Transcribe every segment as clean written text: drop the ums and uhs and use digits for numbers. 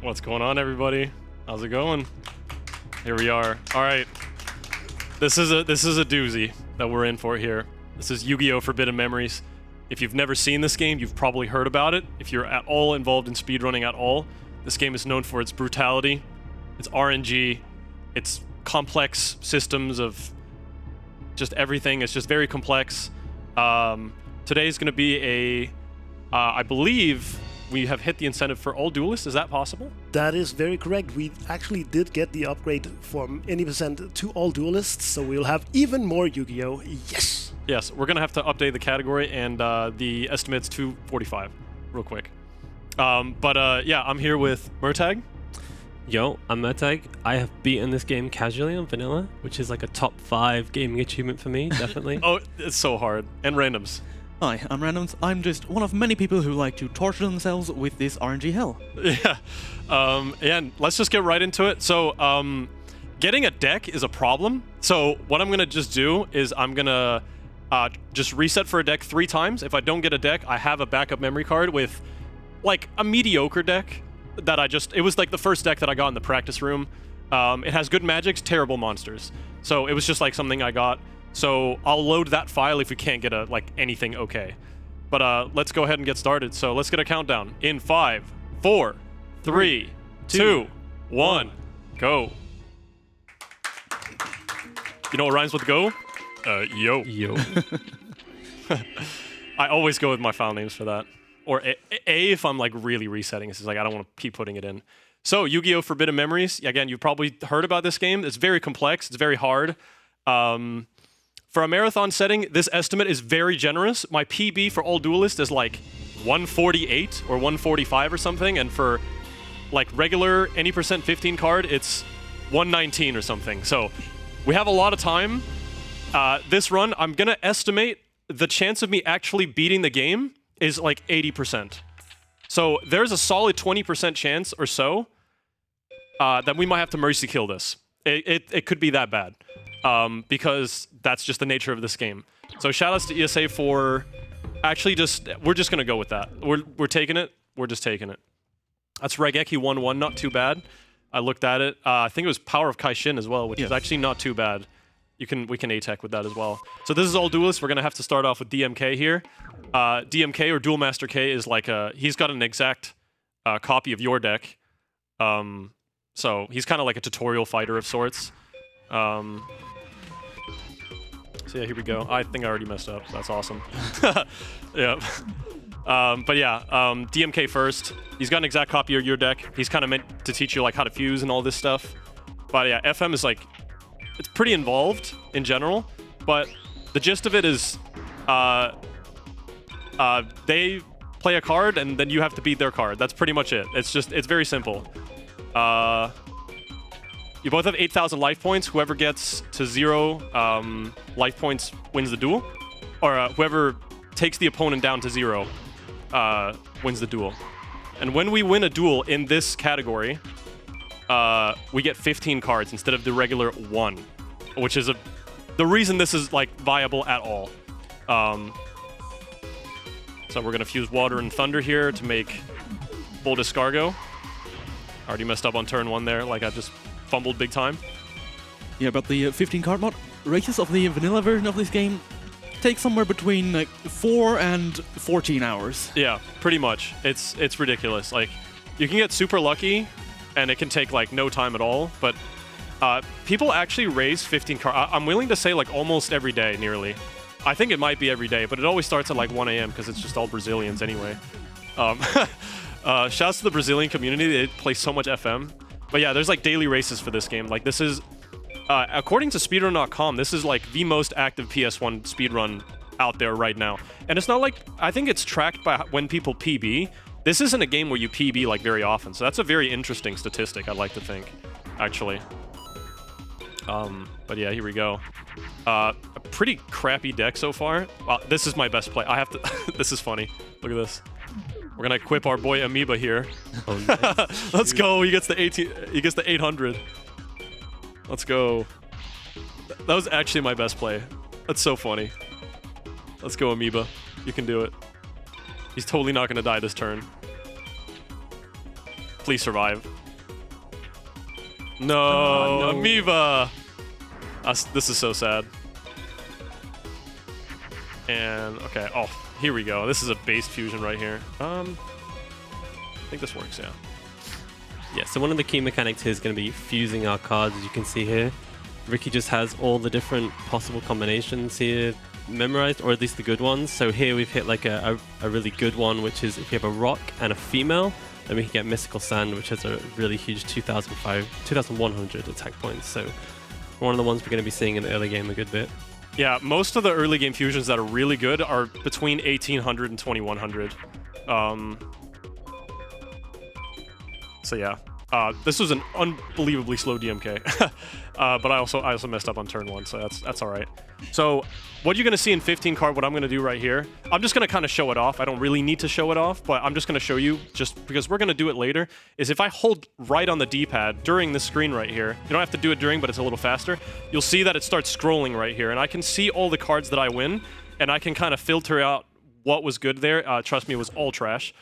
What's going on, everybody? How's it going? Here we are. All right. This is a doozy that we're in for here. This is Yu-Gi-Oh! Forbidden Memories. If you've never seen this game, you've probably heard about it. If you're at all involved in speedrunning at all, this game is known for its brutality, its RNG, its complex systems of just everything. It's just very complex. Today's going to be I believe we have hit the incentive for all duelists. Is that possible? That is very correct. We actually did get the upgrade from any percent to all duelists, so we'll have even more Yu-Gi-Oh! Yes! Yes, we're going to have to update the category, and the estimate's 245, real quick. Yeah, I'm here with Murtag. Yo, I'm Murtag. I have beaten this game casually on vanilla, which is like a top 5 gaming achievement for me, definitely. Oh, it's so hard. And randoms. Hi, I'm Randoms. I'm just one of many people who like to torture themselves with this RNG hell. Yeah. And let's just get right into it. So, getting a deck is a problem. So what I'm going to just do is I'm going to just reset for a deck 3 times. If I don't get a deck, I have a backup memory card with like a mediocre deck that it was like the first deck that I got in the practice room. It has good magics, terrible monsters. So it was just like something I got. So I'll load that file if we can't get anything okay. But let's go ahead and get started. So let's get a countdown in 5, 4, 3, 2, 1, go. You know what rhymes with go? Yo. Yo. I always go with my file names for that. Or A if I'm like really resetting. This is like I don't want to keep putting it in. So Yu-Gi-Oh! Forbidden Memories. Again, you've probably heard about this game. It's very complex. It's very hard. For a marathon setting, this estimate is very generous. My PB for all duelists is like 148 or 145 or something, and for like regular any percent 15 card, it's 119 or something. So we have a lot of time. This run, I'm gonna estimate the chance of me actually beating the game is like 80%. So there's a solid 20% chance or so that we might have to mercy kill this. It could be that bad. Because that's just the nature of this game. So shoutouts to ESA for actually we're just gonna go with that. We're taking it. We're just taking it. That's Regeki 1-1, not too bad. I looked at it. I think it was Power of Kaishin as well, which is actually not too bad. We can A-Tech with that as well. So this is all duelists. We're gonna have to start off with DMK here. DMK or Duel Master K is like he's got an exact copy of your deck. So he's kind of like a tutorial fighter of sorts. So yeah, here we go. I think I already messed up. So that's awesome. Yeah. But yeah, DMK first. He's got an exact copy of your deck. He's kind of meant to teach you like how to fuse and all this stuff. But yeah, FM is like, it's pretty involved in general. But the gist of it is, they play a card and then you have to beat their card. That's pretty much it. It's very simple. You both have 8,000 life points. Whoever gets to 0 life points wins the duel. Or whoever takes the opponent down to 0 wins the duel. And when we win a duel in this category, we get 15 cards instead of the regular 1. Which is the reason this is like viable at all. So we're going to fuse Water and Thunder here to make Full Discargo. Already messed up on turn 1 there. Like I just fumbled big time. Yeah, but the 15 card mod races of the vanilla version of this game take somewhere between like 4 and 14 hours. Yeah, pretty much. It's ridiculous. Like you can get super lucky and it can take like no time at all, but people actually raise 15 cards. I'm willing to say like almost every day nearly. I think it might be every day, but it always starts at like 1 a.m. because it's just all Brazilians anyway. Shouts to the Brazilian community. They play so much FM. But yeah, there's like daily races for this game. Like this is, according to Speedrun.com, this is like the most active PS1 speedrun out there right now. And it's not like, I think it's tracked by when people PB. This isn't a game where you PB like very often. So that's a very interesting statistic, I'd like to think, actually. But yeah, here we go. A pretty crappy deck so far. This is my best play. I have to, this is funny. Look at this. We're gonna equip our boy Amoeba here. Oh, nice. Let's go. He gets the 800. Let's go. That was actually my best play. That's so funny. Let's go, Amoeba. You can do it. He's totally not gonna die this turn. Please survive. No, Amoeba. This is so sad. And okay, oh, here we go. This is a base fusion right here. I think this works, yeah. Yeah, so one of the key mechanics here is going to be fusing our cards, as you can see here. Ricky just has all the different possible combinations here memorized, or at least the good ones. So here we've hit like a really good one, which is if you have a rock and a female, then we can get Mystical Sand, which has a really huge 2,100 attack points. So one of the ones we're going to be seeing in the early game a good bit. Yeah, most of the early game fusions that are really good are between 1,800 and 2,100. So yeah, this was an unbelievably slow DMK, but I also messed up on turn 1, so that's all right. So what you're gonna see in 15 card, what I'm gonna do right here, I'm just gonna kind of show it off. I don't really need to show it off, but I'm just gonna show you, just because we're gonna do it later, is if I hold right on the D-pad during the screen right here, you don't have to do it during, but it's a little faster, you'll see that it starts scrolling right here, and I can see all the cards that I win, and I can kind of filter out what was good there. Trust me, it was all trash.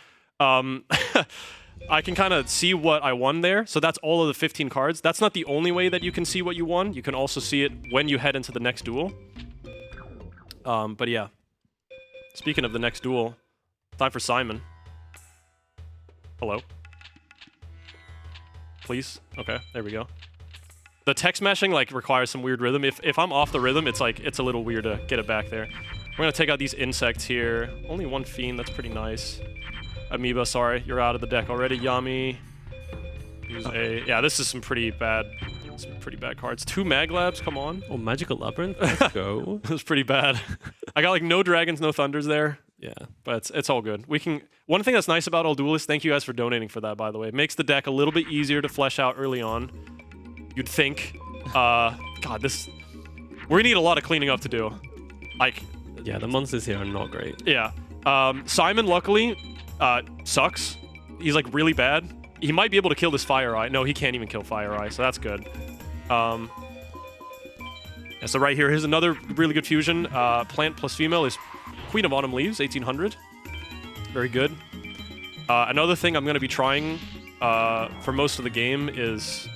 I can kind of see what I won there. So that's all of the 15 cards. That's not the only way that you can see what you won. You can also see it when you head into the next duel. But yeah. Speaking of the next duel, time for Simon. Hello. Please? Okay, there we go. The tech smashing like requires some weird rhythm. If I'm off the rhythm, it's like it's a little weird to get it back there. We're gonna take out these insects here. Only one fiend, that's pretty nice. Amoeba, sorry, you're out of the deck already. Yami. Use a... Yeah, this is some pretty bad cards. 2 Mag Labs, come on. Oh, Magical Labyrinth, let's go. It was pretty bad. I got like no dragons, no thunders there. Yeah. But it's all good. We can... One thing that's nice about all Duelists, thank you guys for donating for that, by the way. It makes the deck a little bit easier to flesh out early on. You'd think. God, this... We're gonna need a lot of cleaning up to do. Like... Yeah, the monsters here are not great. Yeah. Simon, luckily... sucks. He's like really bad. He might be able to kill this Fire Eye. No, he can't even kill Fire Eye, so that's good. Yeah, so right here, here's another really good fusion. Plant plus female is Queen of Autumn Leaves, 1,800. Very good. Another thing I'm going to be trying for most of the game is,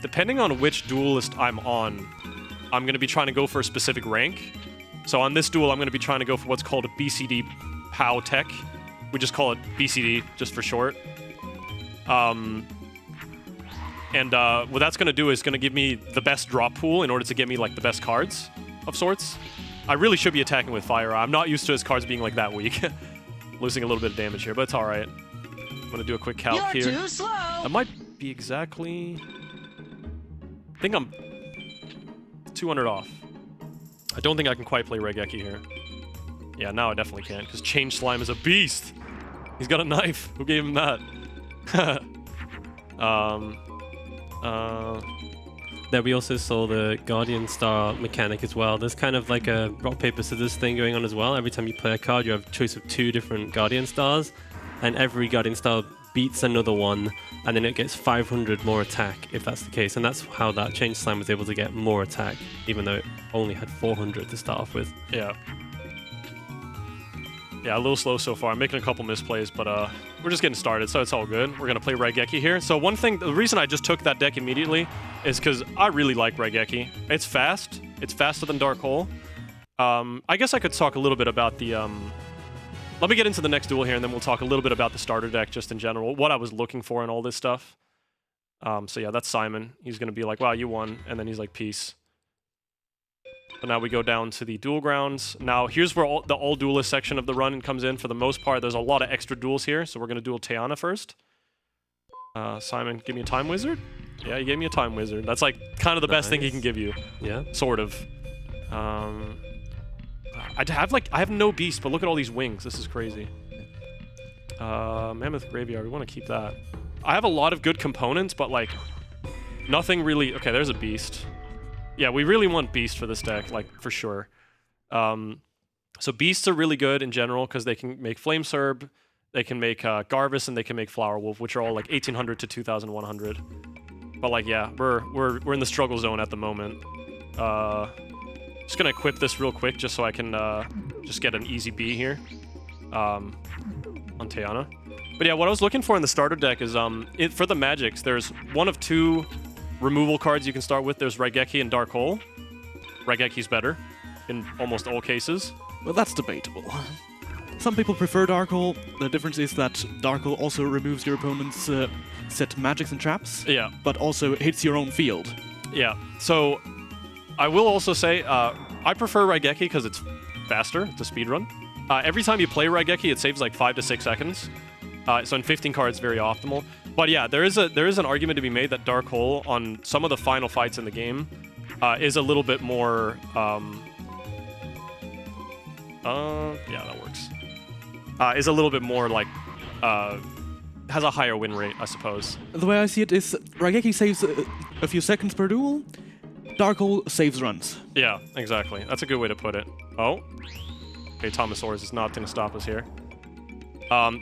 depending on which duelist I'm on, I'm going to be trying to go for a specific rank. So on this duel, I'm going to be trying to go for what's called a BCD POW tech. We just call it BCD, just for short. What that's going to do is going to give me the best drop pool in order to get me like the best cards of sorts. I really should be attacking with Fire Eye. I'm not used to his cards being like that weak. Losing a little bit of damage here, but it's all right. I'm going to do a quick calc here. You're too slow. That might be exactly... I think I'm 200 off. I don't think I can quite play Regeki here. Yeah, now I definitely can't, because Change Slime is a beast! He's got a knife! Who gave him that? There we also saw the Guardian Star mechanic as well. There's kind of like a rock, paper, scissors thing going on as well. Every time you play a card, you have a choice of 2 different Guardian Stars, and every Guardian Star beats another one, and then it gets 500 more attack, if that's the case. And that's how that Change Slime was able to get more attack, even though it only had 400 to start off with. Yeah. Yeah, a little slow so far. I'm making a couple misplays, but we're just getting started, so it's all good. We're going to play Regeki here. So one thing, the reason I just took that deck immediately is because I really like Regeki. It's fast. It's faster than Dark Hole. I guess I could talk a little bit about the... Let me get into the next duel here, and then we'll talk a little bit about the starter deck just in general, what I was looking for and all this stuff. So yeah, that's Simon. He's going to be like, wow, you won. And then he's like, peace. So now we go down to the duel grounds. Now, here's where the all duelist section of the run comes in. For the most part, there's a lot of extra duels here, so we're going to duel Tiana first. Simon, give me a Time Wizard? Yeah, he gave me a Time Wizard. That's like kind of the best thing he can give you. Yeah. Sort of. I have no beast, but look at all these wings. This is crazy. Mammoth Graveyard, we want to keep that. I have a lot of good components, but like nothing really... Okay, there's a beast. Yeah, we really want beast for this deck, like for sure. So beasts are really good in general because they can make Flame Serb, they can make Garvis, and they can make Flower Wolf, which are all like 1,800 to 2,100. But like, yeah, we're in the struggle zone at the moment. Just gonna equip this real quick just so I can just get an easy B here on Tiana. But yeah, what I was looking for in the starter deck is for the magics, there's one of 2 removal cards you can start with. There's Raigeki and Dark Hole. Raigeki's better in almost all cases. Well, that's debatable. Some people prefer Dark Hole. The difference is that Dark Hole also removes your opponent's set magics and traps. Yeah. But also hits your own field. Yeah. So I will also say I prefer Raigeki because it's faster. It's a speedrun. Every time you play Raigeki, it saves like 5 to 6 seconds. So in 15 cards, very optimal. But yeah, there is an argument to be made that Dark Hole on some of the final fights in the game is a little bit more. Yeah, that works. Is a little bit more like has a higher win rate, I suppose. The way I see it is Raigeki saves a few seconds per duel. Dark Hole saves runs. Yeah, exactly. That's a good way to put it. Oh. Okay, Thomasaurus is not going to stop us here.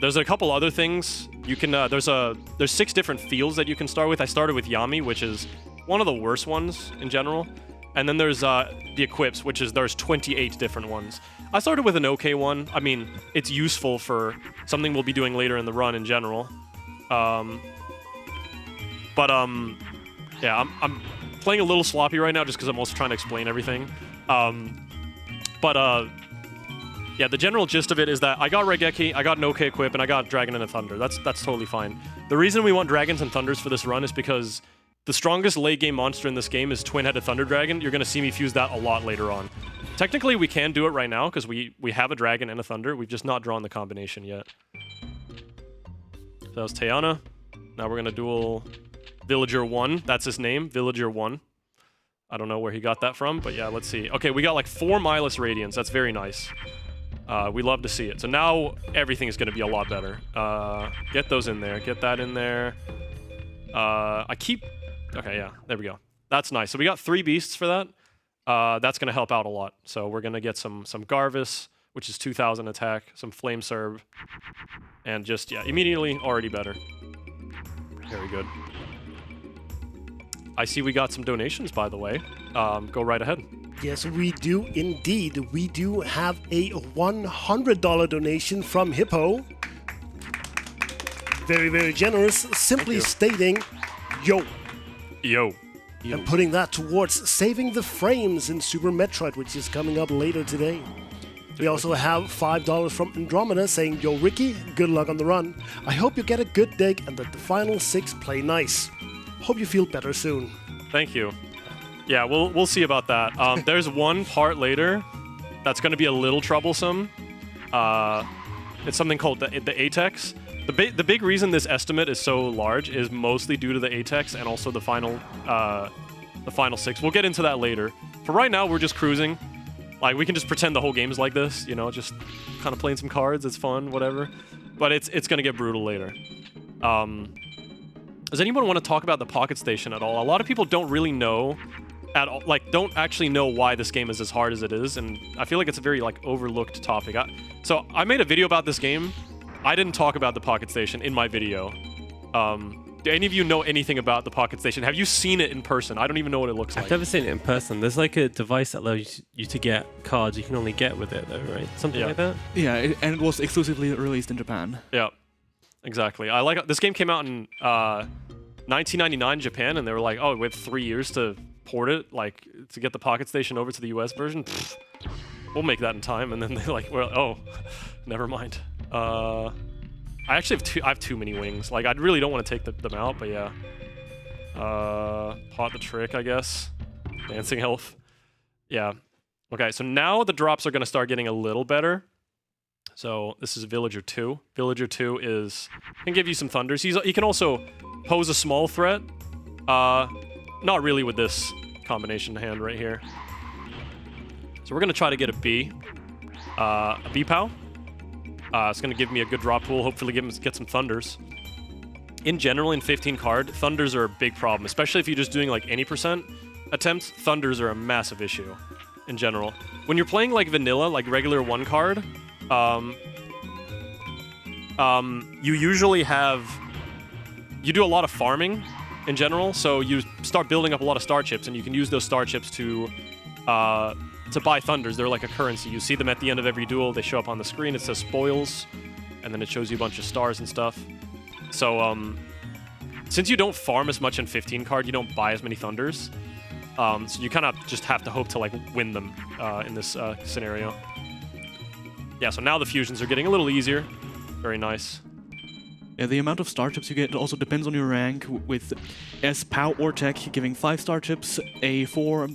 There's a couple other things. You can there's 6 different fields that you can start with. I started with Yami, which is one of the worst ones in general. And then there's the equips, which is there's 28 different ones. I started with an okay one. I mean, it's useful for something we'll be doing later in the run in general. Yeah, I'm playing a little sloppy right now just because I'm also trying to explain everything. Yeah, the general gist of it is that I got Raigeki, I got an okay equip, and I got Dragon and a Thunder. That's totally fine. The reason we want Dragons and Thunders for this run is because the strongest late game monster in this game is Twin-Headed Thunder Dragon. You're going to see me fuse that a lot later on. Technically, we can do it right now because we have a Dragon and a Thunder. We've just not drawn the combination yet. So that was Tayana. Now we're going to duel Villager 1. That's his name, Villager 1. I don't know where he got that from, but yeah, let's see. Okay, we got like 4 Milus Radiants. That's very nice. We love to see it. So now everything is going to be a lot better. Get those in there. Get that in there. Okay, yeah, there we go. That's nice. So we got 3 beasts for that. That's going to help out a lot. So we're going to get some Garvis, which is 2,000 attack, some Flame Serve, and just, yeah, immediately already better. Very good. I see we got some donations, by the way. Go right ahead. Yes, we do indeed. We do have a $100 donation from Hippo. Very, very generous. Simply stating, yo. Yo. And putting that towards saving the frames in Super Metroid, which is coming up later today. We also have $5 from Andromeda saying, yo, Ricky, good luck on the run. I hope you get a good dig and that the final 6 play nice. Hope you feel better soon. Thank you. Yeah, we'll see about that. There's one part later that's going to be a little troublesome. It's something called the ATEX. The big reason this estimate is so large is mostly due to the ATEX and also the final 6. We'll get into that later. For right now, we're just cruising. Like, we can just pretend the whole game is like this, you know, just kind of playing some cards. It's fun, whatever. But it's going to get brutal later. Does anyone want to talk about the Pocket Station at all? A lot of people don't really know at all, like, don't actually know why this game is as hard as it is, and I feel like it's a very, like, overlooked topic. So I made a video about this game. I didn't talk about the Pocket Station in my video. Do any of you know anything about the Pocket Station? Have you seen it in person? I don't even know what it looks like. I've never seen it in person. There's like a device that allows you to get cards you can only get with it, though, right? Something like that? Yeah, and it was exclusively released in Japan. Yeah, exactly. I like this game came out in 1999 in Japan, and they were like, oh, we have 3 years to port it, like, to get the Pocket Station over to the US version. Pfft, we'll make that in time. And then they're like, well, oh, never mind. I actually have too many wings. Like, I really don't want to take them out, but yeah. Pot the trick, I guess. Dancing Elf. Yeah. Okay, so now the drops are going to start getting a little better. So this is Villager 2. Villager 2 can give you some thunders. He can also pose a small threat. Not really with this combination hand right here. So we're going to try to get a B. A B-Pow. It's going to give me a good drop pool, hopefully get some thunders. In general, in 15 card, thunders are a big problem, especially if you're just doing like any % attempts. Thunders are a massive issue in general. When you're playing like vanilla, like regular 1 card, you usually you do a lot of farming in general, so you start building up a lot of star chips, and you can use those star chips to buy thunders. They're like a currency. You see them at the end of every duel. They show up on the screen. It says spoils, and then it shows you a bunch of stars and stuff. So since you don't farm as much in 15 card, you don't buy as many Thunders. So you kind of just have to hope to like win them in this scenario. Yeah, so now the fusions are getting a little easier. Very nice. Yeah, the amount of star chips you get also depends on your rank, with S, POW, or Tech giving 5 star chips, A 4,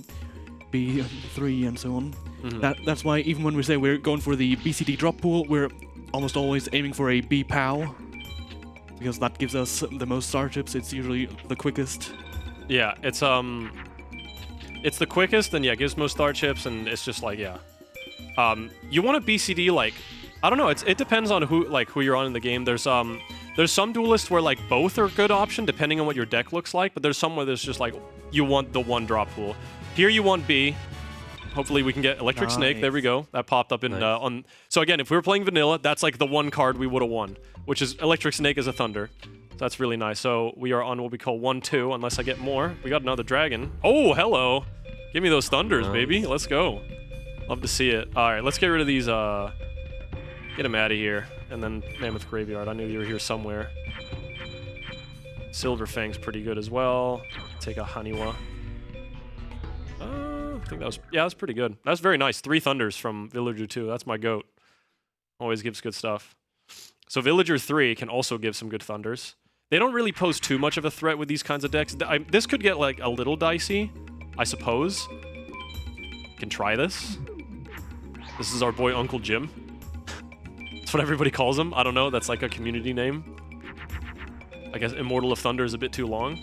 B 3, and so on. That's why even when we say we're going for the BCD drop pool, we're almost always aiming for a B POW, because that gives us the most star chips. It's usually the quickest. Yeah, it's the quickest, and yeah, gives most star chips, and it's just like, yeah. You want a BCD, like, I don't know, it depends on who you're on in the game. There's some duelists where like both are a good option depending on what your deck looks like, but there's some where there's just like you want the one drop pool. Here you want B. Hopefully we can get Electric Snake. There we go. That popped up in on. So again, if we were playing vanilla, that's like the one card we would have won, which is Electric Snake as a Thunder. So that's really nice. So we are on what we call 1-2, unless I get more. We got another dragon. Oh, hello. Give me those Thunders, baby. Let's go. Love to see it. All right, let's get rid of these. Get him out of here. And then Mammoth Graveyard. I knew you were here somewhere. Silver Fang's pretty good as well. Take a Haniwa. I think that was, yeah, that's pretty good. That's very nice. 3 Thunders from Villager 2. That's my goat. Always gives good stuff. So Villager 3 can also give some good Thunders. They don't really pose too much of a threat with these kinds of decks. This could get like a little dicey, I suppose. Can try this. This is our boy Uncle Jim. That's what everybody calls him. I don't know. That's like a community name. I guess Immortal of Thunder is a bit too long.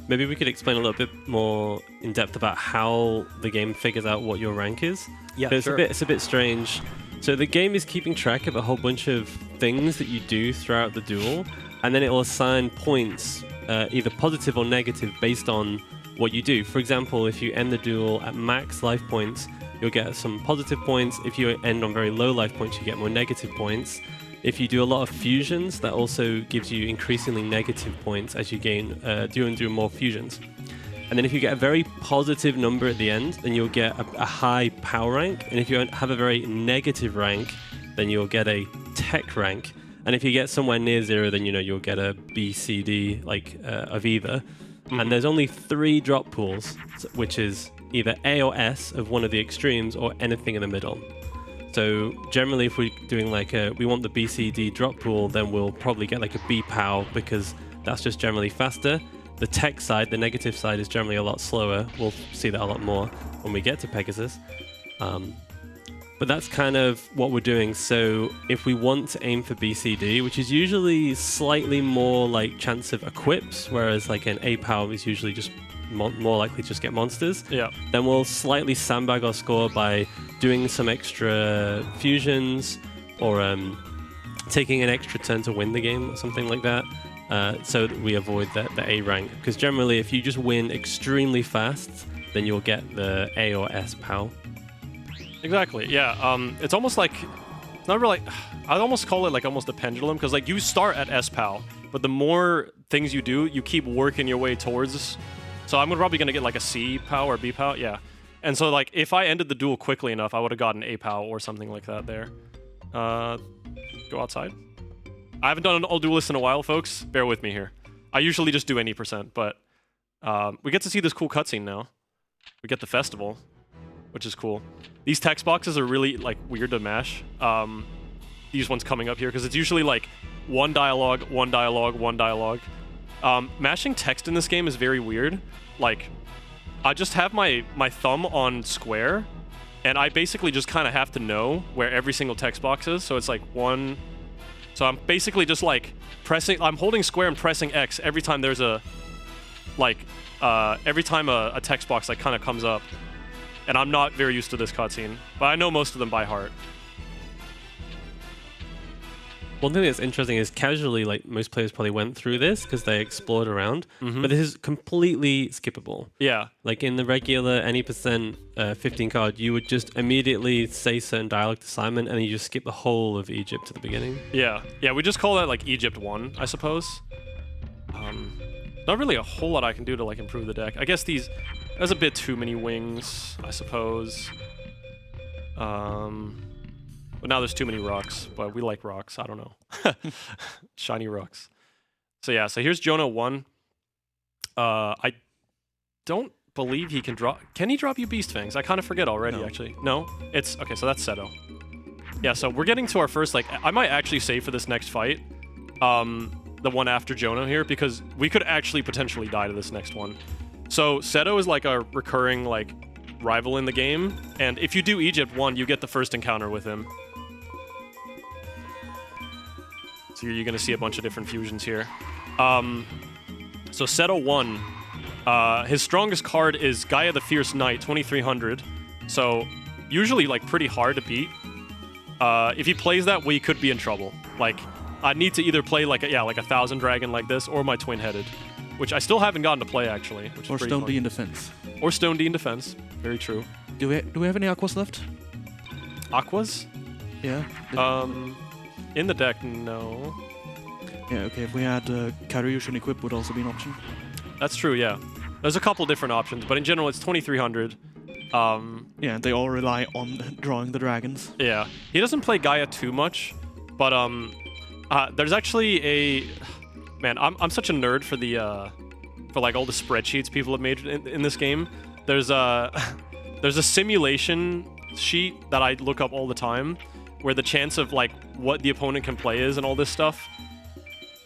Maybe we could explain a little bit more in depth about how the game figures out what your rank is. Yeah, sure. It's a bit strange. So the game is keeping track of a whole bunch of things that you do throughout the duel, and then it will assign points, either positive or negative, based on what you do. For example, if you end the duel at max life points, you'll get some positive points. If you end on very low life points, you get more negative points. If you do a lot of fusions, that also gives you increasingly negative points as you gain do more fusions. And then if you get a very positive number at the end, then you'll get a high power rank. And if you have a very negative rank, then you'll get a tech rank. And if you get somewhere near 0, then you'll get a B, C, D, like of either. And there's only 3 drop pools, which is either A or S of one of the extremes, or anything in the middle. So generally, if we're doing like we want the BCD drop pool, then we'll probably get like a B POW, because that's just generally faster. The tech side, the negative side, is generally a lot slower. We'll see that a lot more when we get to Pegasus. But that's kind of what we're doing. So if we want to aim for BCD, which is usually slightly more like chance of equips, whereas like an A POW is usually just more likely to just get monsters, then we'll slightly sandbag our score by doing some extra fusions, or taking an extra turn to win the game, or something like that, so that we avoid the A rank. Because generally, if you just win extremely fast, then you'll get the A or S POW. Exactly, yeah. It's almost like, it's not really, I'd almost call it like almost a pendulum, because like you start at S POW, but the more things you do, you keep working your way towards. So I'm probably going to get like a C POW or B POW, yeah. And so like if I ended the duel quickly enough, I would have gotten A POW or something like that there. Go outside. I haven't done an all duelist in a while, folks. Bear with me here. I usually just do any %, but we get to see this cool cutscene now. We get the festival, which is cool. These text boxes are really like weird to mash. These ones coming up here, because it's usually like one dialogue, one dialogue, one dialogue. Mashing text in this game is very weird. Like, I just have my thumb on square, and I basically just kind of have to know where every single text box is. So it's like one. So I'm basically just like pressing. I'm holding square and pressing X every time there's a, like, every time a text box like kind of comes up. And I'm not very used to this cutscene, but I know most of them by heart. One thing that's interesting is casually, like most players probably went through this because they explored around, but this is completely skippable. Yeah. Like in the regular any percent 15 card, you would just immediately say certain dialogue to Simon, and then you just skip the whole of Egypt to the beginning. Yeah. Yeah, we just call that like Egypt 1, I suppose. Not really a whole lot I can do to like improve the deck. I guess there's a bit too many wings, I suppose. What But now there's too many rocks, but we like rocks. I don't know. Shiny rocks. So yeah, so here's Jonah 1. I don't believe he can drop... Can he drop you Beast Fangs? I kind of forget already, actually. No? It's... Okay, so that's Setto. Yeah, so we're getting to our first, like... I might actually save for this next fight. The one after Jonah here, because we could actually potentially die to this next one. So Setto is like a recurring, like, rival in the game. And if you do Egypt 1, you get the first encounter with him. So you're going to see a bunch of different fusions here. So Setto 1, his strongest card is Gaia the Fierce Knight, 2300. So usually like pretty hard to beat. If he plays that, we could be in trouble. Like I'd need to either play like a 1000 dragon like this, or my twin-headed, which I still haven't gotten to play actually. Which Or is Stone funny. D in defense. Or Stone D in defense. Very true. Do we have any aquas left? Aquas? Yeah. In the deck, no. Yeah, okay, if we had Karyushin equip would also be an option. That's true, yeah. There's a couple different options, but in general it's 2300. Yeah, they all rely on drawing the dragons. Yeah. He doesn't play Gaia too much, but there's actually a... Man, I'm such a nerd for the for like all the spreadsheets people have made in this game. There's a simulation sheet that I look up all the time where the chance of like what the opponent can play is and all this stuff.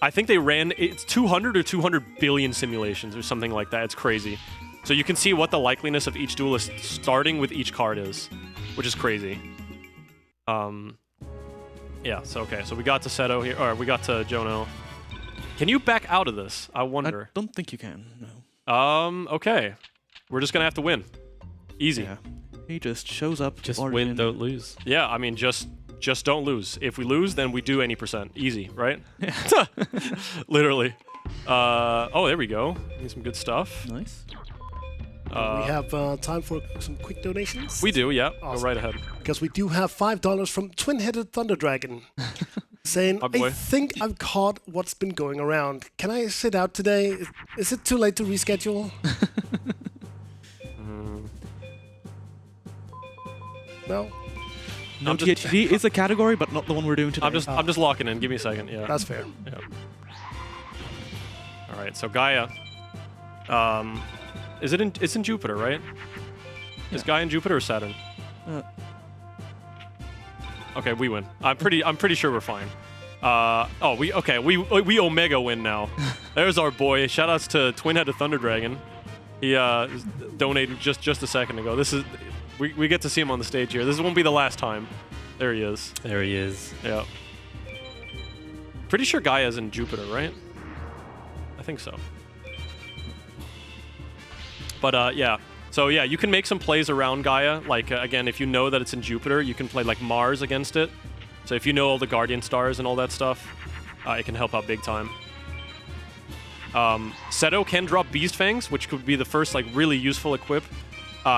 I think they ran, it's 200 or 200 billion simulations or something like that. It's crazy. So you can see what the likeliness of each duelist starting with each card is, which is crazy. Yeah, so okay, so we got to Setto here, or we got to Jono. Can you back out of this? I wonder. I don't think you can, no. Okay. We're just gonna have to win. Easy. Yeah. He just shows up. Just barges win, in. don't lose. Yeah, I mean, just don't lose. If we lose, then we do any %. Easy, right? Literally. Oh, there we go. Need some good stuff. Nice. We have time for some quick donations. We do, yeah. Awesome. Go right ahead. Because we do have $5 from Twin-Headed Thunder Dragon. Saying, My boy. I think I've caught what's been going around. Can I sit out today? Is it too late to reschedule? No? No, I'm just- THD is a category, but not the one we're doing today. I'm just locking in. Give me a second. Yeah. That's fair. Yeah. All right. So Gaia. It's in Jupiter, right? Is Gaia in Jupiter or Saturn? Okay, we win. I'm pretty sure we're fine. We Omega win now. There's our boy. Shoutouts to Twin-Headed Thunder Dragon. He donated just a second ago. This is we get to see him on the stage here. This won't be the last time. There he is. There he is. Yeah. Pretty sure Gaia's in Jupiter, right? I think so. But yeah. So yeah, you can make some plays around Gaia. Like again, if you know that it's in Jupiter, you can play like Mars against it. So if you know all the Guardian stars and all that stuff, it can help out big time. Setto can drop Beast Fangs, which could be the first like really useful equip.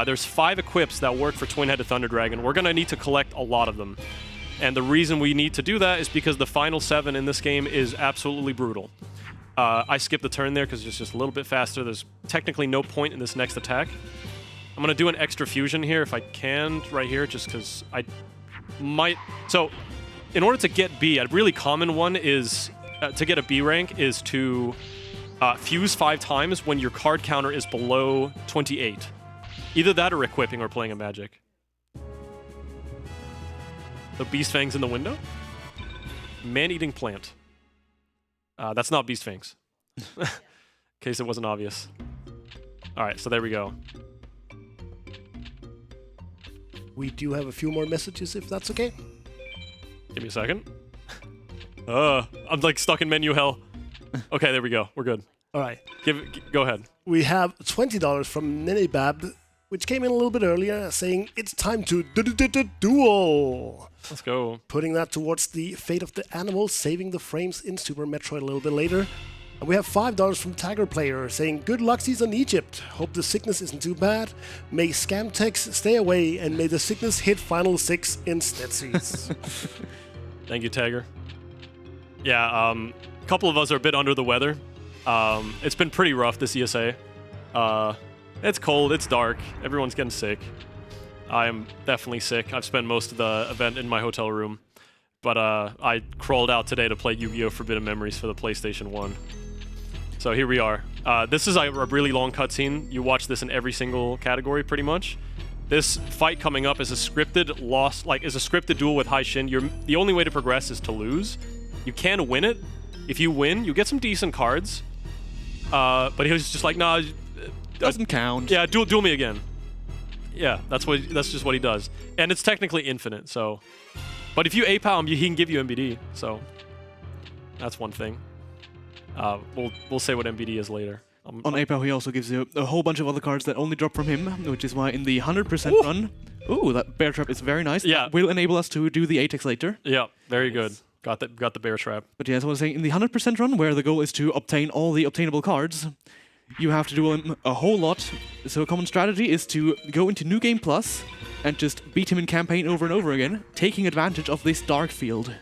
There's 5 equips that work for Twin-Headed Thunder Dragon. We're gonna need to collect a lot of them. And the reason we need to do that is because the final 7 in this game is absolutely brutal. I skipped the turn there because it's just a little bit faster. There's technically no point in this next attack. I'm going to do an extra fusion here if I can, right here, just because I might... So, in order to get B, a really common one is, to get a B rank, is to fuse 5 times when your card counter is below 28. Either that or equipping or playing a magic. The Beast Fangs in the window? Man-eating plant. That's not Beast Fangs. In case it wasn't obvious. Alright, so there we go. We do have a few more messages, if that's okay. Give me a second. I'm like stuck in menu hell. Okay, there we go. We're good. All right. Go ahead. We have $20 from Ninibab, which came in a little bit earlier, saying it's time to duel. Let's go. Putting that towards the fate of the animal, saving the frames in Super Metroid a little bit later. And we have $5 from Tiger Player saying, good luck season Egypt. Hope the sickness isn't too bad. May Scamtex stay away and may the sickness hit Final 6 in Stetsies. Thank you, Tiger. Yeah, a couple of us are a bit under the weather. It's been pretty rough this ESA. It's cold, it's dark, everyone's getting sick. I am definitely sick. I've spent most of the event in my hotel room. But I crawled out today to play Yu-Gi-Oh! Forbidden Memories for the PlayStation 1. So here we are. This is a really long cutscene. You watch this in every single category, pretty much. This fight coming up is a scripted duel with Hishin. The only way to progress is to lose. You can win it. If you win, you get some decent cards. But he was just like, nah. Doesn't count. Yeah, duel me again. Yeah, that's just what he does. And it's technically infinite, so... But if you A-POW him, he can give you MBD, so that's one thing. We'll say what MBD is later. On A-POW, he also gives you a whole bunch of other cards that only drop from him, which is why in the 100% run... Ooh, that bear trap is very nice. Yeah. That will enable us to do the ATEX later. Yeah, very good. Got the bear trap. But yeah, as I was saying, in the 100% run, where the goal is to obtain all the obtainable cards, you have to duel him a whole lot. So a common strategy is to go into New Game Plus and just beat him in campaign over and over again, taking advantage of this dark field.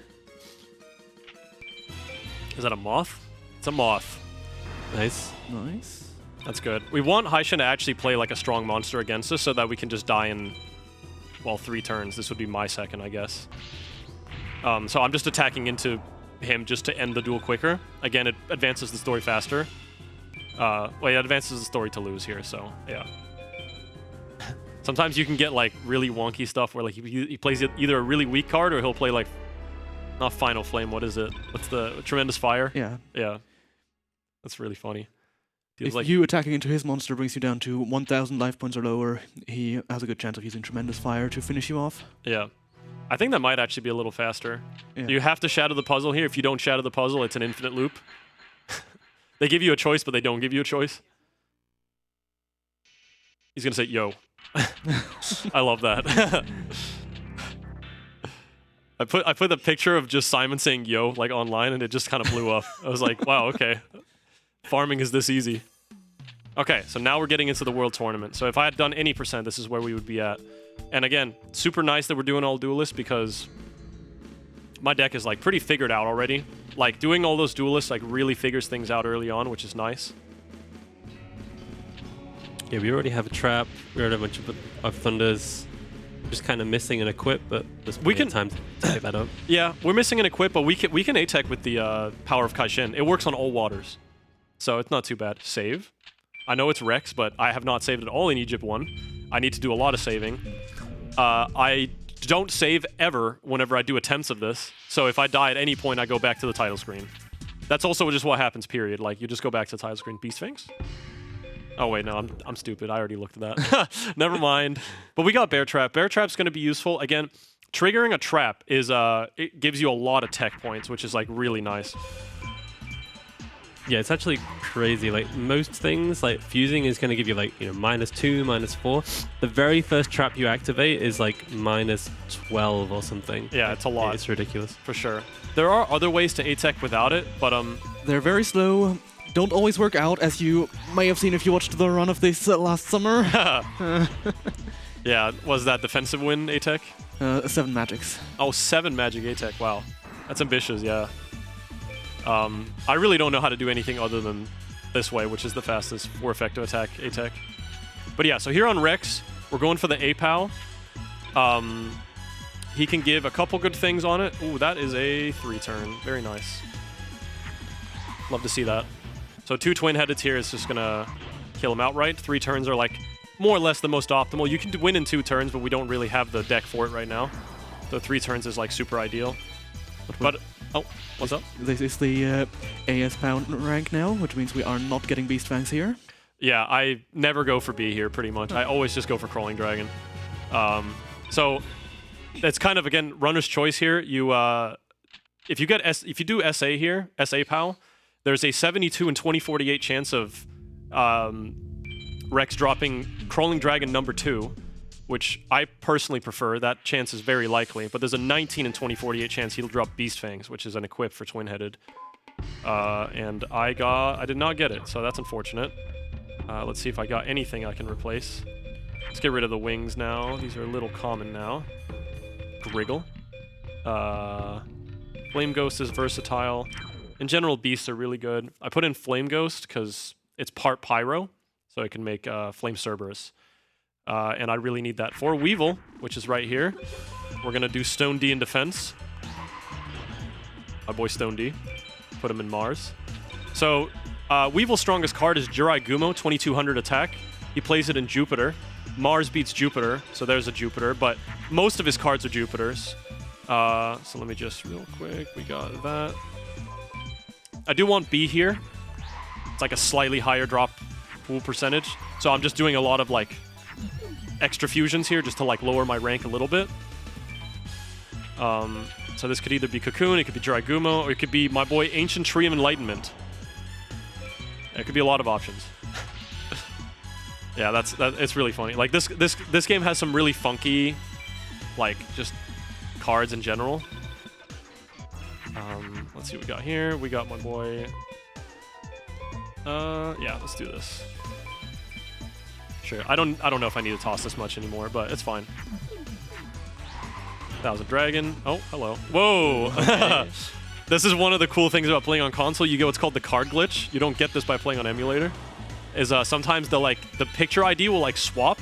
Is that a moth? It's a moth. Nice. Nice. That's good. We want Hishin to actually play like a strong monster against us so that we can just die in, well, 3 turns. This would be my second, I guess. So I'm just attacking into him just to end the duel quicker. Again, it advances the story faster. Well, it advances the story to lose here, so yeah. Sometimes you can get like really wonky stuff where like he plays either a really weak card or he'll play like, not Final Flame, what is it? What's the Tremendous Fire? Yeah. Yeah. That's really funny. If you attacking into his monster brings you down to 1,000 life points or lower, he has a good chance of using Tremendous Fire to finish you off. Yeah. I think that might actually be a little faster. Yeah. You have to shadow the puzzle here. If you don't shadow the puzzle, it's an infinite loop. They give you a choice, but they don't give you a choice. He's gonna say, yo. I love that. I put the picture of just Simon saying yo like online and it just kind of blew up. I was like, wow, okay. Farming is this easy. Okay, so now we're getting into the World Tournament. So if I had done any percent, this is where we would be at. And again, super nice that we're doing all duelists because my deck is like pretty figured out already. Like doing all those duelists like really figures things out early on, which is nice. Yeah, we already have a trap. We already have a bunch of thunders. Just kind of missing an equip, but there's plenty of time to pick that up. Yeah, we're missing an equip, but we can A-Tech with the power of Kaishin. It works on all waters, so it's not too bad. Save. I know it's Rex, but I have not saved at all in Egypt 1. I need to do a lot of saving. I don't save ever whenever I do attempts of this, so if I die at any point, I go back to the title screen. That's also just what happens, period. Like, you just go back to the title screen. Beast Sphinx? Oh wait, no, I'm stupid. I already looked at that. Never mind. But we got Bear Trap. Bear Trap's going to be useful. Again, triggering a trap is it gives you a lot of tech points, which is like really nice. Yeah, it's actually crazy. Like most things, like fusing is going to give you like, you know, -2, -4. The very first trap you activate is like -12 or something. Yeah, it's a lot. It's ridiculous. For sure. There are other ways to A-Tech without it, but they're very slow. Don't always work out, as you may have seen if you watched the run of this last summer. Yeah, was that defensive win A-Tech? 7 magics. Oh, 7 magic A-Tech. Wow, that's ambitious. Yeah. I really don't know how to do anything other than this way, which is the fastest 4 effective attack A-Tech. But yeah, so here on Rex, we're going for the A-Pow. He can give a couple good things on it. Ooh, that is a 3-turn. Very nice. Love to see that. So 2 twin-headeds here is just gonna kill him outright. 3 turns are like more or less the most optimal. You can win in 2 turns, but we don't really have the deck for it right now. So 3 turns is like super ideal. But oh, what's up? This is the AS pound rank now, which means we are not getting Beast Fangs here. Yeah, I never go for B here, pretty much. I always just go for Crawling Dragon. So it's kind of, again, runner's choice here. You if you do SA here, SA POW, there's a 72 and 2048 chance of Rex dropping Crawling Dragon #2, which I personally prefer. That chance is very likely, but there's a 19 and 2048 chance he'll drop Beast Fangs, which is an equip for twin-headed. And I did not get it, so that's unfortunate. Let's see if I got anything I can replace. Let's get rid of the wings now. These are a little common now. Griggle. Flame Ghost is versatile. In general, beasts are really good. I put in Flame Ghost because it's part Pyro, so it can make Flame Cerberus. and I really need that for Weevil, which is right here. We're going to do Stone D in defense. My boy Stone D. Put him in Mars. So Weevil's strongest card is Jirai Gumo, 2200 attack. He plays it in Jupiter. Mars beats Jupiter, so there's a Jupiter, but most of his cards are Jupiters. So let me just real quick, we got that. I do want B here. It's like a slightly higher drop pool percentage. So I'm just doing a lot of like extra fusions here just to like lower my rank a little bit. So this could either be Cocoon, it could be Jirai Gumo, or it could be my boy Ancient Tree of Enlightenment. It could be a lot of options. Yeah, it's really funny. Like this game has some really funky, like just cards in general. Let's see what we got here. We got my boy. Yeah, let's do this. Sure. I don't know if I need to toss this much anymore, but it's fine. That was a dragon. Oh, hello. Whoa. Okay. This is one of the cool things about playing on console. You get what's called the card glitch. You don't get this by playing on emulator. Is sometimes the picture ID will like swap.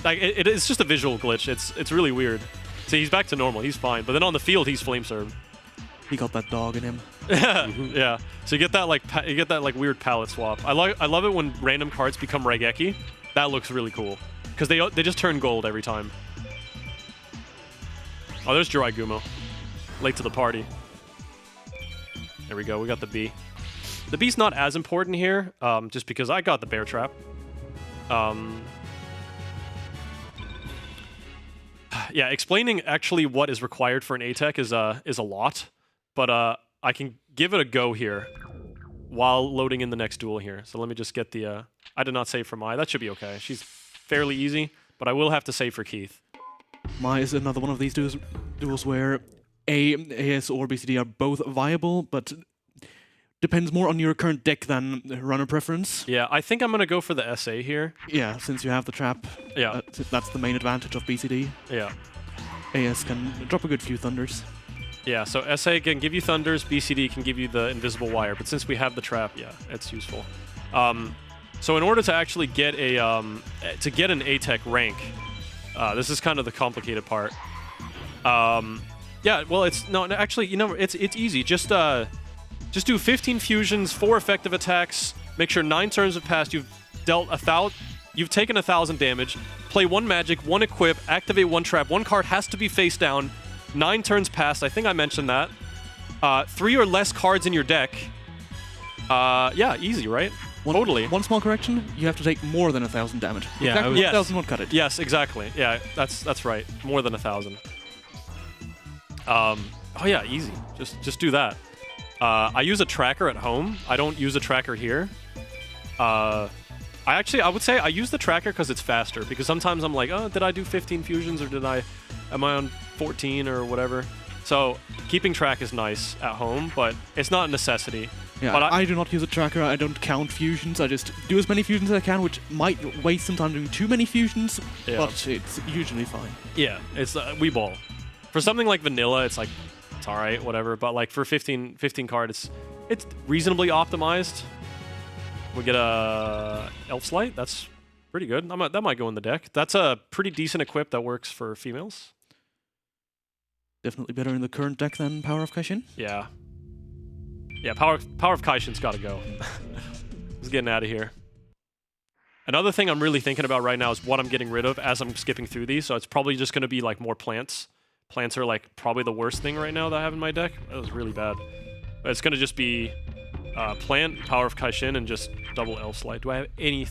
Like it's just a visual glitch. It's really weird. See, he's back to normal. He's fine. But then on the field, he's flame served. He got that dog in him. Yeah. So you get that weird palette swap. I love it when random cards become Regeki. That looks really cool because they just turn gold every time. Oh, there's Jirai Gumo. Late to the party. There we go. We got the B. The B's not as important here, just because I got the bear trap. Yeah, explaining actually what is required for an A-Tech is a lot, but I can give it a go here while loading in the next duel here. So let me just get the... I did not save for Mai. That should be okay. She's fairly easy, but I will have to save for Keith. Mai is another one of these duels where AS or BCD are both viable, but depends more on your current deck than runner preference. Yeah, I think I'm going to go for the SA here. Yeah, since you have the trap. Yeah. That's the main advantage of BCD. Yeah. AS can drop a good few thunders. Yeah, so SA can give you thunders, BCD can give you the invisible wire, but since we have the trap, yeah, it's useful. So in order to actually get an A-Tech rank, this is kind of the complicated part. Yeah, well, actually, it's easy. Just do 15 fusions, 4 effective attacks. Make sure 9 turns have passed. You've dealt 1,000. You've taken 1,000 damage. Play 1 magic, 1 equip, activate 1 trap. 1 card has to be face down. 9 turns passed. I think I mentioned that. 3 or less cards in your deck. Yeah, easy, right? Totally. One small correction: you have to take more than 1,000 damage. Yeah, exactly. Yes. 1,000 won't cut it. Yes, exactly. Yeah, that's right. More than 1,000. Oh yeah, easy. Just do that. I use a tracker at home. I don't use a tracker here. I would say I use the tracker because it's faster. Because sometimes I'm like, oh, did I do 15 fusions or am I on 14 or whatever? So keeping track is nice at home, but it's not a necessity. Yeah, but I do not use a tracker. I don't count fusions. I just do as many fusions as I can, which might waste some time doing too many fusions, Yeah. but it's usually fine. Yeah, it's we ball. For something like vanilla, it's like it's all right, whatever. But like for 15 card, it's reasonably optimized. We get a Elf Slight. That's pretty good. That might go in the deck. That's a pretty decent equip that works for females. Definitely better in the current deck than Power of Hishin. Yeah. Yeah, Power of Kaishin's got to go. Let's get out of here. Another thing I'm really thinking about right now is what I'm getting rid of as I'm skipping through these. So it's probably just going to be like more plants. Plants are like probably the worst thing right now that I have in my deck. That was really bad. But it's going to just be plant, Power of Kaishin, and just double Elf Slide. Do I have any...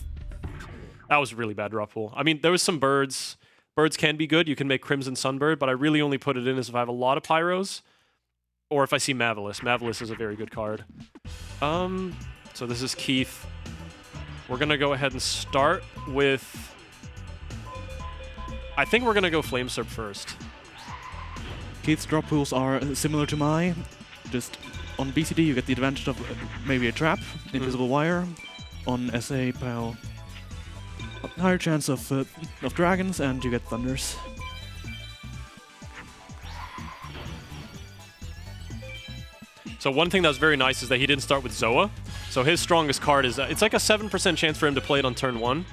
That was a really bad drop pool. I mean, there was some birds. Birds can be good. You can make Crimson Sunbird, but I really only put it in as if I have a lot of Pyros. Or if I see Mavelis. Mavelis is a very good card. So this is Keith. We're going to go ahead and start with... I think we're going to go Flame Serp first. Keith's drop pools are similar to Mai. Just on BCD, you get the advantage of maybe a trap, invisible wire. On SA, POW, higher chance of dragons, and you get thunders. So one thing that's very nice is that he didn't start with Zoa. So his strongest card is... it's like a 7% chance for him to play it on turn 1.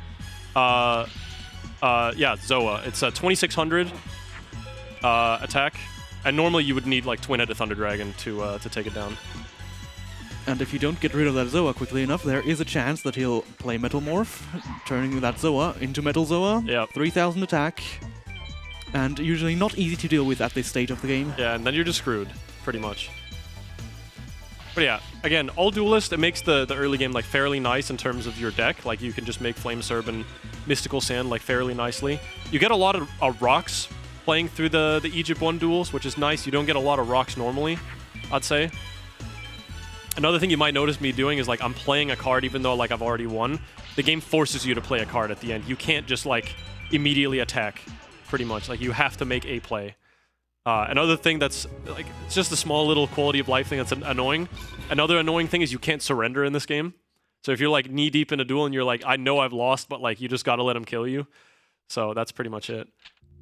Yeah, Zoa. It's a 2600 attack, and normally you would need like Twin-Headed Thunder Dragon to take it down. And if you don't get rid of that Zoa quickly enough, there is a chance that he'll play Metal Morph, turning that Zoa into Metal Zoa. Yep. 3000 attack, and usually not easy to deal with at this stage of the game. Yeah, and then you're just screwed, pretty much. But yeah, again, all Duelist, it makes the early game like fairly nice in terms of your deck. Like you can just make Flame Serb and Mystical Sand like fairly nicely. You get a lot of rocks playing through the Egypt 1 duels, which is nice. You don't get a lot of rocks normally, I'd say. Another thing you might notice me doing is like I'm playing a card even though like I've already won. The game forces you to play a card at the end. You can't just like immediately attack, pretty much. Like you have to make a play. Another thing that's like it's just a small little quality of life thing that's annoying. Another annoying thing is you can't surrender in this game. So if you're like knee deep in a duel and you're like, I know I've lost, but like you just gotta let him kill you. So that's pretty much it.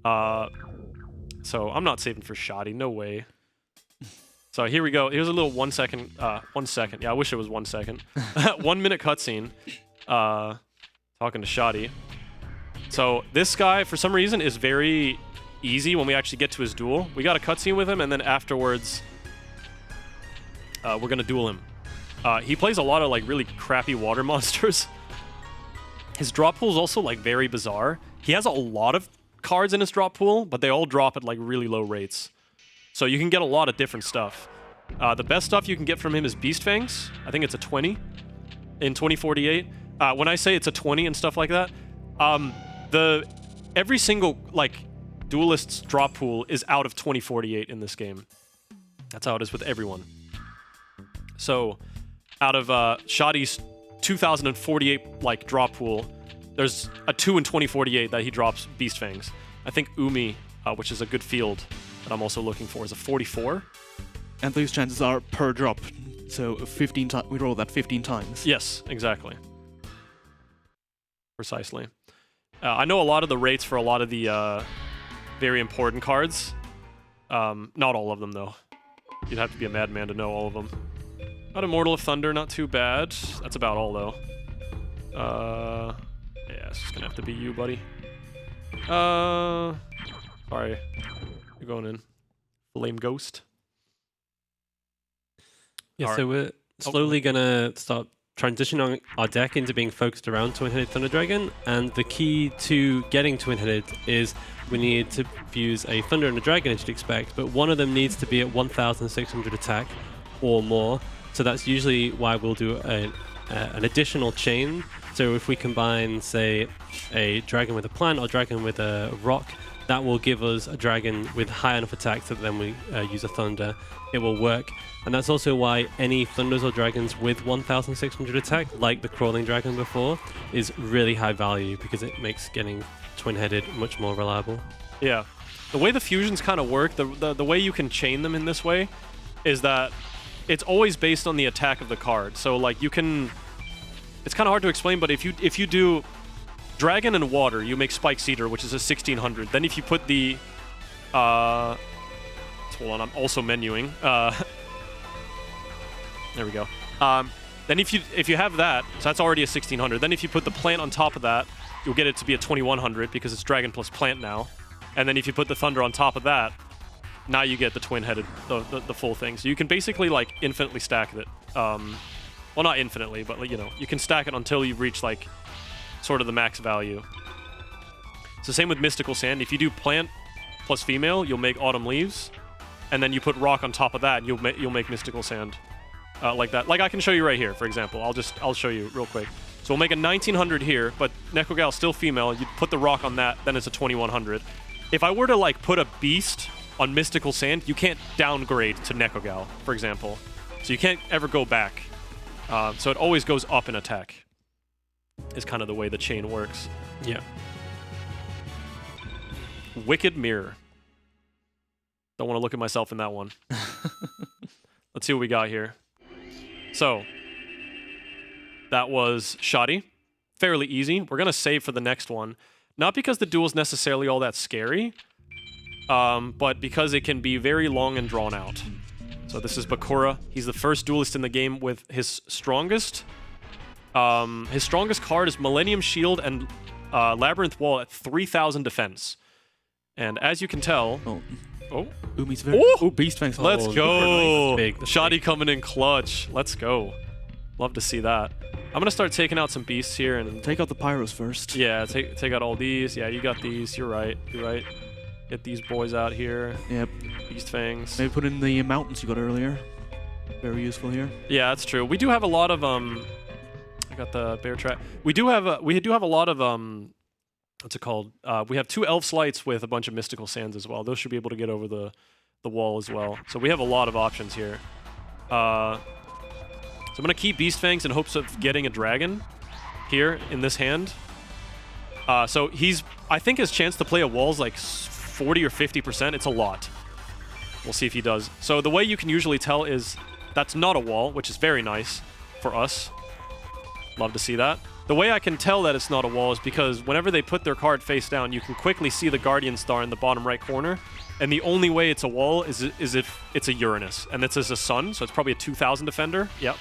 So I'm not saving for Shoddy, no way. So here we go. Here's a little 1 second. 1 second. Yeah, I wish it was 1 second. 1 minute cutscene. Talking to Shoddy. So this guy, for some reason, is very easy when we actually get to his duel. We got a cutscene with him, and then afterwards, we're gonna duel him. He plays a lot of like really crappy water monsters. His drop pool is also like very bizarre. He has a lot of cards in his drop pool, but they all drop at like really low rates. So you can get a lot of different stuff. The best stuff you can get from him is Beast Fangs. I think it's a 20 in 2048. When I say it's a 20 and stuff like that, every single like Duelist's drop pool is out of 2048 in this game. That's how it is with everyone. So out of Shoddy's 2048 like drop pool, there's a 2 in 2048 that he drops Beast Fangs. I think Umi, which is a good field that I'm also looking for, is a 44. And those chances are per drop, so 15 times. We roll that 15 times. Yes, exactly. Precisely. I know a lot of the rates for a lot of the very important cards. Not all of them, though. You'd have to be a madman to know all of them. Not Immortal of Thunder, not too bad. That's about all, though. Yeah, it's just gonna have to be you, buddy. Sorry. You're going in. Flame Ghost. Yeah, so we're slowly gonna start transitioning our deck into being focused around Twin-Headed Thunder Dragon, and the key to getting Twin-Headed is we need to fuse a Thunder and a Dragon, as you'd expect, but one of them needs to be at 1,600 attack or more, so that's usually why we'll do an additional chain. So if we combine, say, a Dragon with a plant or Dragon with a rock, that will give us a Dragon with high enough attack so that then we use a Thunder. It will work. And that's also why any Thunders or Dragons with 1,600 attack, like the Crawling Dragon before, is really high value because it makes getting Twin-Headed much more reliable. Yeah. The way the fusions kind of work, the way you can chain them in this way, is that it's always based on the attack of the card. So like you can... It's kind of hard to explain, but if you do Dragon and Water, you make Spike Cedar, which is a 1,600. Then if you put the... hold on, I'm also menuing. There we go. Then if you have that, so that's already a 1,600. Then if you put the plant on top of that, you'll get it to be a 2,100 because it's Dragon plus Plant now. And then if you put the Thunder on top of that, now you get the Twin-Headed, the full thing. So you can basically like infinitely stack it. Well, not infinitely, but like, you know, you can stack it until you reach like sort of the max value. So same with Mystical Sand. If you do Plant plus Female, you'll make Autumn Leaves, and then you put Rock on top of that, and you'll make Mystical Sand like that. Like I can show you right here, for example. I'll show you real quick. So we'll make a 1,900 here, but Nekogal's still female. You put the Rock on that, then it's a 2,100. If I were to like put a Beast on Mystical Sand, you can't downgrade to Nekogal, for example. So you can't ever go back. So it always goes up in attack. Is kind of the way the chain works. Yeah. Wicked Mirror. Don't want to look at myself in that one. Let's see what we got here. So, that was Shoddy. Fairly easy. We're going to save for the next one. Not because the duel's necessarily all that scary, but because it can be very long and drawn out. So this is Bakura. He's the first duelist in the game with his strongest. His strongest card is Millennium Shield and Labyrinth Wall at 3,000 defense. And as you can tell... Oh. Oh. Umi's very... Oh! Oh, Beast Fangs. Let's go. Big, that's Shoddy big. coming in clutch. Let's go. Love to see that. I'm gonna start taking out some beasts here and Take out the Pyros first. yeah, take out all these. Yeah, you got these. You're right. You're right. Get these boys out here. Yep. Beast fangs. Maybe put in the mountains you got earlier. Very useful here. Yeah, that's true. We do have a lot of I got the bear trap. We do have a lot of what's it called? We have 2 elf slights with a bunch of mystical sands as well. Those should be able to get over the wall as well. So we have a lot of options here. So I'm going to keep Beast Fangs in hopes of getting a dragon here in this hand. So I think his chance to play a wall is like 40 or 50%. It's a lot. We'll see if he does. So the way you can usually tell is that's not a wall, which is very nice for us. Love to see that. The way I can tell that it's not a wall is because whenever they put their card face down, you can quickly see the Guardian Star in the bottom right corner. And the only way it's a wall is if it's a Uranus. And this is a sun, so it's probably a 2,000 defender. Yep.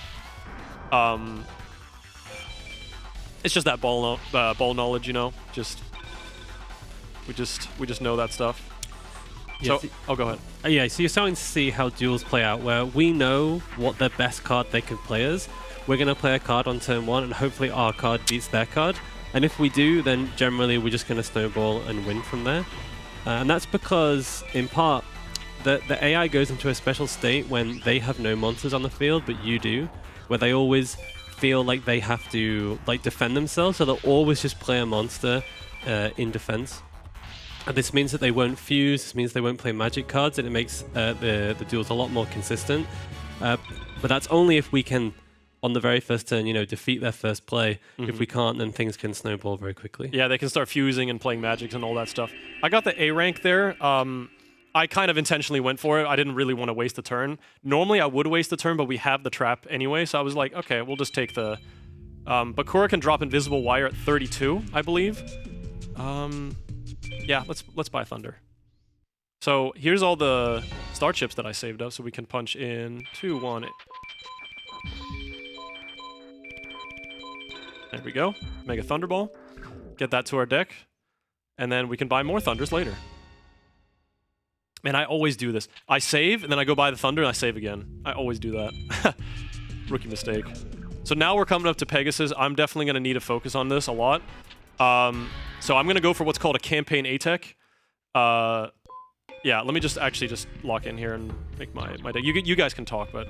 It's just that ball knowledge, you know. We just know that stuff. Yeah, So, go ahead. Yeah, so you're starting to see how duels play out, where we know what their best card they could play is. We're going to play a card on turn 1, and hopefully our card beats their card. And if we do, then generally we're just going to snowball and win from there. And that's because, in part, the AI goes into a special state when they have no monsters on the field, but you do, where they always feel like they have to defend themselves, so they'll always just play a monster in defense. And this means that they won't fuse, this means they won't play magic cards, and it makes the duels a lot more consistent. But that's only if we can, on the very first turn, defeat their first play. Mm-hmm. If we can't, then things can snowball very quickly. Yeah, they can start fusing and playing magics and all that stuff. I got the A rank there. I kind of intentionally went for it. I didn't really want to waste a turn. Normally, I would waste a turn, but we have the trap anyway, so I was like, okay, we'll just take the... Bakura can drop Invisible Wire at 32, I believe. Yeah, let's buy Thunder. So here's all the star chips that I saved up, so we can punch in 2, 1. There we go. Make a Thunderball. Get that to our deck. And then we can buy more Thunders later. Man, I always do this. I save, and then I go buy the Thunder, and I save again. I always do that. Rookie mistake. So now we're coming up to Pegasus. I'm definitely going to need to focus on this a lot. So I'm going to go for what's called a Campaign A-Tech. Yeah, let me just lock in here and make my deck. You guys can talk, but...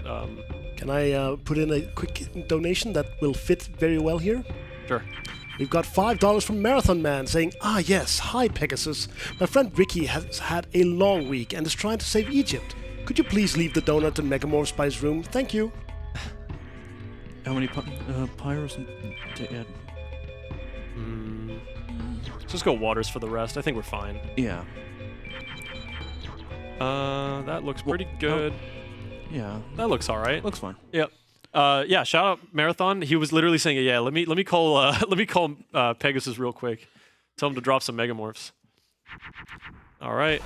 Can I put in a quick donation that will fit very well here? Sure. We've got $5 from Marathon Man saying, "Ah yes, hi Pegasus. My friend Ricky has had a long week and is trying to save Egypt. Could you please leave the donut and Megamorphs by his room? Thank you." How many Pyros? Yeah. Let's just go Waters for the rest. I think we're fine. Yeah. That looks pretty good. Yeah. That looks all right. Looks fine. Yep. Yeah. Shout out Marathon. He was literally saying, "Yeah, let me call Pegasus real quick. Tell him to drop some Megamorphs." All right.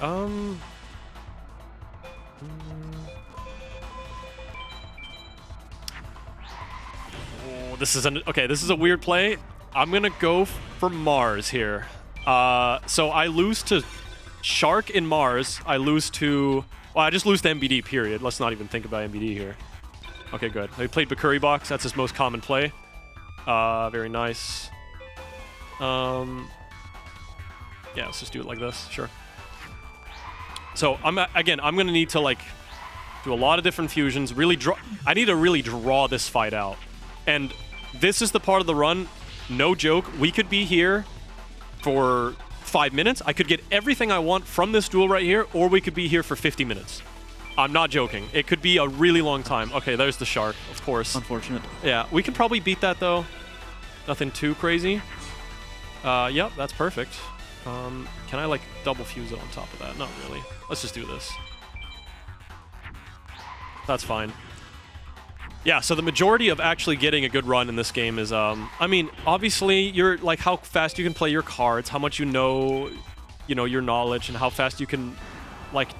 This is a weird play. I'm gonna go for Mars here. So I lose to Shark in Mars. I lose to... Well, I just lose to MBD, period. Let's not even think about MBD here. Okay, good. He played Bakuri Box. That's his most common play. Very nice. Yeah, let's just do it like this. Sure. So, I'm going to need to, do a lot of different fusions. I need to really draw this fight out. And this is the part of the run, no joke, we could be here for 5 minutes. I could get everything I want from this duel right here, or we could be here for 50 minutes. I'm not joking. It could be a really long time. Okay, there's the Shark, of course. Unfortunate. Yeah, we can probably beat that, though. Nothing too crazy. Yep, that's perfect. Can I, double fuse it on top of that? Not really. Let's just do this. That's fine. Yeah, so the majority of actually getting a good run in this game is, I mean, obviously, you're, how fast you can play your cards, how much you know, your knowledge, and how fast you can,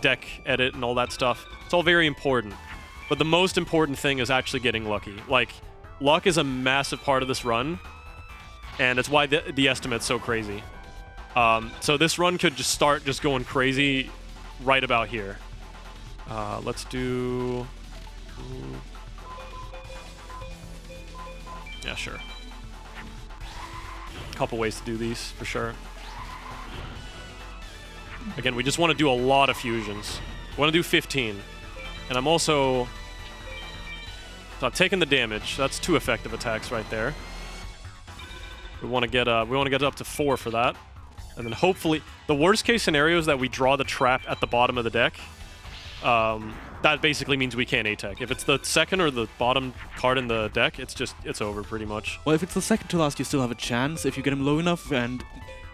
deck edit and all that stuff. It's all very important. But the most important thing is actually getting lucky. Luck is a massive part of this run. and it's why the estimate's so crazy. So this run could just start just going crazy right about here. Let's do... Yeah, sure. A couple ways to do these, for sure. Again, we just want to do a lot of fusions. We want to do 15. And I'm also... So I'm taking the damage. That's 2 effective attacks right there. We want to get up to 4 for that. And then hopefully... The worst case scenario is that we draw the trap at the bottom of the deck. That basically means we can't A-tech. If it's the second or the bottom card in the deck, it's over pretty much. Well, if it's the second to last, you still have a chance. If you get him low enough and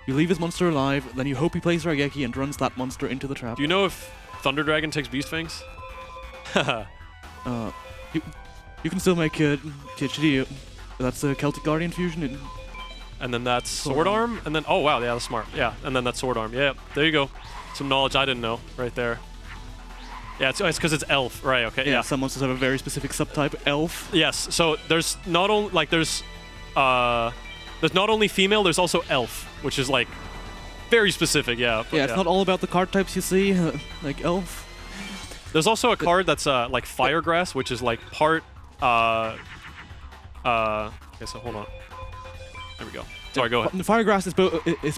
you leave his monster alive, then you hope he plays Raigeki and runs that monster into the trap. Do you know if Thunder Dragon takes Beast Fangs? You can still make THD. That's a Celtic Guardian fusion. And then that's Sword Arm, and then... Oh, wow, yeah, that's smart. Yeah, and then that's Sword Arm. Yeah, there you go. Some knowledge I didn't know right there. Yeah, it's because it's elf, right? Okay, yeah. Some monsters have a very specific subtype, elf. Yes, so there's not only there's not only female, there's also elf, which is like very specific. Yeah. Yeah, it's not all about the card types you see, like elf. There's also a card that's like Firegrass, which is like part. Okay, so hold on. There we go. Sorry, go ahead. Firegrass is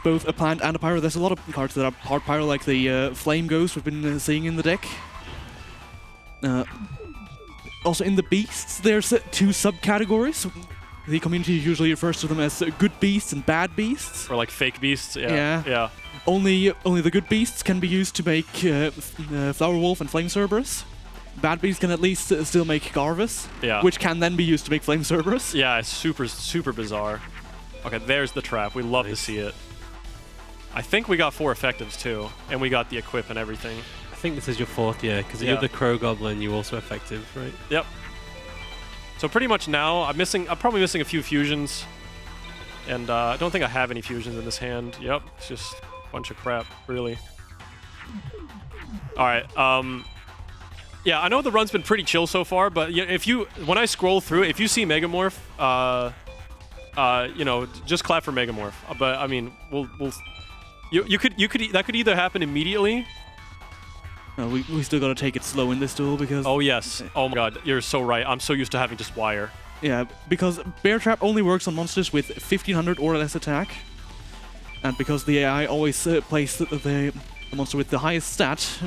both a plant and a pyro. There's a lot of cards that are part pyro, like the Flame Ghost we've been seeing in the deck. Also in the beasts, there's 2 subcategories. The community usually refers to them as good beasts and bad beasts. Or like fake beasts. Yeah. Only the good beasts can be used to make Flower Wolf and Flame Cerberus. Bad beasts can at least still make Garvus, which can then be used to make Flame Cerberus. Yeah, it's super bizarre. Okay, there's the trap. We love to see it. I think we got 4 effectives too, and we got the equip and everything. I think this is your 4th, yeah, because you're the Crow Goblin, you're also effective, right? Yep. So pretty much now, I'm probably missing a few fusions, and I don't think I have any fusions in this hand. Yep, it's just a bunch of crap, really. All right. Yeah, I know the run's been pretty chill so far, but when I scroll through, if you see Megamorph, just clap for Megamorph. But I mean, that could either happen immediately. No, we still gotta take it slow in this duel because... Oh yes. Oh my god, you're so right. I'm so used to having just wire. Yeah, because Bear Trap only works on monsters with 1500 or less attack. And because the AI always plays the monster with the highest stat,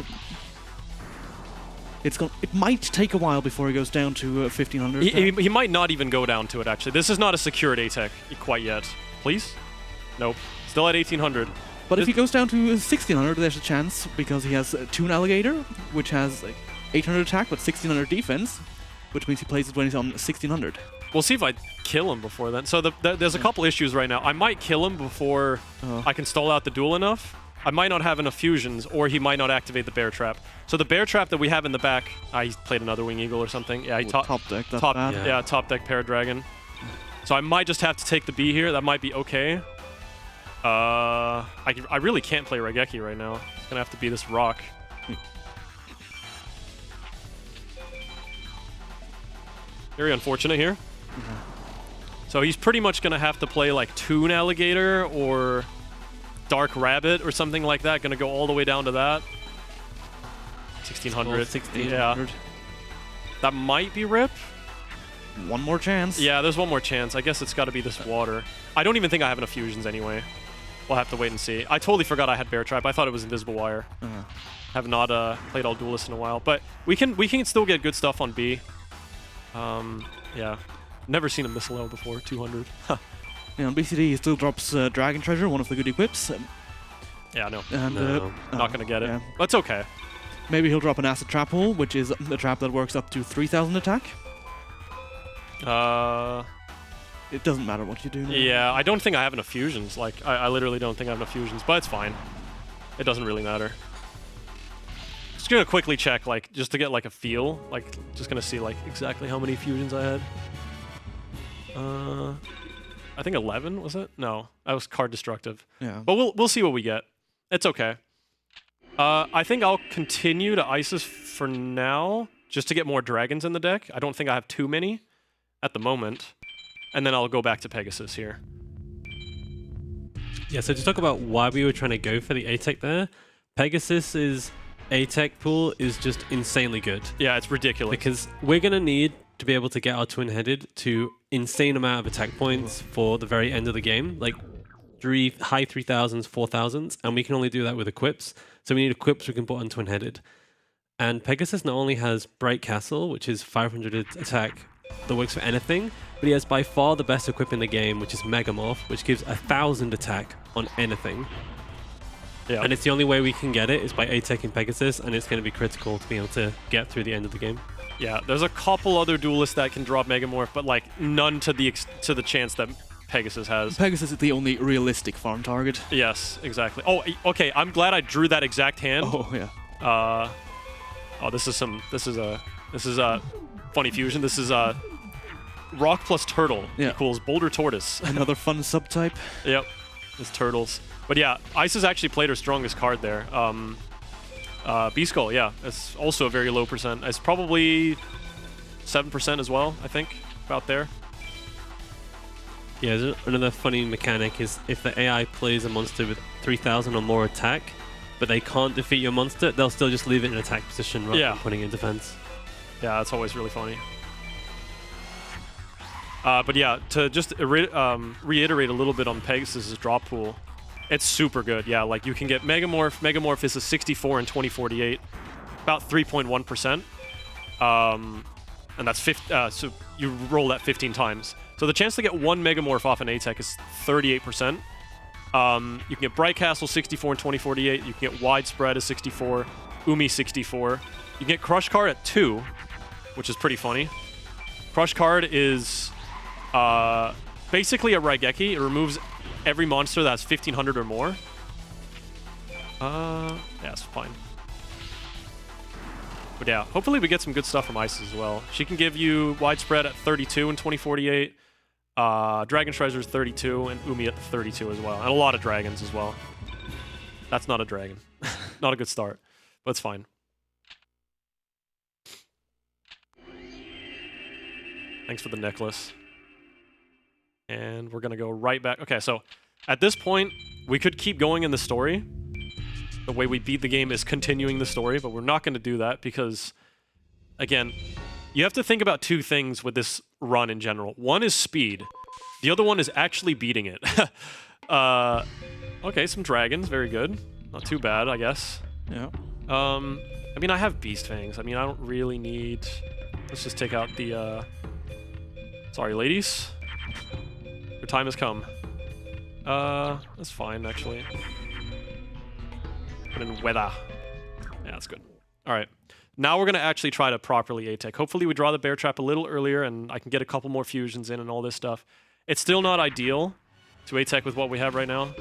it might take a while before he goes down to 1500. He might not even go down to it, actually. This is not a secured A-Tech quite yet. Please? Nope. Still at 1800. But if he goes down to 1600, there's a chance, because he has Toon Alligator, which has 800 attack but 1600 defense, which means he plays it when he's on 1600. We'll see if I kill him before then. So there's a couple issues right now. I might kill him before I can stall out the duel enough. I might not have enough fusions, or he might not activate the Bear Trap. So the Bear Trap that we have in the back, he played another Wing Eagle or something. Yeah, he top deck. Top deck Paradragon. So I might just have to take the B here. That might be okay. I really can't play Raigeki right now. It's gonna have to be this rock. Very unfortunate here. So he's pretty much gonna have to play like Toon Alligator or Dark Rabbit or something like that. Gonna go all the way down to that. 1600. 1600. Yeah. That might be rip. One more chance. Yeah, there's one more chance. I guess it's got to be this water. I don't even think I have enough fusions anyway. We'll have to wait and see. I totally forgot I had Bear Trap. I thought it was Invisible Wire. Have not played all Duelists in a while, but we can still get good stuff on B. Yeah, never seen him this low before. 200. Yeah, on BCD he still drops Dragon Treasure, one of the good equips. Yeah, no. And not gonna get it. Yeah. That's okay. Maybe he'll drop an Acid Trap Hole, which is a trap that works up to 3000 attack. It doesn't matter what you do now. Yeah, I don't think I have enough fusions. Like, I literally don't think I have enough fusions, but it's fine. It doesn't really matter. Just gonna quickly check, like, just to get like a feel. Like, just gonna see like exactly how many fusions I had. I think 11 was it? No, that was card destructive. Yeah. But we'll see what we get. It's okay. I think I'll continue to Isis for now, just to get more dragons in the deck. I don't think I have too many at the moment. And then I'll go back to Pegasus here. Yeah, so to talk about why we were trying to go for the A-Tech there, Pegasus's A-Tech pool is just insanely good. Yeah, it's ridiculous. Because we're going to need to be able to get our twin-headed to insane amount of attack points for the very end of the game, like high 3000s, 4000s, and we can only do that with equips. So we need equips we can put on twin-headed. And Pegasus not only has Bright Castle, which is 500 attack that works for anything, but he has by far the best equip in the game, which is Megamorph, which gives 1000 attack on anything. Yeah. And it's the only way we can get it is by A-Teching Pegasus, and it's going to be critical to be able to get through the end of the game. Yeah, there's a couple other duelists that can drop Megamorph, but like none to the chance that Pegasus has. Pegasus is the only realistic farm target. Yes, exactly. Oh, okay. I'm glad I drew that exact hand. Oh yeah. This is a funny fusion. This is rock plus turtle equals boulder tortoise. Another fun subtype. Yep, it's turtles. But yeah, Ice has actually played her strongest card there. B-Skull, yeah, it's also a very low percent. It's probably 7% as well, I think, about there. Yeah, another funny mechanic is if the AI plays a monster with 3000 or more attack, but they can't defeat your monster, they'll still just leave it in attack position rather than putting it in defense. Yeah, that's always really funny. But yeah, to just reiterate a little bit on Pegasus' drop pool, it's super good. Yeah, like you can get Megamorph. Megamorph is a 64 and 2048, about 3.1%. And that's so you roll that 15 times. So the chance to get one Megamorph off an A-Tech is 38%. You can get Bright Castle 64 and 2048. You can get Widespread at 64, Umi 64. You can get Crush Card at 2, which is pretty funny. Crush Card is basically a Raigeki. It removes every monster that's 1500 or more. Yeah, it's fine. But yeah, hopefully we get some good stuff from Ice as well. She can give you Widespread at 32 and 2048. Dragon Treasure's 32 and Umi at 32 as well. And a lot of dragons as well. That's not a dragon. Not a good start, but it's fine. Thanks for the necklace. And we're going to go right back. Okay, so at this point, we could keep going in the story. The way we beat the game is continuing the story, but we're not going to do that because, again, you have to think about two things with this run in general. One is speed. The other one is actually beating it. Okay, some dragons. Very good. Not too bad, I guess. Yeah. I mean, I have Beast Fangs. I mean, I don't really need... Let's just take out the... Sorry, ladies. Your time has come. That's fine, actually. Put in weather. Yeah, that's good. All right. Now we're going to actually try to properly A-Tech. Hopefully we draw the bear trap a little earlier and I can get a couple more fusions in and all this stuff. It's still not ideal to A-Tech with what we have right now.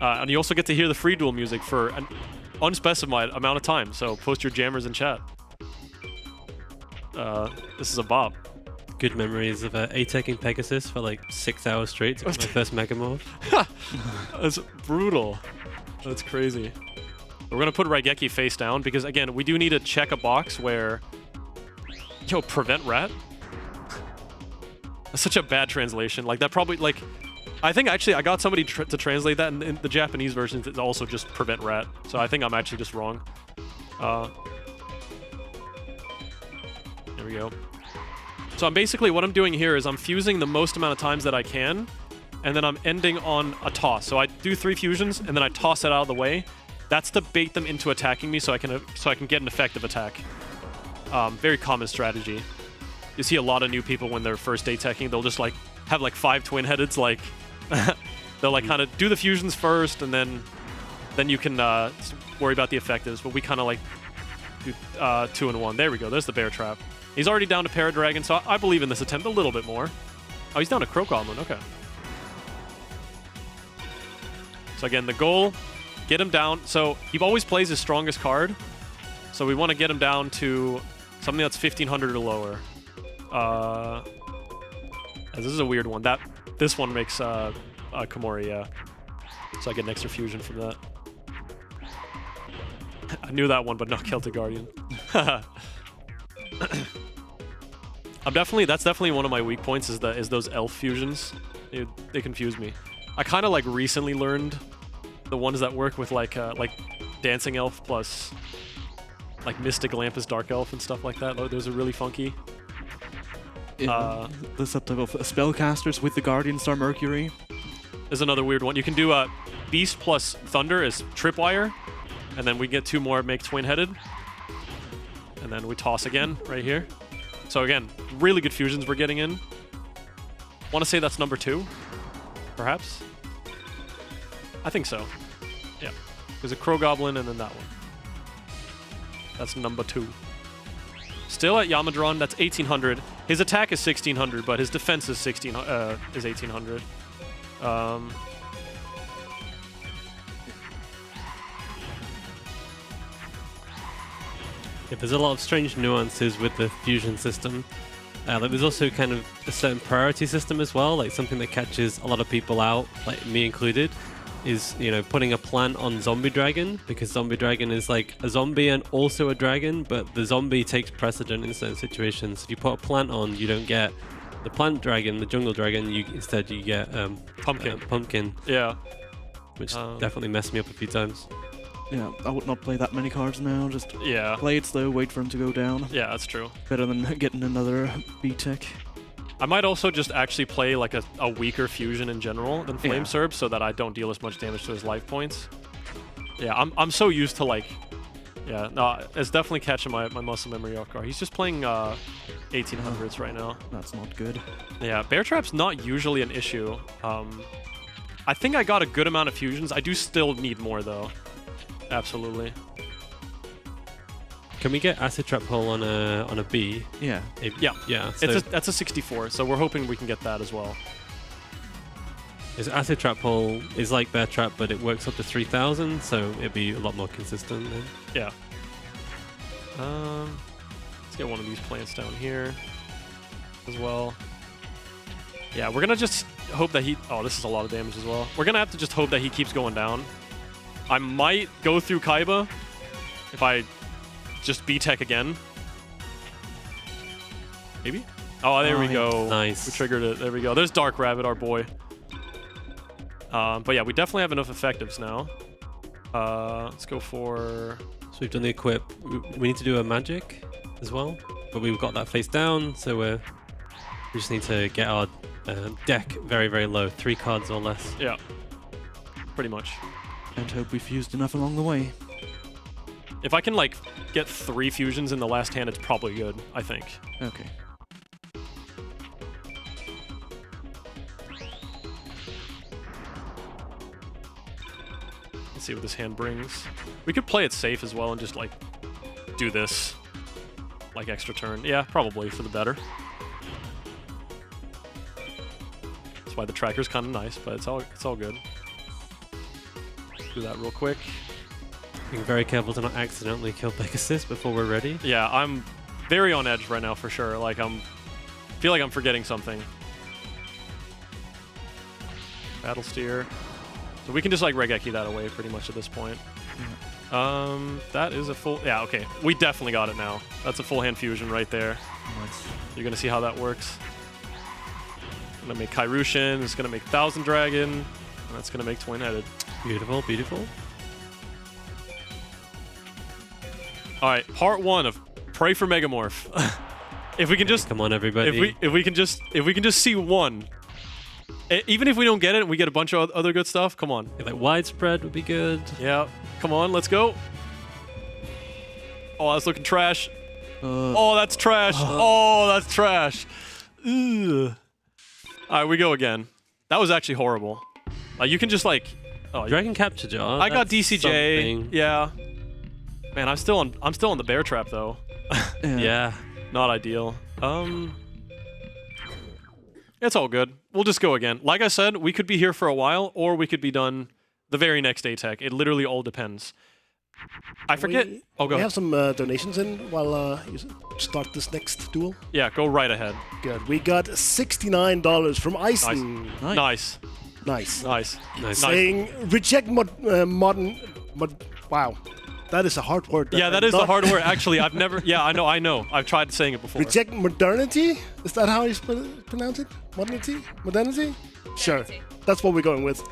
And you also get to hear the free duel music for an unspecified amount of time, so post your jammers in chat. This is a bop. Good memories of A-Teching Pegasus for like 6 hours straight to get my first Megamorph. That's brutal. That's crazy. We're going to put Raigeki face down because, again, we do need to check a box where... Yo, prevent rat? That's such a bad translation. Like, that probably, like... I think, actually, I got somebody to translate that in the Japanese version. It's also just prevent rat. So I think I'm actually just wrong. There we go. So basically, what I'm doing here is I'm fusing the most amount of times that I can, and then I'm ending on a toss. So I do 3 fusions, and then I toss it out of the way. That's to bait them into attacking me so I can get an effective attack. Very common strategy. You see a lot of new people when they're first A-Teching, they'll just like have like 5 twin-headeds, like they'll like kind of do the fusions first, and then you can worry about the effectives. But we kind of like do 2 in 1. There we go. There's the bear trap. He's already down to Paradragon, so I believe in this attempt a little bit more. Oh, he's down to Crow Goblin. Okay. So again, the goal, get him down. So he always plays his strongest card. So we want to get him down to something that's 1500 or lower. This is a weird one. This one makes Komori, yeah. So I get an extra fusion from that. I knew that one, but not Celtic Guardian. That's definitely one of my weak points is those elf fusions. They confuse me. I kind of like recently learned the ones that work with like Dancing Elf plus like Mystic Lamp as Dark Elf and stuff like that. Those are really funky. Yeah, the subtype of spellcasters with the Guardian Star Mercury. There's another weird one. You can do Beast plus Thunder as Tripwire, and then we get 2 more make Twin-Headed. And then we toss again right here. So again, really good fusions we're getting in. Want to say that's number 2, perhaps? I think so. Yeah. There's a Crow Goblin and then that one. That's number 2. Still at Yamadron, that's 1800. His attack is 1600, but his defense is 1800. Yeah, there's a lot of strange nuances with the fusion system. Like there's also kind of a certain priority system as well, like something that catches a lot of people out, like me included, is, you know, putting a plant on Zombie Dragon, because Zombie Dragon is like a zombie and also a dragon, but the zombie takes precedent in certain situations. If you put a plant on, you don't get the plant dragon, the jungle dragon, instead you get pumpkin. Yeah. Which definitely messed me up a few times. Yeah, I would not play that many cards now. Just Yeah. play it slow, wait for him to go down. Yeah, that's true. Better than getting another B-Tech. I might also just actually play like a weaker fusion in general than Flame Yeah. Serb so that I don't deal as much damage to his life points. Yeah, I'm so used to like... Yeah, no, it's definitely catching my muscle memory off guard. He's just playing 1800s right now. That's not good. Yeah, Bear Trap's not usually an issue. I think I got a good amount of fusions. I do still need more though. Absolutely. Can we get Acid Trap Hole on a B? Yeah. Yeah. Yeah. So That's a 64, so we're hoping we can get that as well. Acid Trap Hole is like Bear Trap, but it works up to 3000, so it'd be a lot more consistent then. Yeah. Let's get one of these plants down here as well. Yeah, we're gonna just hope that he... Oh, this is a lot of damage as well. We're gonna have to just hope that he keeps going down. I might go through Kaiba if I just B-Tech again. Maybe? Oh, there we go. Nice. We triggered it. There we go. There's Dark Rabbit, our boy. But yeah, we definitely have enough effectives now. Let's go for... So we've done the equip. We need to do a magic as well, but we've got that face down, so we just need to get our deck very, very low. 3 cards or less. Yeah. Pretty much. And hope we fused enough along the way. If I can, like, get 3 fusions in the last hand, it's probably good, I think. Okay. Let's see what this hand brings. We could play it safe as well and just, like, do this. Like, extra turn. Yeah, probably for the better. That's why the tracker's kind of nice, but it's all good. Do that real quick. Being very careful to not accidentally kill Pegasus before we're ready. Yeah, I'm very on edge right now for sure. Like, feel like I'm forgetting something. Battle Steer. So we can just like Regeki that away pretty much at this point. That is a full... Yeah, okay. We definitely got it now. That's a full hand fusion right there. Nice. You're going to see how that works. Going to make Kairushin. It's going to make Thousand Dragon. And that's going to make Twin-Headed. Beautiful, beautiful. All right, part 1 of Pray for Megamorph. If we can just... Come on, everybody. If we can just see one... Even if we don't get it, we get a bunch of other good stuff. Come on. Like widespread would be good. Yeah. Come on, let's go. Oh, that's looking trash. Oh, that's trash. Oh, that's trash. Ugh. All right, we go again. That was actually horrible. You can just like... Oh, Dragon Capture Jar. I got that's DCJ. something. Yeah. Man, I'm still on the Bear Trap though. Yeah. Not ideal. It's all good. We'll just go again. Like I said, we could be here for a while, or we could be done the very next A-Tech. It literally all depends. I forget. Oh, go We ahead. have some donations in while you start this next duel. Yeah, go right ahead. Good. We got $69 from Ison. Nice. Nice. Nice. Nice. Saying reject modern. Wow. That is a hard word. Yeah, that is a hard word. Actually, I've never. Yeah, I know. I've tried saying it before. Reject modernity? Is that how you pronounce it? Modernity? Modernity? Sure. That's what we're going with.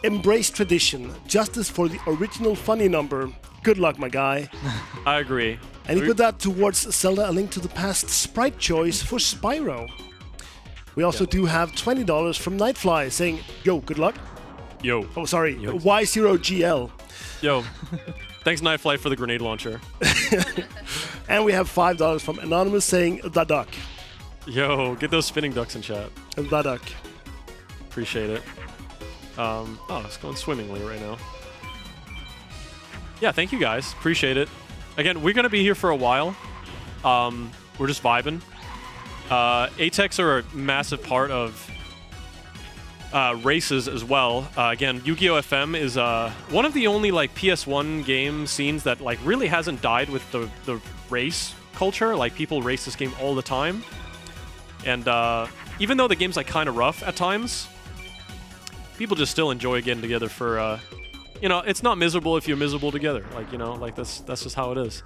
Embrace tradition. Justice for the original funny number. Good luck, my guy. I agree. And he put that towards Zelda A Link to the Past sprite choice for Spyro. We also do have $20 from Nightfly saying, yo, good luck. Yo. Oh, sorry. Y0GL. Yo. Thanks, Nightfly, for the grenade launcher. And we have $5 from Anonymous saying, the duck. Yo, get those spinning ducks in chat. The duck. Appreciate it. Oh, it's going swimmingly right now. Yeah, thank you guys. Appreciate it. Again, we're going to be here for a while. We're just vibing. ATEX are a massive part of races as well. Again, Yu-Gi-Oh! FM is one of the only like PS1 game scenes that like really hasn't died with the race culture. Like people race this game all the time. And even though the game's like kind of rough at times, people just still enjoy getting together for you know, it's not miserable if you're miserable together. Like, you know, like that's just how it is.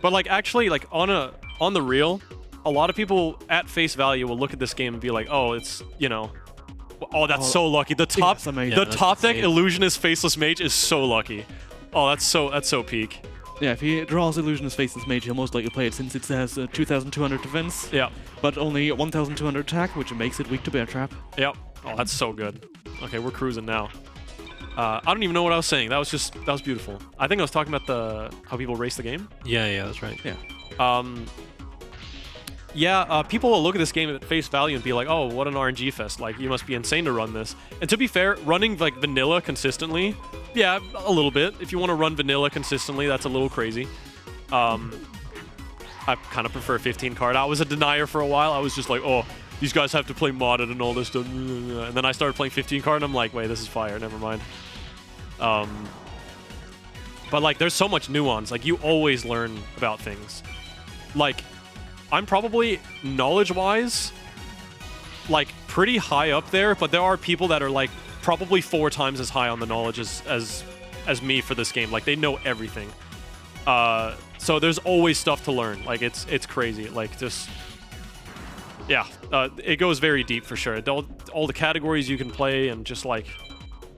But like actually like on the real, a lot of people at face value will look at this game and be like, "Oh, it's, you know, oh, that's so lucky. The top top deck Illusionist Faceless Mage is so lucky. Oh, that's so peak." Yeah, if he draws Illusionist Faceless Mage, he'll most likely play it since it has 2,200 defense. Yeah. But only 1,200 attack, which makes it weak to Bear Trap. Yep. Oh, that's so good. Okay, we're cruising now. I don't even know what I was saying. That was beautiful. I think I was talking about how people race the game. Yeah, that's right. Yeah. People will look at this game at face value and be like, "Oh, what an RNG fest! Like, you must be insane to run this." And to be fair, running like vanilla consistently, yeah, a little bit. If you want to run vanilla consistently, that's a little crazy. I kind of prefer 15 card. I was a denier for a while. I was just like, "Oh, these guys have to play modded and all this stuff." And then I started playing 15 card, and I'm like, "Wait, this is fire. Never mind." But like, there's so much nuance. Like, you always learn about things. Like, I'm probably knowledge-wise, like pretty high up there, but there are people that are like probably 4 times as high on the knowledge as me for this game. Like, they know everything. So there's always stuff to learn. Like, it's crazy. Like, just yeah, it goes very deep for sure. All the categories you can play, and just like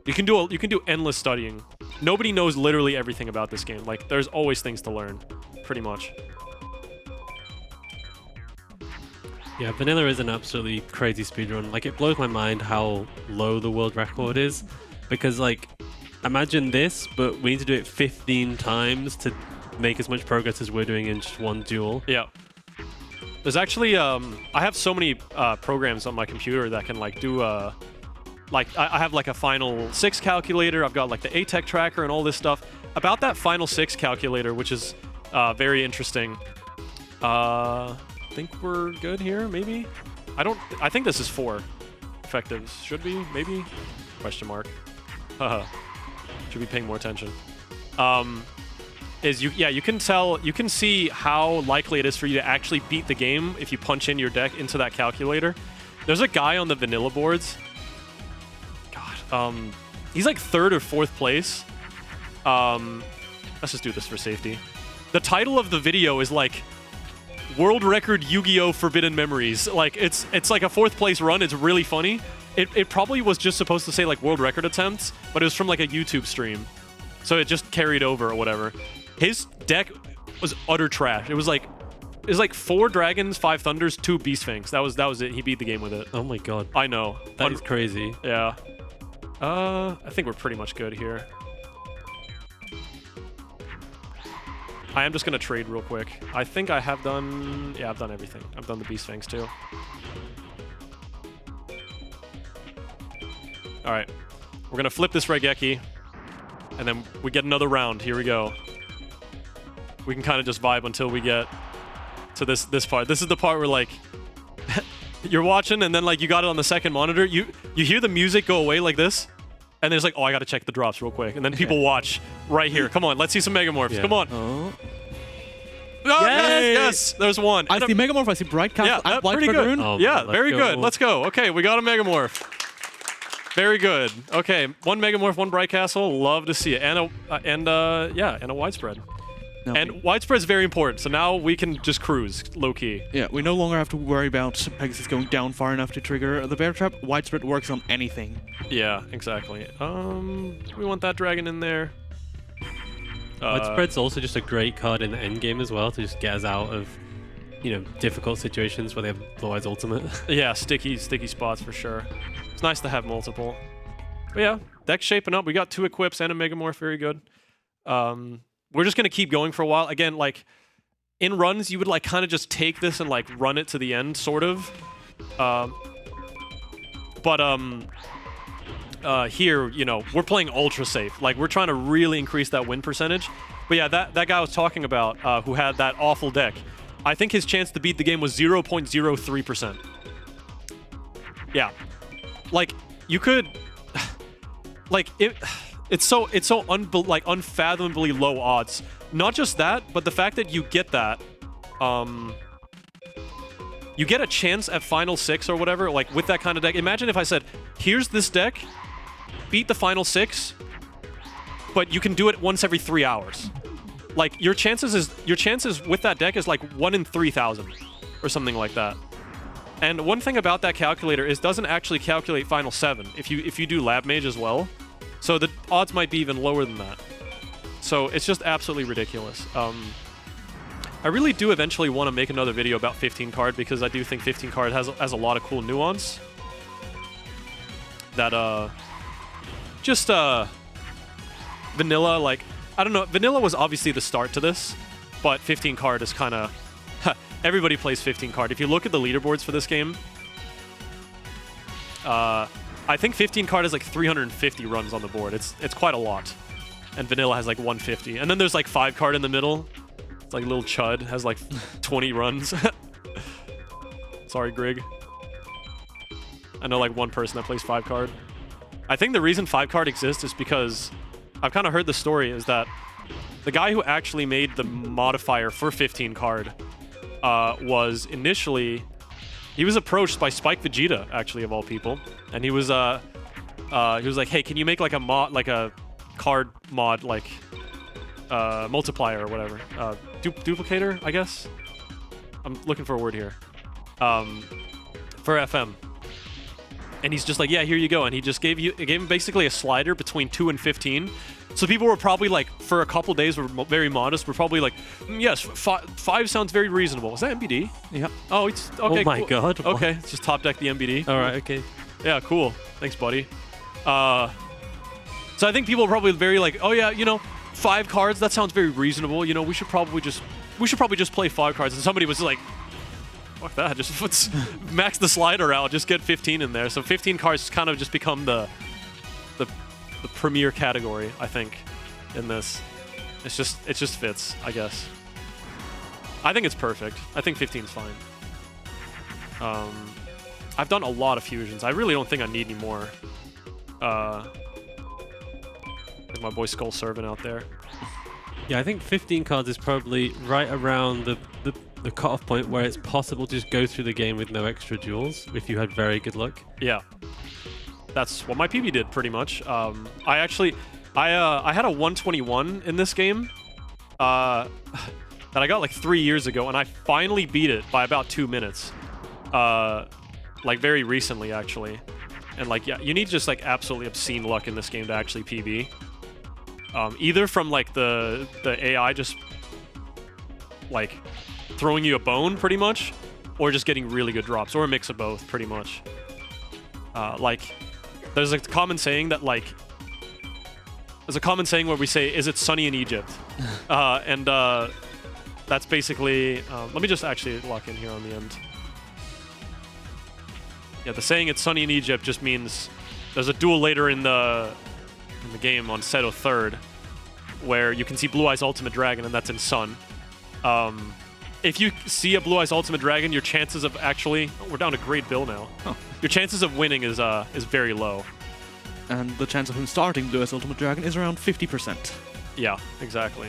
you can do endless studying. Nobody knows literally everything about this game. Like, there's always things to learn, pretty much. Yeah, vanilla is an absolutely crazy speedrun. Like, it blows my mind how low the world record is, because like, imagine this, but we need to do it 15 times to make as much progress as we're doing in just one duel. Yeah. There's actually I have so many programs on my computer that can like do like I have like a Final 6 calculator. I've got like the ATEC tracker and all this stuff. About that Final 6 calculator, which is very interesting. I think we're good here, maybe? I think this is 4 effectives. Should be, maybe? Question mark. Haha. Should be paying more attention. You can see how likely it is for you to actually beat the game if you punch in your deck into that calculator. There's a guy on the vanilla boards. God, he's like 3rd or 4th place. Let's just do this for safety. The title of the video is like World Record Yu-Gi-Oh! Forbidden Memories. Like, it's like a 4th place run. It's really funny. It probably was just supposed to say like world record attempts, but it was from like a YouTube stream. So it just carried over or whatever. His deck was utter trash. It was like 4 dragons, 5 thunders, 2 beast fangs. That was it. He beat the game with it. Oh my god. I know. That is crazy. Yeah. I think we're pretty much good here. I am just gonna trade real quick. I think I have done... Yeah, I've done everything. I've done the beast fangs too. Alright. We're gonna flip this Raigeki, and then we get another round. Here we go. We can kind of just vibe until we get to this part. This is the part where like you're watching, and then like you got it on the second monitor. You hear the music go away like this, and there's like, oh, I gotta check the drops real quick, and then people watch right here. Come on, let's see some Megamorphs. Yeah. Come on. Oh. Oh, yes, there's one. I see Megamorph, I see Bright Castle, Yeah, and White pretty Dragoon. good. Oh, Yeah, let's very go. good. Let's go. Okay, we got a Megamorph. Very good. Okay, 1 Megamorph, 1 Bright Castle. Love to see it, and a widespread. Now And widespread's very important, so now we can just cruise, low-key. yeah, we no longer have to worry about Pegasus going down far enough to trigger the bear trap. Widespread works on anything. Yeah, exactly. We want that dragon in there. Widespread's also just a great card in the end game as well to just get us out of, you know, difficult situations where they have Blue Eyes Ultimate. Yeah, sticky spots for sure. It's nice to have multiple. But yeah, deck's shaping up. We got 2 equips and a Megamorph, very good. We're just gonna keep going for a while. Again, like in runs, you would like kind of just take this and like run it to the end, sort of. Here, you know, we're playing ultra safe. Like we're trying to really increase that win percentage. But yeah, that guy I was talking about, who had that awful deck, I think his chance to beat the game was 0.03%. Yeah, like you could, like it's so unfathomably low odds. Not just that, but the fact that you get that, you get a chance at Final 6 or whatever, like with that kind of deck. Imagine if I said, here's this deck, beat the Final 6, but you can do it once every 3 hours. Like your chances with that deck is like 1 in 3,000 or something like that. And one thing about that calculator is it doesn't actually calculate Final 7 if you do Lab Mage as well. So the odds might be even lower than that. So it's just absolutely ridiculous. I really do eventually want to make another video about 15 card because I do think 15 card has a lot of cool nuance. That vanilla, like, I don't know, vanilla was obviously the start to this, but 15 card is kind of everybody plays 15 card. If you look at the leaderboards for this game, I think 15 card has like 350 runs on the board. It's quite a lot. And vanilla has like 150. And then there's like 5 card in the middle. It's like little Chud has like 20 runs. Sorry, Grig. I know like one person that plays 5 card. I think the reason 5 card exists is because I've kind of heard the story is that the guy who actually made the modifier for 15 card was initially, he was approached by Spike Vegeta, actually, of all people, and he was like, hey, can you make like a mod, like a card mod, like multiplier or whatever, duplicator, I guess. I'm looking for a word here, for FM. And he's just like, yeah, here you go. And he just gave him basically a slider between 2 and 15. So people were probably like, for a couple days, were very modest. We're probably like, yes, 5 sounds very reasonable. Is that MBD? Yeah. Oh, it's okay. Oh my cool. god. Okay, let's just top deck the MBD. All right. Okay. Yeah, cool. Thanks, buddy. So I think people are probably very like, oh yeah, you know, 5 cards. That sounds very reasonable. You know, we should probably just play 5 cards. And somebody was just like, fuck that, just max the slider out, just get 15 in there. So 15 cards kind of just become the premier category, I think, in this. It just fits, I guess. I think it's perfect. I think 15's fine. I've done a lot of fusions. I really don't think I need any more. There's my boy Skull Servant out there. Yeah, I think 15 cards is probably right around the cutoff point where it's possible to just go through the game with no extra duels if you had very good luck. Yeah, that's what my PB did pretty much. I had a 121 in this game that I got like 3 years ago, and I finally beat it by about 2 minutes, like very recently actually. And like, yeah, you need just like absolutely obscene luck in this game to actually PB. Either from like the AI just like throwing you a bone pretty much, or just getting really good drops, or a mix of both pretty much. Like there's a common saying that like, there's a common saying where we say, is it sunny in Egypt? And that's basically, let me just actually lock in here on the end. Yeah, the saying it's sunny in Egypt just means there's a duel later in the game on Setto 3rd where you can see Blue Eyes Ultimate Dragon, and that's in sun. If you see a Blue Eyes Ultimate Dragon, your chances of actually... Oh, we're down to Great Bill now. Oh. Your chances of winning is very low. And the chance of him starting Blue Eyes Ultimate Dragon is around 50%. Yeah, exactly.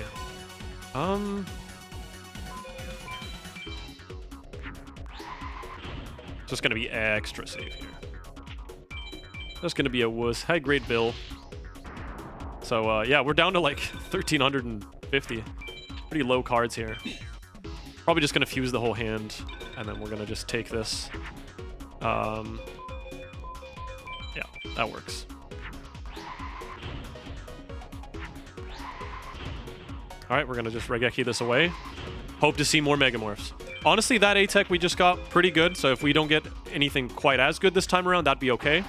Just gonna be extra safe here. Just gonna be a wuss. Hi, Great Bill. So, yeah, we're down to like 1,350. pretty low cards here. Probably just gonna fuse the whole hand, and then we're gonna just take this. Yeah, that works. All right, we're gonna just Regeki this away. Hope to see more Megamorphs. Honestly, that A-Tech we just got pretty good, so if we don't get anything quite as good this time around, that'd be okay.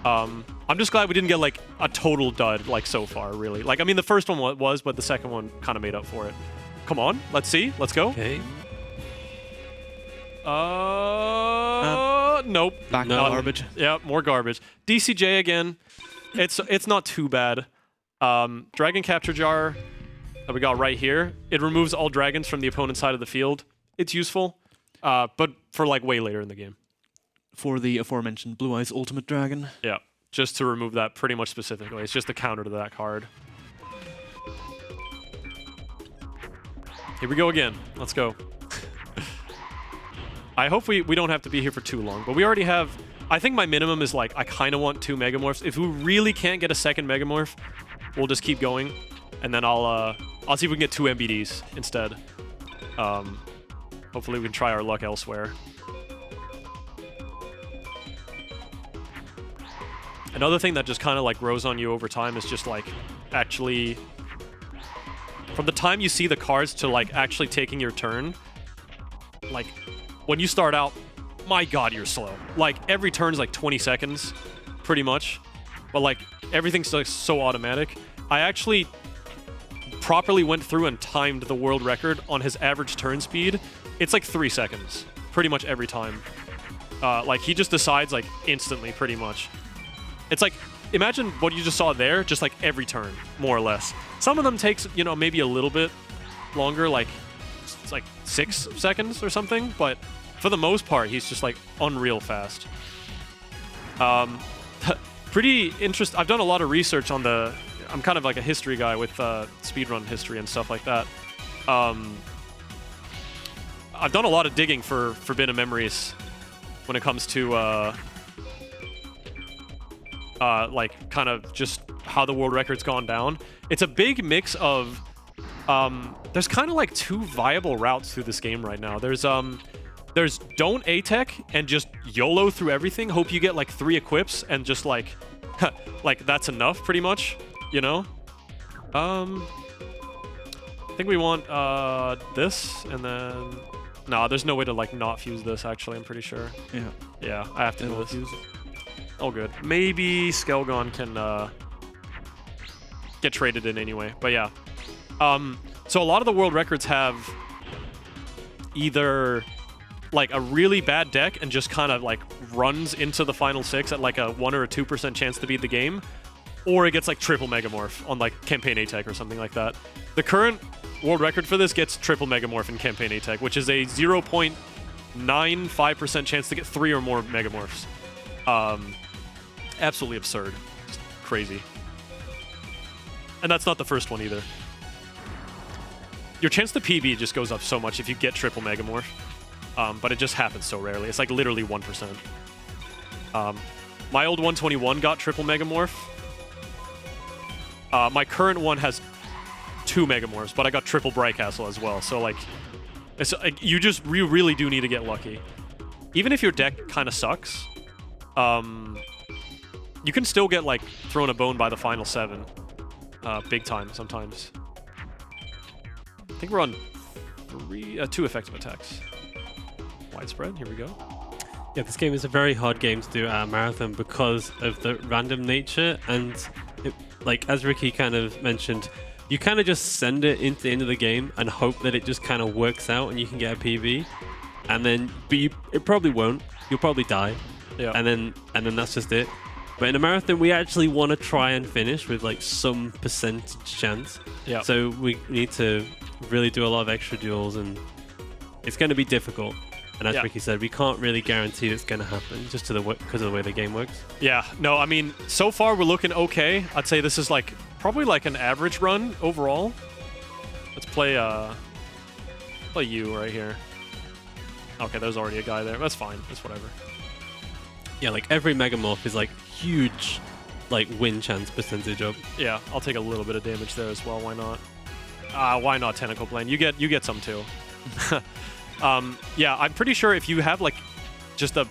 I'm just glad we didn't get like a total dud like so far, really. Like, I mean, the first one was, but the second one kind of made up for it. Come on, let's see. Let's go. Okay. Nope. Back No. garbage. Yeah, more garbage. DCJ again. It's not too bad. Dragon Capture Jar that we got right here. It removes all dragons from the opponent's side of the field. It's useful, but for like way later in the game. For the aforementioned Blue Eyes Ultimate Dragon. Yeah, just to remove that pretty much specifically. It's just a counter to that card. Here we go again. Let's go. I hope we don't have to be here for too long, but we already have... I think my minimum is like, I kind of want 2 Megamorphs. If we really can't get a second Megamorph, we'll just keep going, and then I'll see if we can get 2 MBDs instead. Hopefully we can try our luck elsewhere. Another thing that just kind of like grows on you over time is just like actually... From the time you see the cards to like actually taking your turn, like when you start out, my god, you're slow. Like every turn is like 20 seconds, pretty much. But like everything's like so automatic. I actually properly went through and timed the world record on his average turn speed. It's like 3 seconds, pretty much every time. Like he just decides like instantly, pretty much. It's like, imagine what you just saw there, just like every turn, more or less. Some of them takes, you know, maybe a little bit longer, like it's like 6 seconds or something, but for the most part, he's just like unreal fast. Pretty interesting. I've done a lot of research on the... I'm kind of like a history guy with speedrun history and stuff like that. I've done a lot of digging for Forbidden Memories when it comes to like kind of just how the world record's gone down. It's a big mix of there's kind of like 2 viable routes through this game right now. There's don't A-Tech and just YOLO through everything. Hope you get like 3 equips and just like like that's enough pretty much, you know? I think we want this and then no, there's no way to like not fuse this actually, I'm pretty sure. Yeah. Yeah, I have to do It'll this. fuse. Oh, good. Maybe Skelgon can get traded in anyway. But yeah. So a lot of the world records have either like a really bad deck and just kind of like runs into the final 6 at like a 1 or a 2% chance to beat the game, or it gets like triple Megamorph on like Campaign A-Tech or something like that. The current world record for this gets triple Megamorph in Campaign A-Tech, which is a 0.95% chance to get 3 or more Megamorphs. Absolutely absurd. Just crazy. And that's not the first one either. Your chance to PB just goes up so much if you get triple Megamorph. But it just happens so rarely. It's like literally 1%. My old 121 got triple Megamorph. My current one has 2 Megamorphs, but I got triple Bright Castle as well. So like, you really do need to get lucky. Even if your deck kind of sucks, you can still get like thrown a bone by the final 7, big time sometimes. I think we're on 2 effective attacks. Widespread. Here we go. Yeah, this game is a very hard game to do at a marathon because of the random nature, and like as Ricky kind of mentioned, you kind of just send it into the end of the game and hope that it just kind of works out and you can get a PB, and then it probably won't. You'll probably die. Yeah. And then that's just it. But in a marathon, we actually want to try and finish with like some percentage chance. Yeah. So we need to really do a lot of extra duels, and it's going to be difficult. And as Ricky said, we can't really guarantee it's going to happen just because of the way the game works. Yeah. No, I mean, so far we're looking okay. I'd say this is like probably like an average run overall. Let's play you right here. Okay, there's already a guy there. That's fine. That's whatever. Yeah, like every Megamorph is like huge, like win chance percentage up. Yeah, I'll take a little bit of damage there as well. Why not? Why not Tentacle Plane? You get some too. Yeah, I'm pretty sure if you have like just a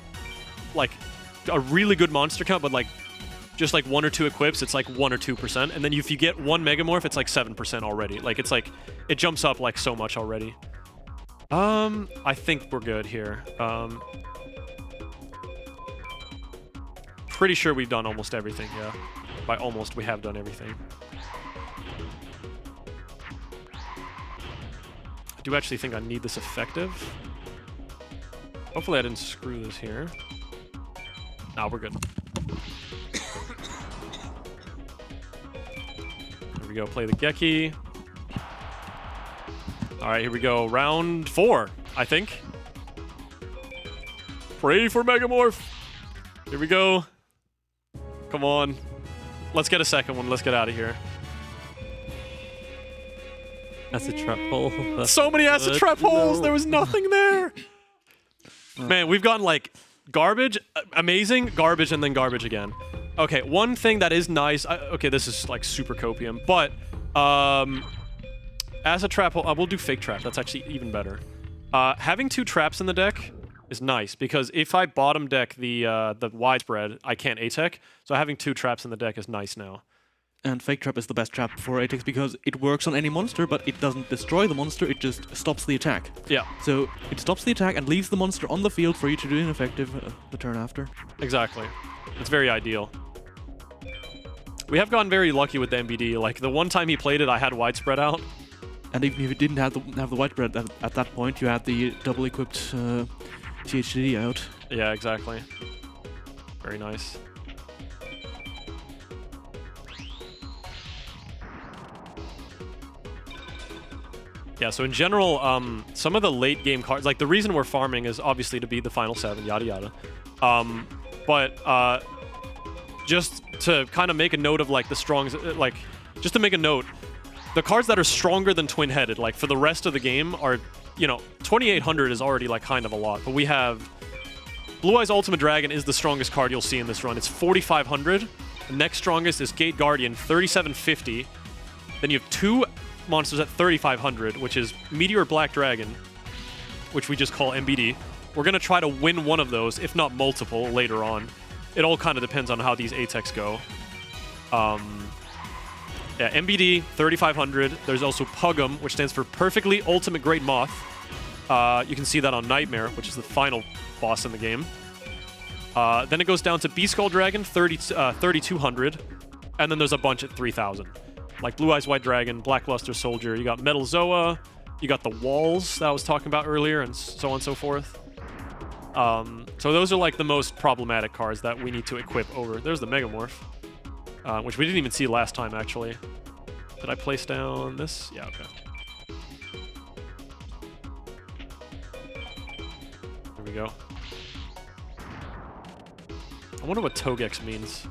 really good monster count, but like just like 1 or 2 equips, it's like 1 or 2%, and then if you get 1 Megamorph, it's like 7% already. Like it's like it jumps up like so much already. I think we're good here. Pretty sure we've done almost everything. Yeah, by almost we have done everything. I do actually think I need this effective. Hopefully I didn't screw this here. Nah, we're good. There we go, play the Geki. Alright, here we go. Round 4, I think. Pray for Megamorph. Here we go. Come on. Let's get a second one. Let's get out of here. Acid trap hole. That's So many acid trap holes. No. There was nothing there. Man, we've gotten like garbage, amazing, garbage, and then garbage again. Okay, one thing that is nice. Okay, this is like super copium, but acid trap hole. We'll do fake trap. That's actually even better. Having 2 traps in the deck is nice because if I bottom deck the widespread, I can't ATEC. So having 2 traps in the deck is nice now. And Fake Trap is the best trap for ATEX because it works on any monster, but it doesn't destroy the monster, it just stops the attack. Yeah. So it stops the attack and leaves the monster on the field for you to do an effective the turn after. Exactly. It's very ideal. We have gotten very lucky with the MBD. Like, the one time he played it, I had widespread out. And even if you didn't have the widespread at that point, you had the double equipped THD out. Yeah, exactly. Very nice. Yeah, so in general, some of the late game cards, like the reason we're farming is obviously to be the final 7, yada yada. But just to kind of make a note of like the strongs, like just to make a note, the cards that are stronger than twin-headed, like for the rest of the game are, you know, 2800 is already like kind of a lot, but we have Blue Eyes Ultimate Dragon is the strongest card you'll see in this run. It's 4500. The next strongest is Gate Guardian, 3750. Then you have 2 monsters at 3500, which is Meteor Black Dragon, which we just call MBD. We're going to try to win one of those, if not multiple, later on. It all kind of depends on how these ATECs go. Yeah, MBD, 3500. There's also Pugum, which stands for Perfectly Ultimate Great Moth. You can see that on Nightmare, which is the final boss in the game. Then it goes down to Beast Skull Dragon, 3200. And then there's a bunch at 3000. Like Blue Eyes White Dragon, Blackluster Soldier, you got Metal Zoa, you got the Walls that I was talking about earlier, and so on and so forth. So those are like the most problematic cards that we need to equip over. There's the Megamorph, which we didn't even see last time, actually. Did I place down this? Yeah, okay. There we go. I wonder what Togex means.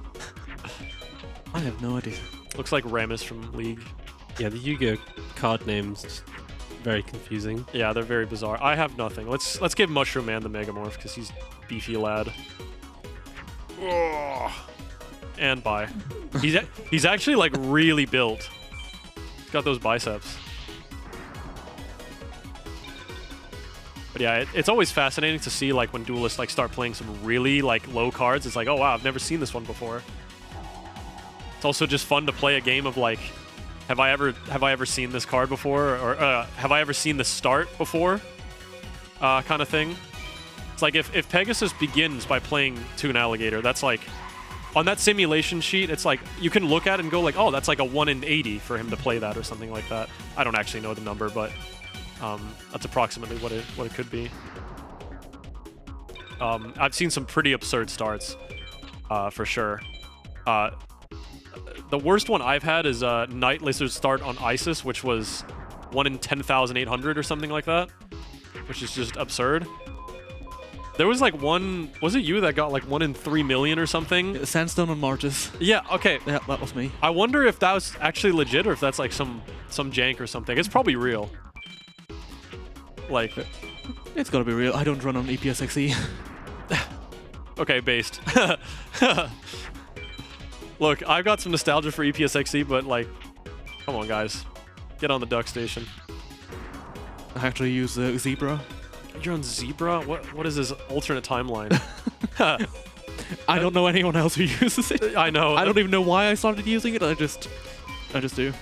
I have no idea. Looks like Rammus from League. Yeah, the Yu-Gi-Oh card names just very confusing. Yeah, they're very bizarre. I have nothing. Let's give Mushroom Man the Megamorph because he's beefy lad. Ugh. And bye. He's actually like really built. He's got those biceps. But yeah, it's always fascinating to see like when duelists like start playing some really like low cards. It's like, oh wow, I've never seen this one before. It's also just fun to play a game of like, have I ever seen this card before, or have I ever seen this start before, kind of thing. It's like if Pegasus begins by playing Toon Alligator, that's like, on that simulation sheet, it's like you can look at it and go like, oh, that's like a 1 in 80 for him to play that or something like that. I don't actually know the number, but that's approximately what it could be. I've seen some pretty absurd starts, for sure. The worst one I've had is Night Lizard start on Isis, which was 1 in 10,800 or something like that, which is just absurd. There was like one, was it you that got like 1 in 3 million or something? Sandstone on Martis. Yeah, okay. Yeah, that was me. I wonder if that was actually legit or if that's like some jank or something. It's probably real. Like, It's gotta be real. I don't run on EPSXE. okay, based. Look, I've got some nostalgia for EPSXE, but like, come on, guys. Get on the duck station. I actually use Zebra. You're on Zebra? What is this alternate timeline? I don't know anyone else who uses it. I know. I don't even know why I started using it. I just do.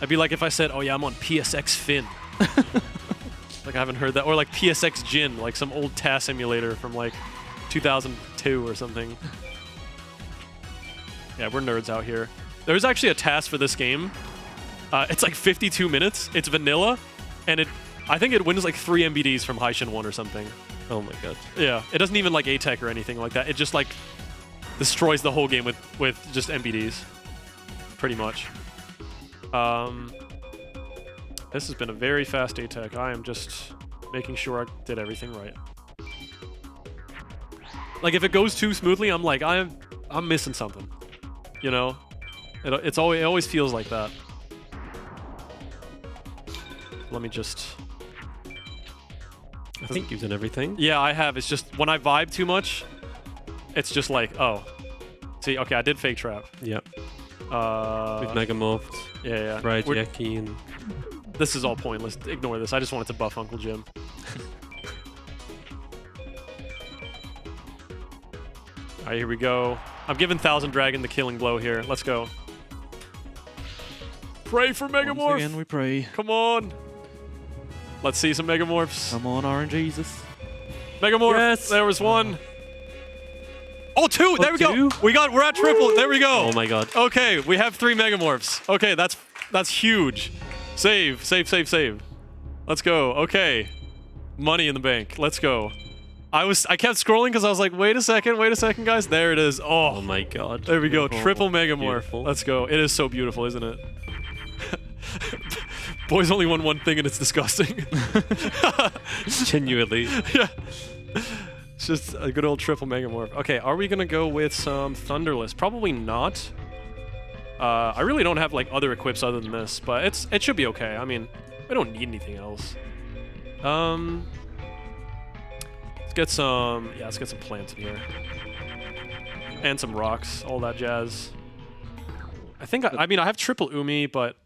I'd be like if I said, oh yeah, I'm on PSX Fin. Like I haven't heard that. Or like PSX Jin, like some old TAS emulator from like 2002 or something. Yeah, we're nerds out here. There's actually a task for this game. It's like 52 minutes. It's vanilla, and I think it wins like 3 MBDs from Hishin 1 or something. Oh my god. Yeah, it doesn't even like A-Tech or anything like that. It just like destroys the whole game with just MBDs, pretty much. This has been a very fast A-Tech. I am just making sure I did everything right. Like if it goes too smoothly, I'm like I'm missing something. You know, it always feels like that. Let me just. I think you've done everything. Yeah, I have. It's just when I vibe too much, it's just like, oh. See, okay, I did fake trap. Yep. With Uh, Megamorphed, yeah. Fried We're- Jackie, and This is all pointless. Ignore this. I just wanted to buff Uncle Jim. All right, here we go. I'm giving Thousand Dragon the killing blow here. Let's go. Pray for Once Megamorph. again, we pray. Come on. Let's see some Megamorphs. Come on, RNGesus. Megamorph. Yes. There was one. Oh, 2. There we two? go. We're at triple. There we go. oh my god. Okay, we have 3 Megamorphs. Okay, that's huge. Save. Let's go. Okay. Money in the bank. Let's go. I kept scrolling because I was like, wait a second, guys. There it is. Oh Oh, my god. there we go. Beautiful. Triple Megamorph. Beautiful. Let's go. It is so beautiful, isn't it? Boys only won one thing and it's disgusting. Genuinely. Yeah. It's just a good old triple Megamorph. Okay, are we gonna go with some Thunderless? Probably not. I really don't have like other equips other than this, but it should be okay. I mean, we don't need anything else. Let's get some plants in here. And some rocks, all that jazz. I think I mean I have triple Umi, but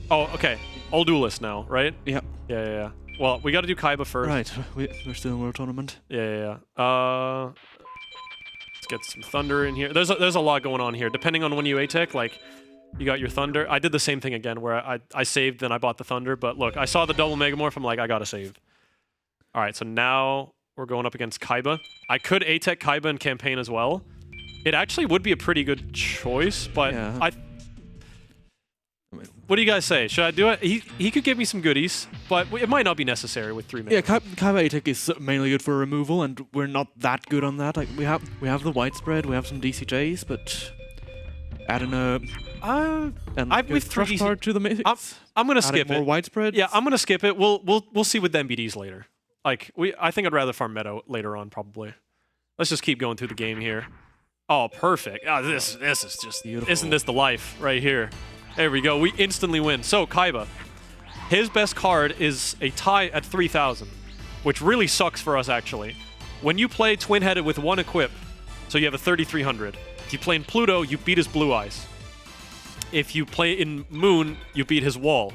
oh, okay. All duelist now, right? Yep. Yeah. Well, we got to do Kaiba first. Right. We're still in World Tournament. Yeah. Let's get some thunder in here. There's a lot going on here. Depending on when you A-Tech, like, you got your thunder. I did the same thing again, where I saved, then I bought the thunder. But look, I saw the double Megamorph. I'm like, I gotta save. All right, so now we're going up against Kaiba. I could A-Tech Kaiba in campaign as well. It actually would be a pretty good choice, but Yeah. what do you guys say? Should I do it? He could give me some goodies, but it might not be necessary with 3 Yeah, Megamorph. Kaiba A-Tech is mainly good for removal, and we're not that good on that. Like we have the widespread, we have some DCJs, but adding a with 3 thrust card to the mix. I'm gonna adding skip more it. widespread. Yeah, I'm gonna skip it. We'll see with the MBDs later. Like I think I'd rather farm Meadow later on probably. Let's just keep going through the game here. Oh, perfect. Oh, this is just Beautiful. Isn't this the life right here? There we go. We instantly win. So Kaiba, his best card is a tie at 3,000, which really sucks for us actually. When you play twin-headed with 1 equip, so you have a 3,300. If you play in Pluto, you beat his Blue Eyes. If you play in Moon, you beat his Wall.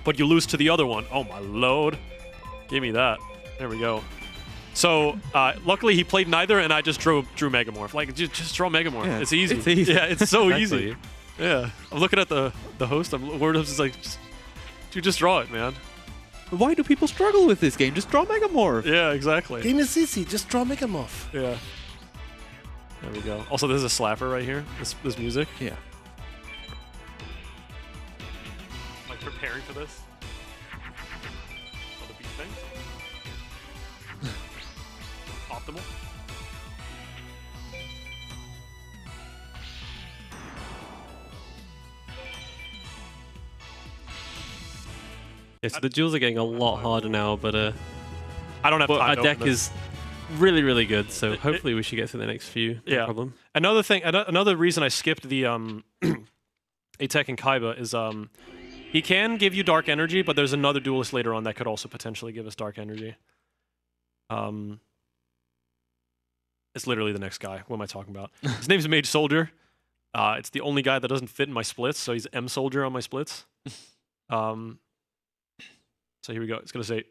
But you lose to the other one. Oh my lord. Give me that. There we go. So, luckily he played neither, and I just drew Megamorph. Like, just draw Megamorph. Yeah, it's easy. it's easy. Yeah, it's so Exactly. easy. Yeah. I'm looking at the host. We're just like, dude, just draw it, man. Why do people struggle with this game? Just draw Megamorph. Yeah, exactly. Game is easy. Just draw Megamorph. Yeah. There we go. Also, this is a slapper right here. This music. Yeah. Like preparing for this. Oh, the beat thing. Optimal. Yeah, so the duels are getting a lot harder now, but I don't have time our to deck open this. is really, really good. So hopefully we should get through the next few. No Yeah. problem. Another thing, another reason I skipped the A-Tech and Kaiba is he can give you dark energy, but there's another duelist later on that could also potentially give us dark energy. It's literally the next guy. What am I talking about? His name's Mage Soldier. It's the only guy that doesn't fit in my splits, so he's M Soldier on my splits. So here we go. It's gonna say,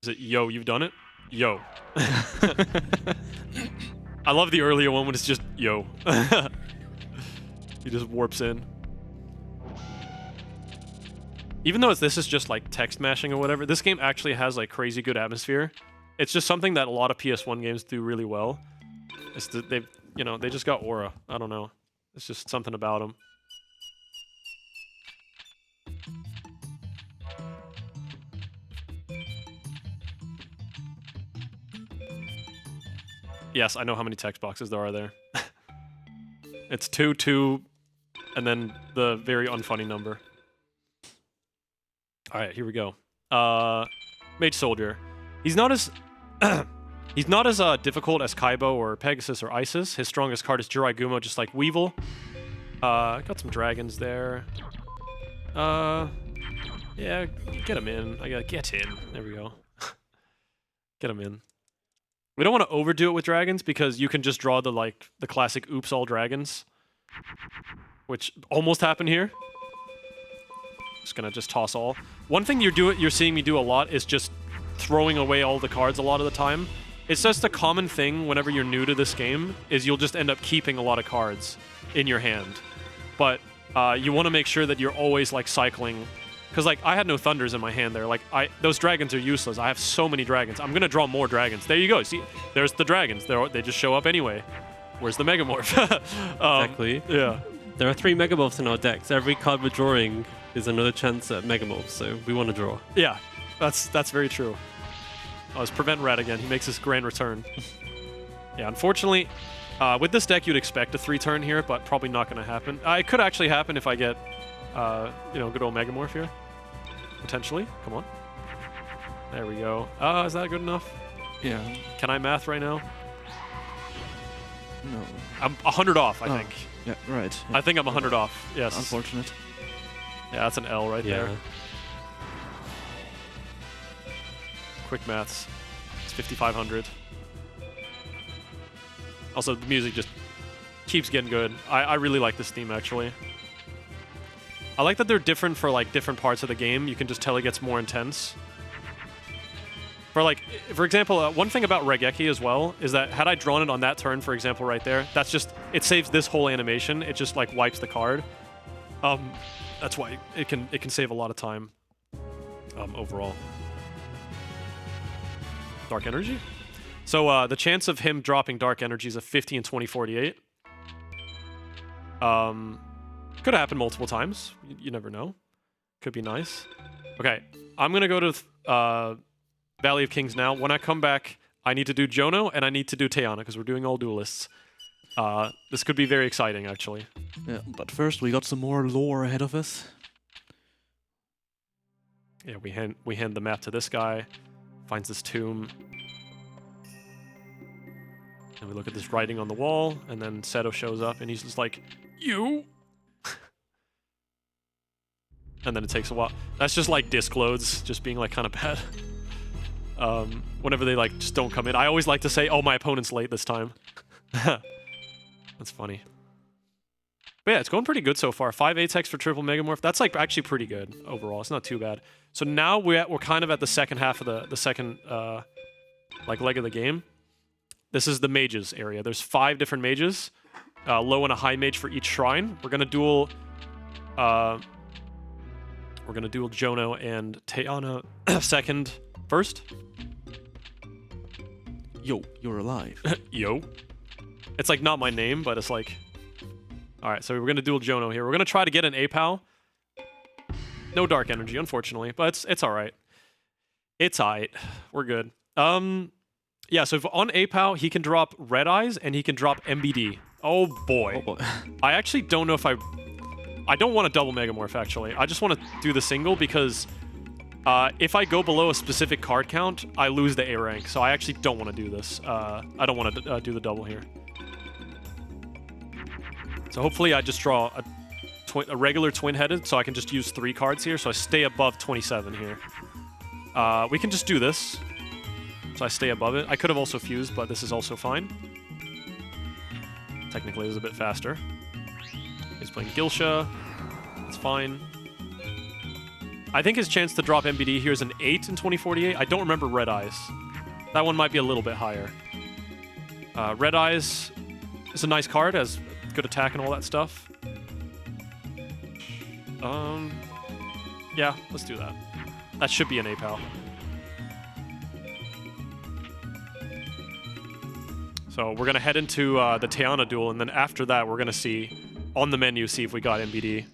is it yo, you've done it? Yo. I love the earlier one when it's just yo. He just warps in. Even though this is just like text mashing or whatever, this game actually has like crazy good atmosphere. It's just something that a lot of PS1 games do really well. It's that they've, you know, they just got aura. I don't know. It's just something about them. Yes, I know how many text boxes there are there. It's 2, 2, and then the very unfunny number. All right, here we go. Mage Soldier. He's not as he's not as difficult as Kaibo or Pegasus or Isis. His strongest card is Jiraigumo, just like Weevil. Got some dragons there. Yeah, get him in. I gotta get in. There we go. Get him in. We don't want to overdo it with dragons because you can just draw the classic oops all dragons, which almost happened here. Just gonna toss all. One thing you're seeing me do a lot is just throwing away all the cards a lot of the time. It's just a common thing whenever you're new to this game is you'll just end up keeping a lot of cards in your hand. But you want to make sure that you're always like cycling. Because like I had no thunders in my hand there. Like those dragons are useless. I have so many dragons. I'm gonna draw more dragons. There you go. See, there's the dragons. They just show up anyway. Where's the Megamorph? Exactly. Yeah. There are 3 Megamorphs in our decks. Every card we're drawing is another chance at Megamorph, so we want to draw. Yeah, that's very true. Oh, it's Prevent Red again. He makes his grand return. Yeah, unfortunately, with this deck you'd expect a 3-turn here, but probably not going to happen. It could actually happen if I get, good old Megamorph here. Potentially. Come on. There we go. Is that good enough? Yeah. Can I math right now? No. I'm 100 off, I think. Yeah, right. Yeah. I think I'm 100 off. Yes. Unfortunate. Yeah, that's an L right Yeah. there. Quick maths. It's 5,500. Also, the music just keeps getting good. I really like this theme, actually. I like that they're different for, like, different parts of the game. You can just tell it gets more intense. For example, one thing about Regeki as well is that had I drawn it on that turn, for example, right there, that's just, it saves this whole animation. It just, like, wipes the card. That's why it can save a lot of time overall. Dark Energy? So the chance of him dropping Dark Energy is a 50 and 20-48. Could happen multiple times. You never know. Could be nice. Okay, I'm going to go to Valley of Kings now. When I come back, I need to do Jono and I need to do Teana because we're doing all duelists. This could be very exciting, actually. Yeah, but first we got some more lore ahead of us. Yeah, we hand the map to this guy. Finds this tomb. And we look at this writing on the wall, and then Setto shows up, and he's just like, you! And then it takes a while. That's just like disc loads, just being like kind of bad. Whenever they like just don't come in. I always like to say, oh, my opponent's late this time. That's funny. But yeah, it's going pretty good so far. 5 Atex for triple Megamorph. That's like actually pretty good overall. It's not too bad. So now we're kind of at the second half of the second leg of the game. This is the mages area. There's 5 different mages, low and a high mage for each shrine. We're gonna duel Jono and Teana second first. Yo, you're alive. Yo. It's like not my name, but it's like. All right, so we're gonna duel Jono here. We're gonna try to get an APAL. No Dark Energy, unfortunately, but it's all right. It's alright. We're good. Yeah, so if on APAL, he can drop Red Eyes and he can drop MBD. Oh boy. Oh boy. I actually don't know if I don't want to double Megamorph, actually. I just want to do the single because if I go below a specific card count, I lose the A rank. So I actually don't want to do this. I don't want to do the double here. So hopefully I just draw a regular twin-headed, so I can just use 3 cards here, so I stay above 27 here. We can just do this. So I stay above it. I could have also fused, but this is also fine. Technically, it's a bit faster. He's playing Gilsha. It's fine. I think his chance to drop MBD here is an 8 in 2048. I don't remember Red Eyes. That one might be a little bit higher. Red Eyes is a nice card, has good attack and all that stuff. Yeah, let's do that. That should be an A-Pal. So we're going to head into the Tiana duel, and then after that, we're going to see on the menu, see if we got MBD.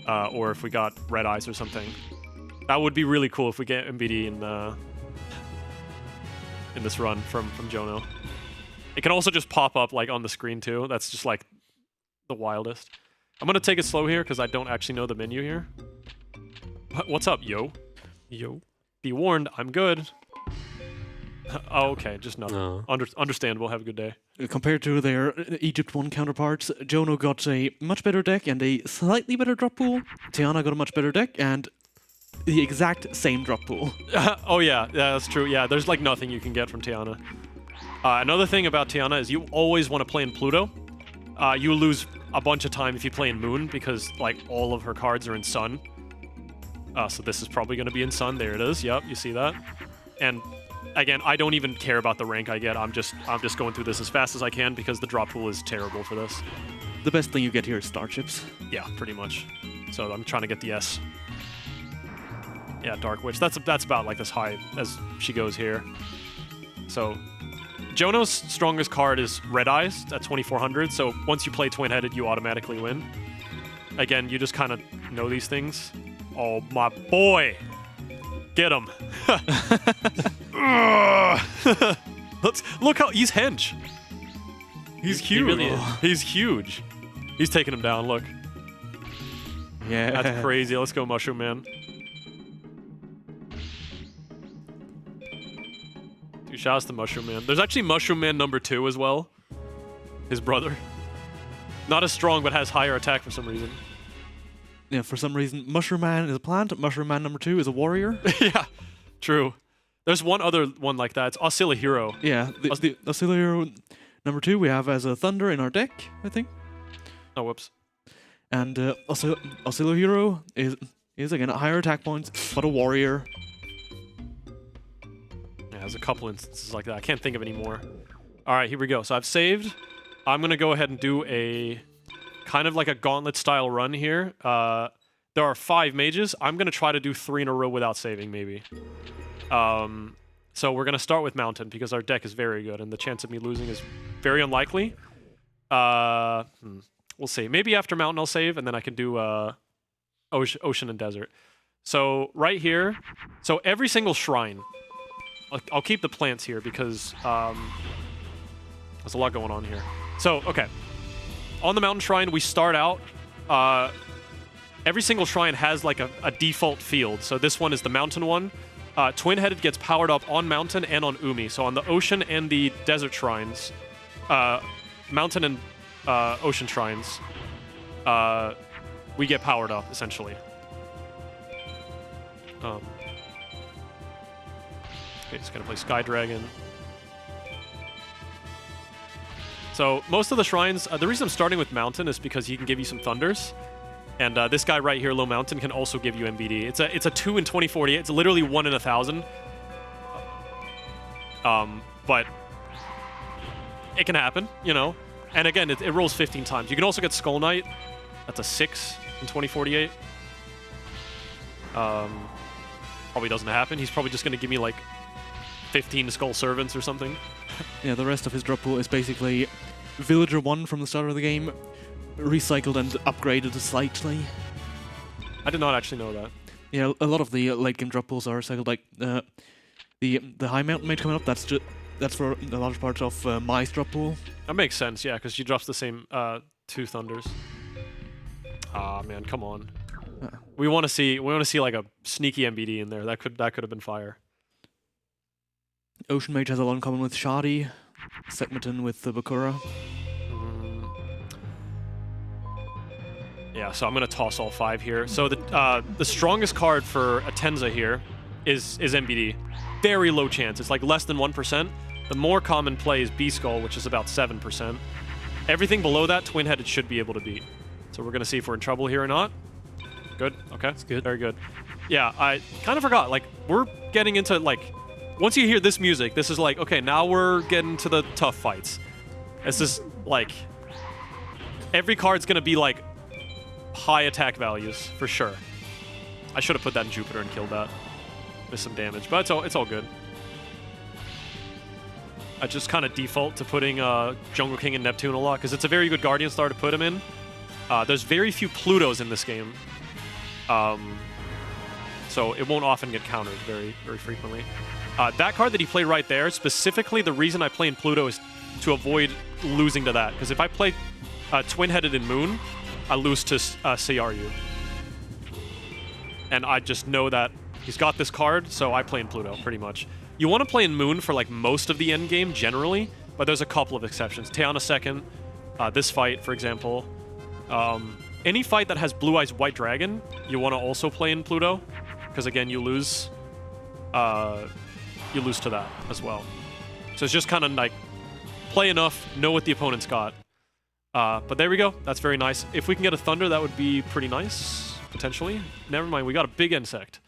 Or if we got Red Eyes or something. That would be really cool if we get MBD in this run from Jono. It can also just pop up like on the screen too. That's just like the wildest. I'm gonna take it slow here because I don't actually know the menu here. What's up, yo? Yo. Be warned, I'm good. Oh, okay, just nothing. No. Understandable. Have a good day. Compared to their Egypt 1 counterparts, Jono got a much better deck and a slightly better drop pool. Tiana got a much better deck and the exact same drop pool. Oh yeah, that's true. Yeah, there's like nothing you can get from Tiana. Another thing about Tiana is you always want to play in Pluto. You lose a bunch of time if you play in Moon because like all of her cards are in Sun. So this is probably going to be in Sun. There it is. Yep, you see that. And again, I don't even care about the rank I get. I'm just going through this as fast as I can because the drop pool is terrible for this. The best thing you get here is starships. Yeah, pretty much. So I'm trying to get the S. Yeah, Dark Witch. That's about like as high as she goes here. So Jono's strongest card is Red Eyes at 2400. So once you play Twin-Headed, you automatically win. Again, you just kind of know these things. Oh my boy, get him! Let's look how he's hench. He's huge. He really is. He's huge. He's taking him down. Look, Yeah. that's crazy. Let's go, Mushroom Man. Dude, shout outs to Mushroom Man. There's actually Mushroom Man #2 as well. His brother. Not as strong, but has higher attack for some reason. Yeah, for some reason, Mushroom Man is a plant, Mushroom Man #2 is a warrior. Yeah, true. There's one other one like that. It's Oscilla Hero. Yeah, the Auxiliary #2 we have as a Thunder in our deck, I think. Oh, whoops. And Auxiliary Hero is again a higher attack points, but a warrior. Yeah, there's a couple instances like that. I can't think of any more. All right, here we go. So I've saved. I'm going to go ahead and do a kind of like a gauntlet style run here. There are 5 mages. I'm going to try to do 3 in a row without saving, maybe. So we're going to start with Mountain because our deck is very good and the chance of me losing is very unlikely. We'll see. Maybe after Mountain I'll save and then I can do Ocean and Desert. So right here, so every single shrine, I'll keep the plants here because there's a lot going on here. So, okay. On the Mountain Shrine, we start out, every single shrine has like a default field. So this one is the Mountain one. Twin-Headed gets powered up on Mountain and on Umi. So on the Ocean and the Desert shrines, Mountain and Ocean shrines, we get powered up, essentially. Okay, just gonna play Sky Dragon. So most of the shrines, the reason I'm starting with Mountain is because he can give you some Thunders. And this guy right here, Low Mountain, can also give you MBD. It's a 2 in 2048. It's literally 1 in 1,000. But it can happen, you know. And again, it rolls 15 times. You can also get Skull Knight. That's a 6 in 2048. Probably doesn't happen. He's probably just going to give me like 15 Skull Servants or something. Yeah, the rest of his drop pool is basically Villager 1 from the start of the game, recycled and upgraded slightly. I did not actually know that. Yeah, a lot of the late game drop pools are recycled. Like the High Mountain Mage coming up, that's for a large part of Mai's drop pool. That makes sense, yeah, because she drops the same 2 Thunders. Ah, man, come on. We want to see like a sneaky MBD in there. That could have been fire. Ocean Mage has a lot in common with Shadi, Sekmeton with the Bakura. Yeah, so I'm gonna toss all 5 here. So the strongest card for Atenza here is MBD. Very low chance. It's like less than 1%. The more common play is B-Skull, which is about 7%. Everything below that, Twin-Headed should be able to beat. So we're gonna see if we're in trouble here or not. Good. Okay. That's good. Very good. Yeah, I kind of forgot. Like, we're getting into, like, once you hear this music, this is like, okay, now we're getting to the tough fights. It's just, like, every card's going to be, like, high attack values, for sure. I should have put that in Jupiter and killed that. Missed some damage, but it's all good. I just kind of default to putting Jungle King and Neptune a lot, because it's a very good Guardian Star to put him in. There's very few Plutos in this game. So it won't often get countered very, very frequently. That card that he played right there, specifically the reason I play in Pluto is to avoid losing to that. Because if I play Twin-Headed in Moon, I lose to CRU. And I just know that he's got this card, so I play in Pluto, pretty much. You want to play in Moon for like most of the end game, generally, but there's a couple of exceptions. Teana second, this fight, for example. Any fight that has Blue Eyes White Dragon, you want to also play in Pluto, because again, you lose to that as well. So it's just kind of like play enough, know what the opponent's got. But there we go. That's very nice. If we can get a Thunder, that would be pretty nice, potentially. Never mind, we got a big insect.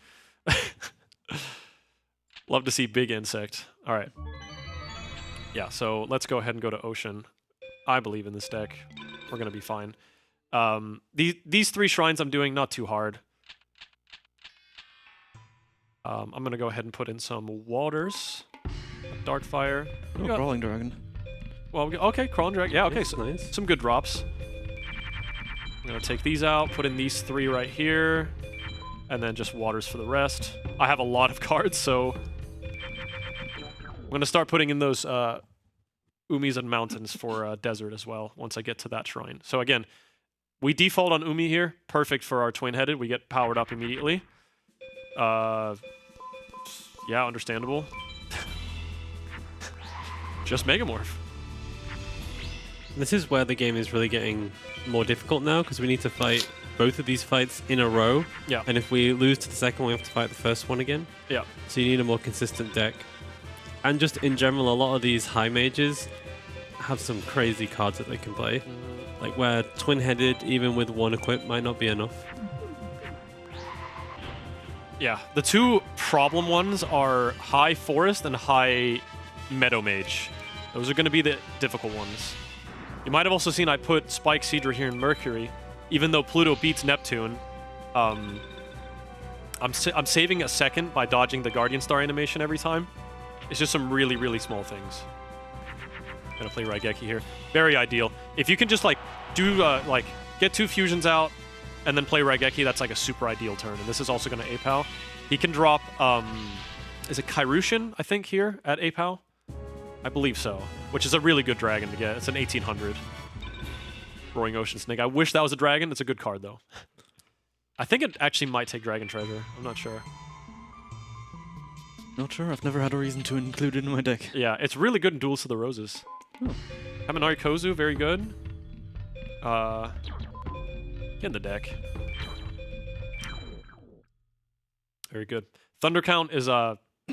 Love to see big insect. All right. Yeah, so let's go ahead and go to Ocean. I believe in this deck. We're going to be fine. These 3 shrines I'm doing not too hard. I'm going to go ahead and put in some waters. Darkfire. Oh, Crawling Dragon. Well, okay, Crawling Dragon. Yeah, okay, That's so nice. some good drops. I'm going to take these out, put in these 3 right here, and then just waters for the rest. I have a lot of cards, so I'm going to start putting in those Umis and Mountains for Desert as well, once I get to that shrine. So again, we default on Umi here. Perfect for our Twin-Headed. We get powered up immediately. Yeah, understandable. Just Megamorph. This is where the game is really getting more difficult now, because we need to fight both of these fights in a row. Yeah. And if we lose to the second one, we have to fight the first one again. Yeah. So you need a more consistent deck. And just in general, a lot of these high mages have some crazy cards that they can play. Like where Twin-Headed, even with 1 equip, might not be enough. Yeah, the 2 problem ones are High Forest and High Meadow Mage. Those are going to be the difficult ones. You might have also seen I put Spike Seadra here in Mercury. Even though Pluto beats Neptune, I'm saving a second by dodging the Guardian Star animation every time. It's just some really, really small things. I'm going to play Raigeki here. Very ideal. If you can just like do get 2 fusions out, and then play Raigeki, that's like a super ideal turn. And this is also going to APOW. He can drop, is it Kairushin, I think, here at APOW? I believe so, which is a really good dragon to get. It's an 1800. Roaring Ocean Snake. I wish that was a dragon. It's a good card, though. I think it actually might take Dragon Treasure. I'm not sure. Not sure. I've never had a reason to include it in my deck. Yeah, it's really good in Duels to the Roses. Oh. Haminari Kozu, very good. Get in the deck. Very good. Thunder count is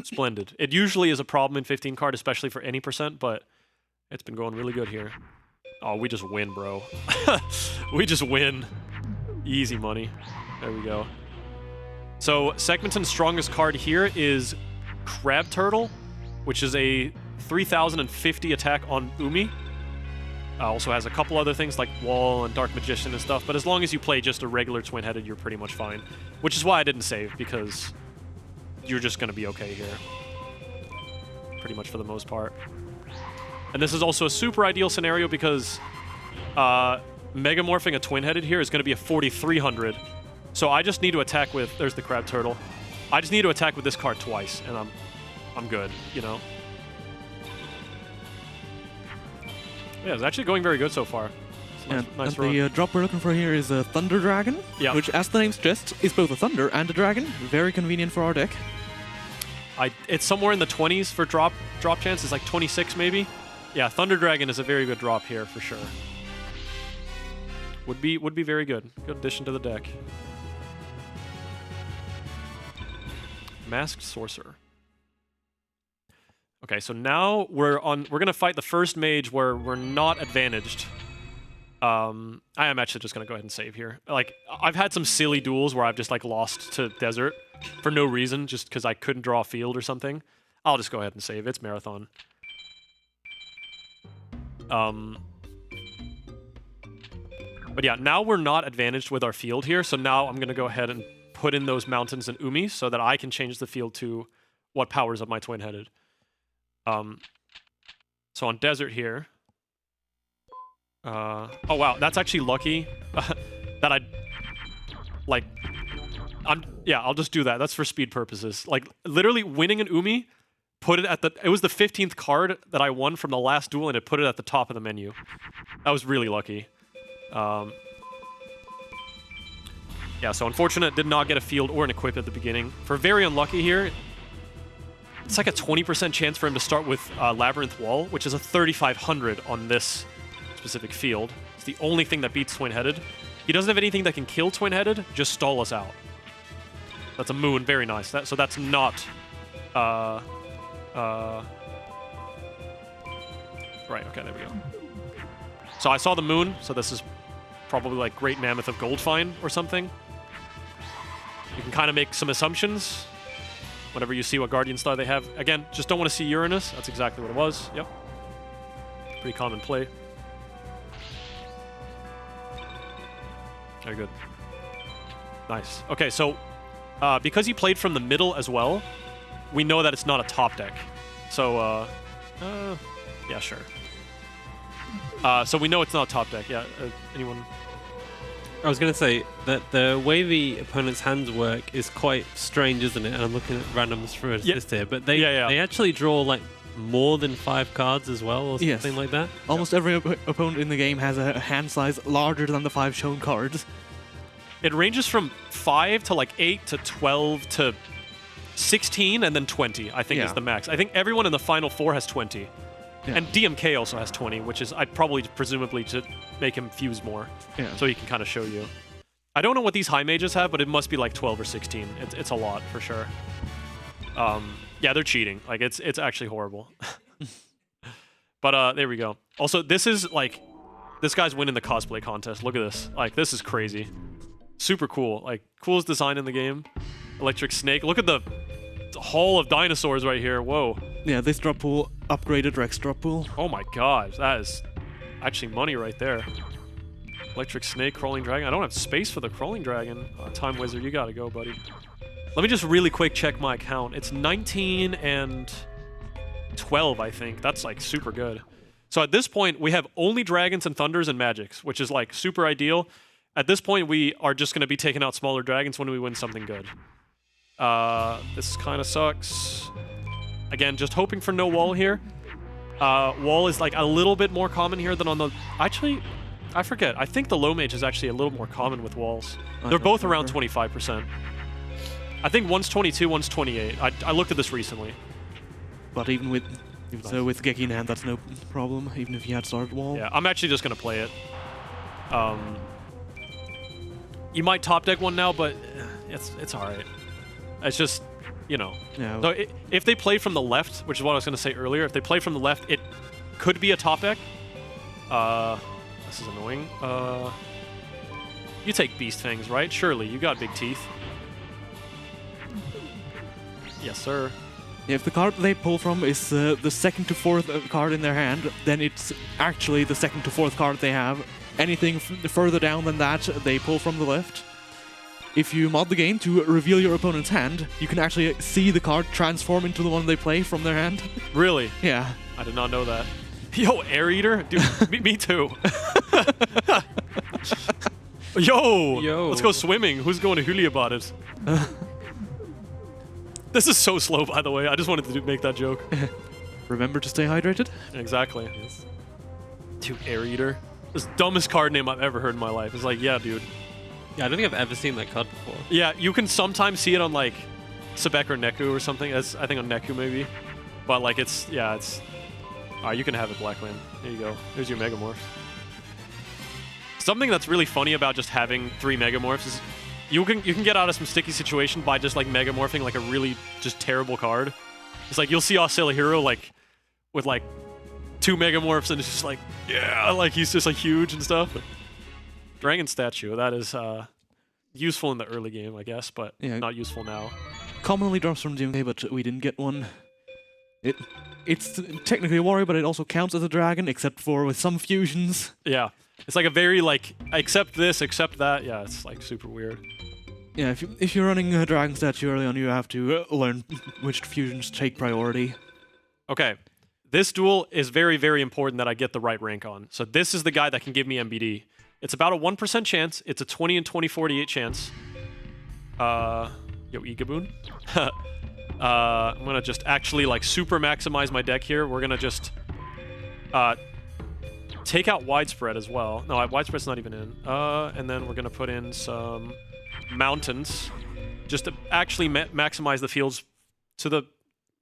splendid. It usually is a problem in 15 card, especially for any percent, but it's been going really good here. Oh, we just win, bro. We just win. Easy money. There we go. So Segmenton's strongest card here is Crab Turtle, which is a 3050 attack on Umi. Also has a couple other things like Wall and Dark Magician and stuff, but as long as you play just a regular Twin-Headed, you're pretty much fine. Which is why I didn't save, because you're just going to be okay here. Pretty much for the most part. And this is also a super ideal scenario because Megamorphing a Twin-Headed here is going to be a 4300. So I just need to attack with... There's the Crab Turtle. I just need to attack with this card twice, and I'm good, you know? Yeah, it's actually going very good so far. Nice run. The drop we're looking for here is a Thunder Dragon, which, as the name suggests, is both a Thunder and a Dragon. Very convenient for our deck. It's somewhere in the 20s for drop chance. It's like 26 maybe. Yeah, Thunder Dragon is a very good drop here for sure. Would be very good. Good addition to the deck. Masked Sorcerer. Okay, so now we're gonna fight the first mage where we're not advantaged. I am actually just gonna go ahead and save here. Like, I've had some silly duels where I've just like lost to desert for no reason, just because I couldn't draw a field or something. I'll just go ahead and save. It's marathon. But yeah, now we're not advantaged with our field here, so now I'm gonna go ahead and put in those mountains and Umi so that I can change the field to what powers up my twin-headed. So on desert here. Oh wow, that's actually lucky that I'll just do that. That's for speed purposes. Like literally winning an Umi, it was the 15th card that I won from the last duel and it put it at the top of the menu. That was really lucky. Yeah, so unfortunate, did not get a field or an equip at the beginning. For very unlucky here, it's like a 20% chance for him to start with Labyrinth Wall, which is a 3,500 on this specific field. It's the only thing that beats Twin-Headed. He doesn't have anything that can kill Twin-Headed, just stall us out. That's a moon, very nice. So that's not... Right, okay, there we go. So I saw the moon, so this is probably like Great Mammoth of Goldfine or something. You can kind of make some assumptions whenever you see what Guardian Star they have. Again, just don't want to see Uranus. That's exactly what it was. Yep. Pretty common play. Very good. Nice. Okay, so because he played from the middle as well, we know that it's not a top deck. So, yeah, sure. So we know it's not a top deck. Yeah, anyone? I was going to say that the way the opponent's hands work is quite strange, isn't it? And I'm looking at randoms for assist here, but they actually draw like more than 5 cards as well, or something like that. Almost every opponent in the game has a hand size larger than the 5 shown cards. It ranges from 5 to like 8 to 12 to 16 and then 20, I think is the max. I think everyone in the final 4 has 20. Yeah. And DMK also has 20, which is I'd probably presumably to make him fuse more, so he can kind of show you. I don't know what these high mages have, but it must be like 12 or 16. It's a lot for sure. Yeah, they're cheating. Like it's actually horrible. But there we go. Also, this is like this guy's winning the cosplay contest. Look at this. Like this is crazy. Super cool. Like coolest design in the game. Electric Snake. Look at the hall of dinosaurs right here. Whoa. Yeah, this drop pool upgraded Rex drop pool. Oh my god, that is actually money right there. Electric Snake, Crawling Dragon. I don't have space for the Crawling Dragon. Time Wizard, you gotta go, buddy. Let me just really quick check my account. It's 19 and 12, I think. That's like super good. So at this point, we have only Dragons and Thunders and Magics, which is like super ideal. At this point, we are just gonna be taking out smaller dragons when we win something good. This kind of sucks. Again, just hoping for no wall here. Wall is like a little bit more common here than on the... Actually, I forget. I think the low mage is actually a little more common with walls. They're both around 25%. I think one's 22, one's 28. I looked at this recently. But even with Geki in hand, that's no problem, even if you had started wall. Yeah, I'm actually just going to play it. You might top deck one now, but it's alright. It's just... You know, so if they play from the left, which is what I was going to say earlier, if they play from the left, it could be a top deck. This is annoying. You take Beast Fangs, right? Surely, you got big teeth. Yes, sir. Yeah, if the card they pull from is the 2nd to 4th card in their hand, then it's actually the 2nd to 4th card they have. Anything further down than that, they pull from the left. If you mod the game to reveal your opponent's hand, you can actually see the card transform into the one they play from their hand. Really? Yeah. I did not know that. Yo, Air Eater? Dude, me too. Yo! Let's go swimming. Who's going to Huli about it? This is so slow, by the way. I just wanted to make that joke. Remember to stay hydrated? Exactly. Yes. Dude, Air Eater. This dumbest card name I've ever heard in my life. It's like, yeah, dude. Yeah, I don't think I've ever seen that card before. Yeah, you can sometimes see it on like Sebek or Neku or something. I think on Neku maybe. But like it's alright, you can have it, Blackland. There you go. There's your Megamorph. Something that's really funny about just having 3 Megamorphs is you can get out of some sticky situation by just like Megamorphing like a really just terrible card. It's like you'll see Oscilla Hero like with like 2 Megamorphs and it's just like, yeah, like he's just like huge and stuff. Dragon statue, that is useful in the early game, I guess, but Yeah. not useful now. Commonly drops from GMK, but we didn't get one. It's technically a warrior, but it also counts as a dragon, except for with some fusions. Yeah. It's like a very like, accept this, accept that. Yeah, it's like super weird. Yeah, if you're running a dragon statue early on, you have to learn which fusions take priority. Okay. This duel is very, very important that I get the right rank on. So this is the guy that can give me MBD. It's about a 1% chance. It's a 20 and 20-48 chance. Yo, Egaboon. I'm gonna just actually like super maximize my deck here. We're gonna just take out widespread as well. No, widespread's not even in. And then we're gonna put in some mountains, just to actually maximize the fields to the,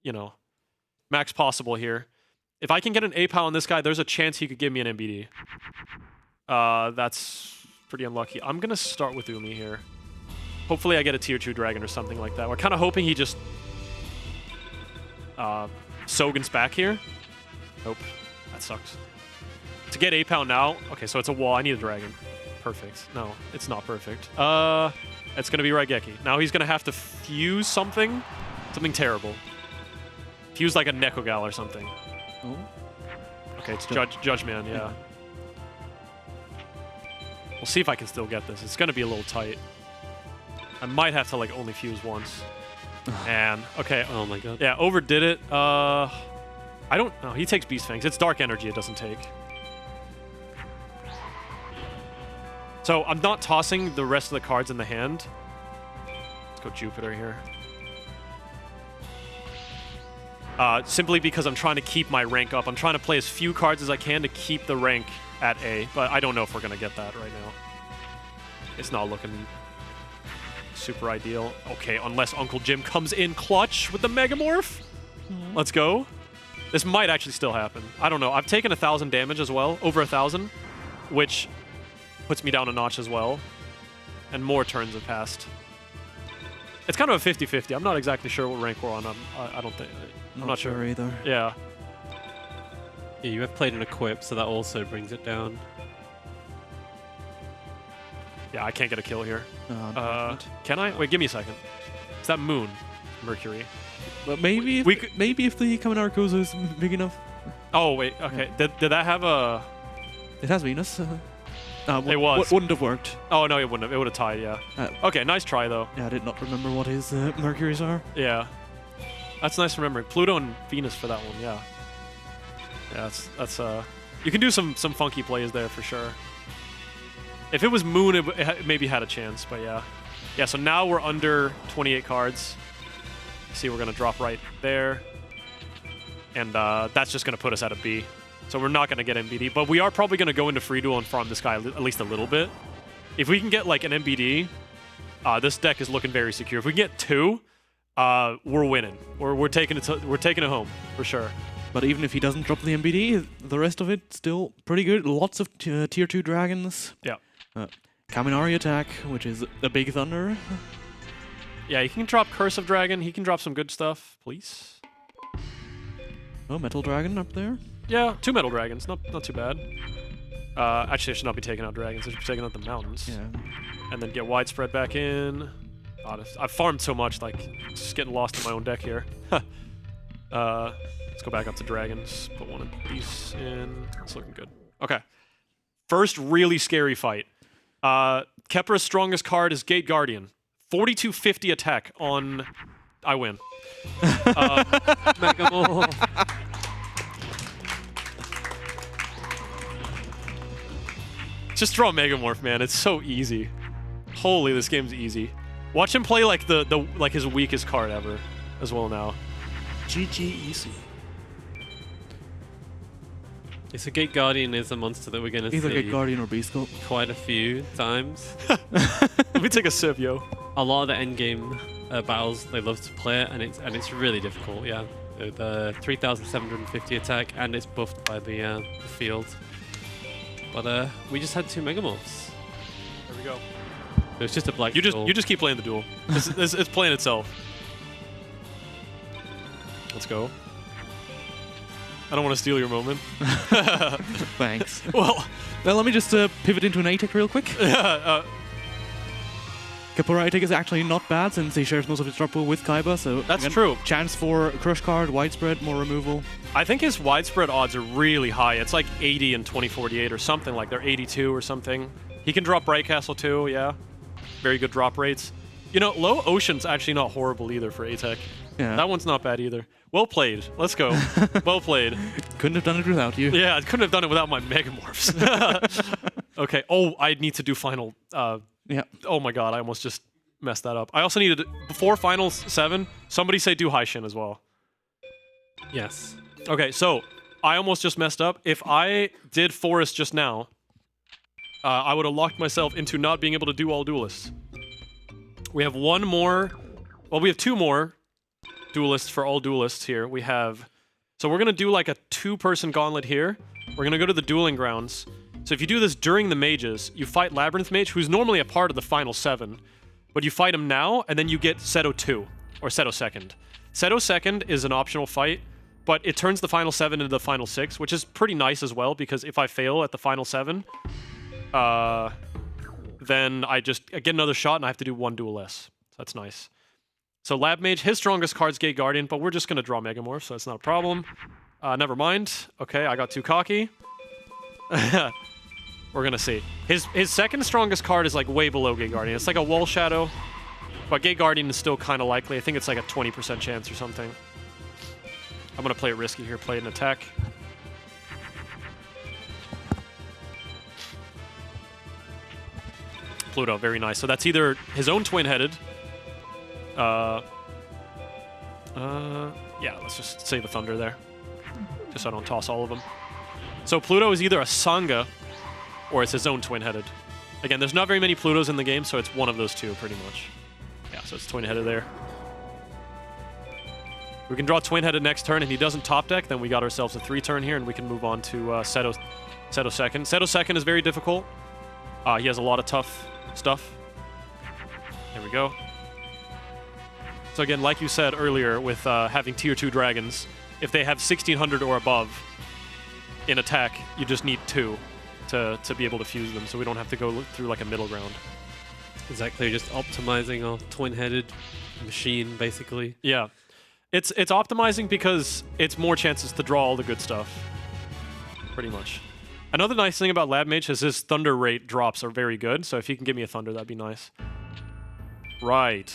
you know, max possible here. If I can get an APOW on this guy, there's a chance he could give me an MBD. That's pretty unlucky. I'm gonna start with Umi here. Hopefully I get a tier 2 dragon or something like that. We're kind of hoping he just Sogan's back here. Nope, that sucks. To get APOW now, okay, so it's a wall. I need a dragon. Perfect. No, it's not perfect. It's gonna be Raigeki. Now he's gonna have to fuse something terrible. Fuse like a Nekogal or something. Oh. Okay, it's Judge Man, yeah. We'll see if I can still get this. It's gonna be a little tight. I might have to like only fuse once. And okay, Oh my god. yeah, overdid it. I don't know. He takes Beast Fangs. It's Dark Energy. It doesn't take. So I'm not tossing the rest of the cards in the hand. Let's go Jupiter here. Simply because I'm trying to keep my rank up. I'm trying to play as few cards as I can to keep the rank at A, but I don't know if we're going to get that right now. It's not looking super ideal. Okay, unless Uncle Jim comes in clutch with the Megamorph. Let's go. This might actually still happen. I don't know. I've taken 1,000 damage as well, over 1,000, which puts me down a notch as well. And more turns have passed. It's kind of a 50-50. I'm not exactly sure what rank we're on. I don't think... I'm not sure either. Yeah. Yeah, you have played an equip, so that also brings it down. Yeah, I can't get a kill here. Unfortunate. Can I? Wait, give me a second. Is that Moon? Mercury. But maybe if, maybe if the Kaminari is big enough. Oh, wait. Okay. Did that have a... It has Venus. It was. Wouldn't have worked. Oh, no, it wouldn't have. It would have tied, yeah. Okay, nice try, though. Yeah, I did not remember what his Mercuries are. Yeah. That's nice remembering. Pluto and Venus for that one, yeah. Yeah, that's you can do some funky plays there for sure. If it was Moon, it maybe had a chance, but yeah. Yeah, so now we're under 28 cards. See, we're gonna drop right there. And that's just gonna put us at a B. So we're not gonna get MBD, but we are probably gonna go into free duel and farm this guy at least a little bit. If we can get like an MBD, this deck is looking very secure. If we can get 2, we're winning. We're taking it home for sure. But even if he doesn't drop the MBD, the rest of it still pretty good. Lots of tier 2 dragons. Yeah. Kaminari attack, which is a big thunder. Yeah, he can drop Curse of Dragon. He can drop some good stuff, please. Oh, Metal Dragon up there. Yeah, 2 Metal Dragons. Not too bad. Actually, I should not be taking out dragons. I should be taking out the mountains. Yeah. And then get widespread back in. God, I've farmed so much, like, just getting lost in my own deck here. Let's go back up to dragons. Put one of these in. It's looking good. Okay. First really scary fight. Kepra's strongest card is Gate Guardian. 4250 attack on... I win. Megamorph. Just draw Megamorph, man. It's so easy. Holy, this game's easy. Watch him play like like his weakest card ever as well now. GG easy. It's a Gate Guardian is a monster that we're going to Either see Gate Guardian or Beast Cult. quite a few times. Let me take a sip, yo. A lot of the endgame battles, they love to play it, and it's really difficult, yeah. The 3,750 attack, and it's buffed by the field. But we just had 2 Megamorphs. There we go. It was just a black You duel. just keep playing the duel. It's playing itself. Let's go. I don't want to steal your moment. Thanks. Well, Well, let me just pivot into an A-Tech real quick. Kapura A-Tech is actually not bad since he shares most of his drop pool with Kaiba, so that's again, true. Chance for crush card, widespread, more removal. I think his widespread odds are really high. It's like 80 and 2048 or something like they're 82 or something. He can drop Bright Castle too, yeah. Very good drop rates. You know, Low Ocean's actually not horrible either for A-Tech. Yeah. That one's not bad either. Well played. Let's go. Well played. Couldn't have done it without you. Yeah, I couldn't have done it without my Megamorphs. Okay. Oh, I need to do final. Yeah. Oh my god, I almost just messed that up. I also needed, before Final 7, somebody say do Hishin as well. Yes. Okay, so I almost just messed up. If I did Forest just now, I would have locked myself into not being able to do all duelists. We have one more, well, we have two more duelists for all duelists here. We have, so we're gonna do like a 2-person gauntlet here. We're gonna go to the dueling grounds. So if you do this during the mages, you fight Labyrinth Mage, who's normally a part of the final 7, but you fight him now, and then you get Setto 2, or Setto 2nd. Setto 2nd is an optional fight, but it turns the final 7 into the final 6, which is pretty nice as well, because if I fail at the final 7, then I just get another shot and I have to do 1 duel less. So that's nice. So Lab Mage, his strongest card's Gate Guardian, but we're just going to draw Megamorph, so that's not a problem. Never mind. Okay, I got too cocky. We're going to see. His second strongest card is like way below Gate Guardian. It's like a Wall Shadow, but Gate Guardian is still kind of likely. I think it's like a 20% chance or something. I'm going to play it risky here, play an attack. Pluto, very nice. So that's either his own twin-headed. Yeah, let's just save a Thunder there. Just so I don't toss all of them. So Pluto is either a Sangha, or it's his own twin-headed. Again, there's not very many Plutos in the game, so it's one of those two, pretty much. Yeah, so it's twin-headed there. We can draw twin-headed next turn, and he doesn't top deck, then we got ourselves a 3-turn here, and we can move on to Setto 2nd. Setto 2nd is very difficult. He has a lot of tough stuff. There we go. So again, like you said earlier, with having tier 2 dragons, if they have 1600 or above in attack, you just need 2 to be able to fuse them, so we don't have to go through like a middle ground. Exactly, just optimizing our twin-headed machine, basically. Yeah. It's optimizing because it's more chances to draw all the good stuff. Pretty much. Another nice thing about Lab Mage is his Thunder rate drops are very good, so if he can give me a Thunder, that'd be nice. Right.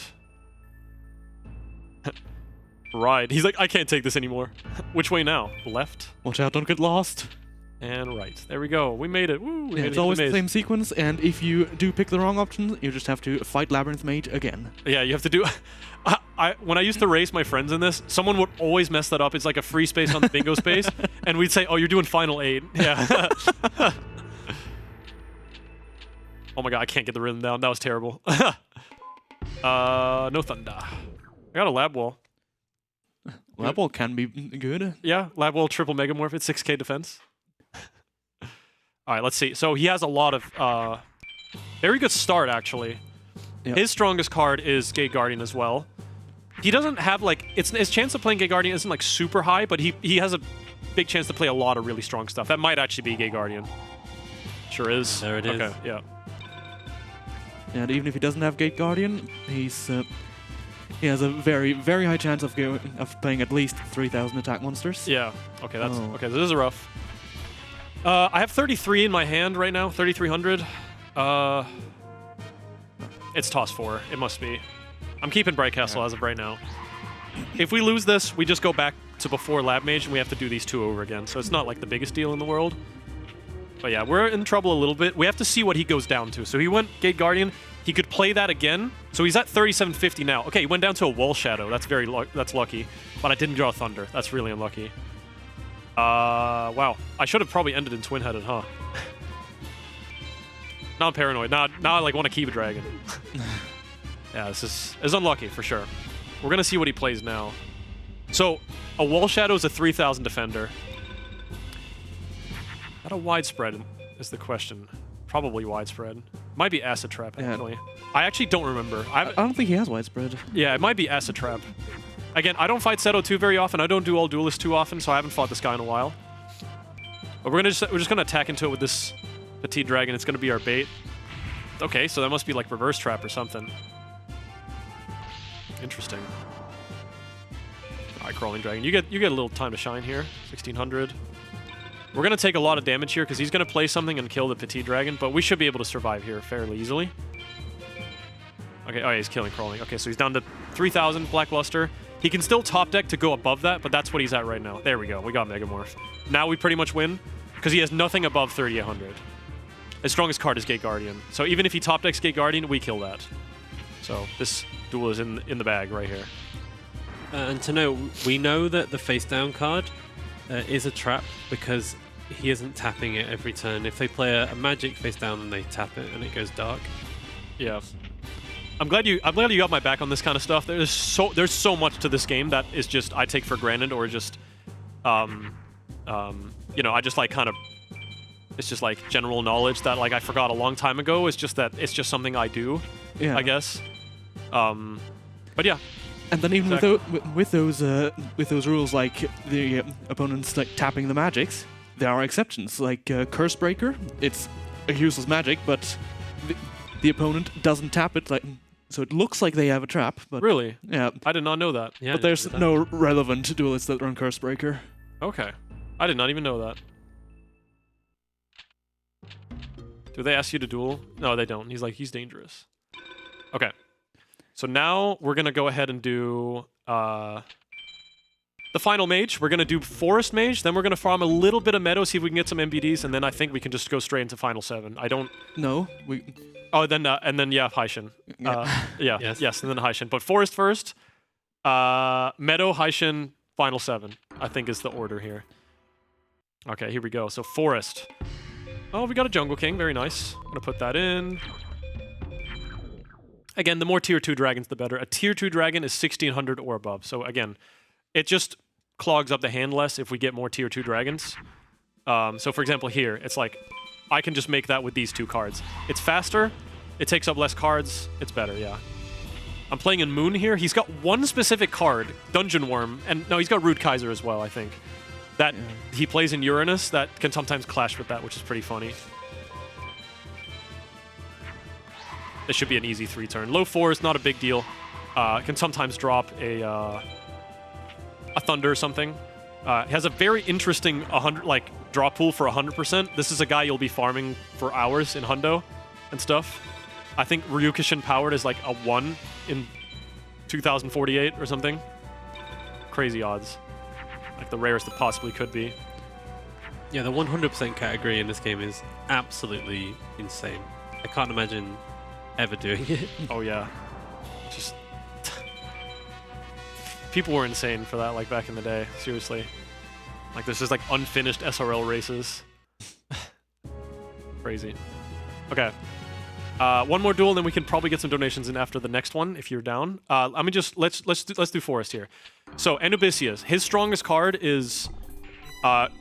Right. He's like, I can't take this anymore. Which way now? Left? Watch out, don't get lost. And right. There we go. We made it. Woo! We made It's it. always We the made it. same sequence, and if you do pick the wrong option, you just have to fight Labyrinth Mage again. Yeah, you have to do... when I used to race my friends in this, someone would always mess that up. It's like a free space on the bingo space, and we'd say, oh, you're doing Final 8. Yeah. Oh my god, I can't get the rhythm down. That was terrible. No Thunder. I got a Lab Wall. Lab Wall can be good. Yeah, Lab Wall triple Megamorph. It's 6k defense. All right, let's see. So he has a lot of... very good start, actually. Yep. His strongest card is Gate Guardian as well. He doesn't have, like... his chance of playing Gate Guardian isn't, like, super high, but he has a big chance to play a lot of really strong stuff. That might actually be Gate Guardian. Sure is. There it is. Okay, yeah. And even if he doesn't have Gate Guardian, he has a very, very high chance of playing at least 3,000 attack monsters. Yeah. Okay, that's... Oh. Okay, this is rough. I have 33 in my hand right now. 3,300. It's toss 4. It must be. I'm keeping Bright Castle as of right now. If we lose this, we just go back to before Lab Mage, and we have to do these 2 over again. So it's not like the biggest deal in the world. But yeah, we're in trouble a little bit. We have to see what he goes down to. So he went Gate Guardian. He could play that again. So he's at 3750 now. Okay, he went down to a Wall Shadow. That's that's lucky. But I didn't draw Thunder. That's really unlucky. Wow. I should have probably ended in twin-headed, huh? Now I'm paranoid. Now I like want to keep a dragon. Yeah, this is unlucky for sure. We're gonna see what he plays now. So a Wall Shadow is a 3,000 defender. Not a widespread is the question. Probably widespread. Might be Acid Trap actually. I actually don't remember. I don't think he has widespread. Yeah, it might be Acid Trap. Again, I don't fight Setto 2 very often. I don't do all Duelists too often, so I haven't fought this guy in a while. But we're just gonna attack into it with this Petite Dragon. It's gonna be our bait. Okay, so that must be like reverse trap or something. Interesting. Alright, Crawling Dragon. You get a little time to shine here. 1600. We're gonna take a lot of damage here because he's gonna play something and kill the Petite Dragon, but we should be able to survive here fairly easily. Okay, oh yeah, he's killing Crawling. Okay, so he's down to 3,000 Black Luster. He can still top deck to go above that, but that's what he's at right now. There we go. We got Megamorph. Now we pretty much win because he has nothing above 3,800. His strongest card is Gate Guardian. So even if he top decks Gate Guardian, we kill that. So this duel is in the bag right here. And to know, we know that the face down card is a trap because he isn't tapping it every turn. If they play a magic face down, then they tap it and it goes dark. Yeah. I'm glad you got my back on this kind of stuff. There's so much to this game that is just I take for granted or just you know, I just like kind of it's just like general knowledge that like I forgot a long time ago. It's just that it's just something I do, I guess. But yeah. And then even with those rules, like the opponents like tapping the magics, there are exceptions. Like Curse Breaker, it's a useless magic, but the opponent doesn't tap it, like so it looks like they have a trap. But really, yeah, I did not know that. Yeah, but there's no relevant duelists that run Curse Breaker. Okay, I did not even know that. Do they ask you to duel? No, they don't. He's like, he's dangerous. Okay. So now we're going to go ahead and do the final mage. We're going to do Forest Mage. Then we're going to farm a little bit of Meadow, see if we can get some MBDs. And then I think we can just go straight into Final 7. I don't... No. Oh, then, and then, yeah, Hishin. Yeah. Yes, and then Hishin. But Forest first. Meadow, Hishin, Final 7, I think is the order here. Okay, here we go. So Forest. Oh, we got a Jungle King. Very nice. I'm going to put that in. Again, the more tier 2 dragons, the better. A tier 2 dragon is 1600 or above. So again, it just clogs up the hand less if we get more tier 2 dragons. So for example here, it's like, I can just make that with these 2 cards. It's faster, it takes up less cards, it's better, yeah. I'm playing in Moon here. He's got one specific card, Dungeon Worm, and no, he's got Rude Kaiser as well, I think. That he plays in Uranus that can sometimes clash with that, which is pretty funny. This should be an easy 3-turn. Low 4 is not a big deal. Can sometimes drop a Thunder or something. He has a very interesting draw pool for 100%. This is a guy you'll be farming for hours in Hundo and stuff. I think Ryukishin Powered is like a 1 in 2048 or something. Crazy odds. Like the rarest it possibly could be. Yeah, the 100% category in this game is absolutely insane. I can't imagine ever doing it. Oh yeah. Just people were insane for that, like back in the day. Seriously. Like there's just like unfinished SRL races. Crazy. Okay. One more duel, and then we can probably get some donations in after the next one if you're down. Let's do Forest here. So Anubisius, his strongest card is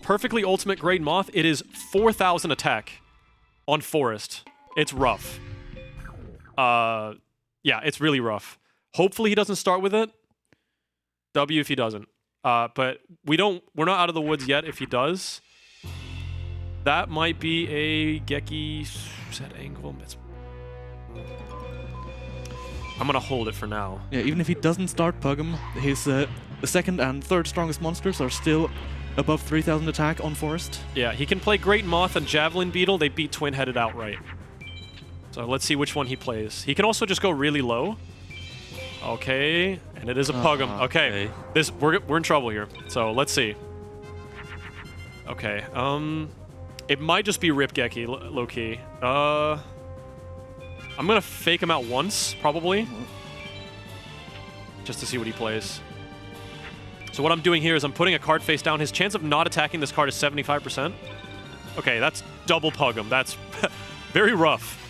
Perfectly Ultimate Great Moth. It is 4,000 attack on Forest. It's rough. Yeah, it's really rough. Hopefully he doesn't start with it. W if he doesn't. But we're not out of the woods yet if he does. That might be a Geki set angle. I'm gonna hold it for now. Yeah, even if he doesn't start Pugum, his second and third strongest monsters are still above 3,000 attack on Forest. Yeah, he can play Great Moth and Javelin Beetle. They beat Twin-Headed outright. So let's see which one he plays. He can also just go really low. Okay, and it is a Pugum. Okay, we're in trouble here. So let's see. Okay, it might just be Rip Geki, low-key. I'm gonna fake him out once, probably. Just to see what he plays. So what I'm doing here is I'm putting a card face down. His chance of not attacking this card is 75%. Okay, that's double Pugum. That's very rough.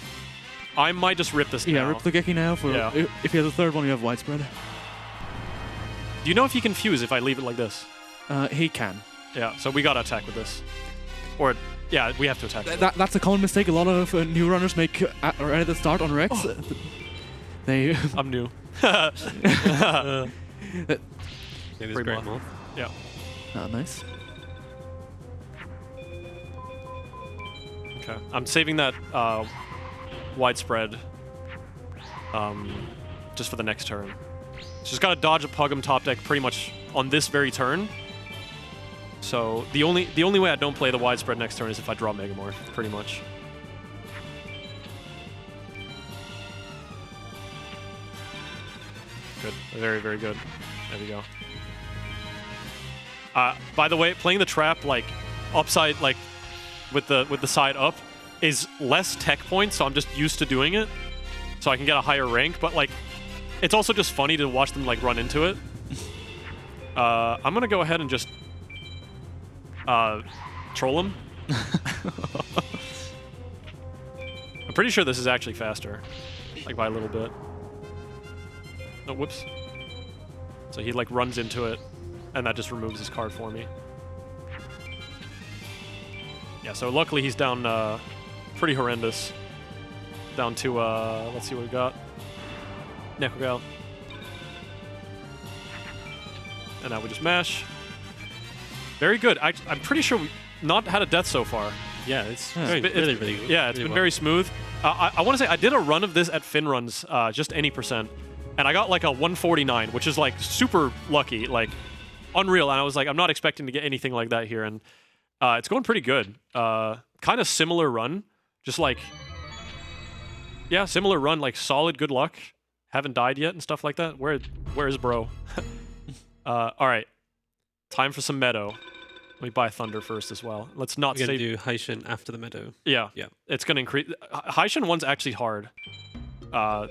I might just rip this now. Yeah, rip the Geki now. If he has a third one, you have widespread. Do you know if he can fuse if I leave it like this? He can. Yeah, so we gotta attack with this. Or, yeah, we have to attack. That's a common mistake a lot of new runners make right at the start on Rex. I'm new. It is Great great moth. moth. Yeah. Ah, nice. Okay. I'm saving that widespread just for the next turn. Just gotta dodge a Pugum top deck pretty much on this very turn. So the only way I don't play the widespread next turn is if I draw Megamorph, pretty much. Good. Very, very good. There we go. By the way, playing the trap like upside, like with the side up, is less tech points, so I'm just used to doing it, so I can get a higher rank. But like, it's also just funny to watch them like run into it. I'm gonna go ahead and just troll him. I'm pretty sure this is actually faster, like by a little bit. Oh, whoops. So he like runs into it, and that just removes his card for me. Yeah, so luckily he's down pretty horrendous. Down to, let's see what we got. Necrogal. And now we just mash. Very good. I'm pretty sure we've not had a death so far. Yeah, it's It's been- really good. Yeah, it's been very smooth. I want to say I did a run of this at FinRuns, just any percent, and I got like a 149, which is like super lucky, like unreal. And I was like, I'm not expecting to get anything like that here, and it's going pretty good. Kind of similar run, just like, yeah, similar run, like solid good luck. Haven't died yet and stuff like that. Where is bro? All right, time for some Meadow. Let me buy Thunder first as well. Let's not We're gonna save. do Hishin after the Meadow. Yeah. Yeah. It's gonna increase. Hishin 1's actually hard. I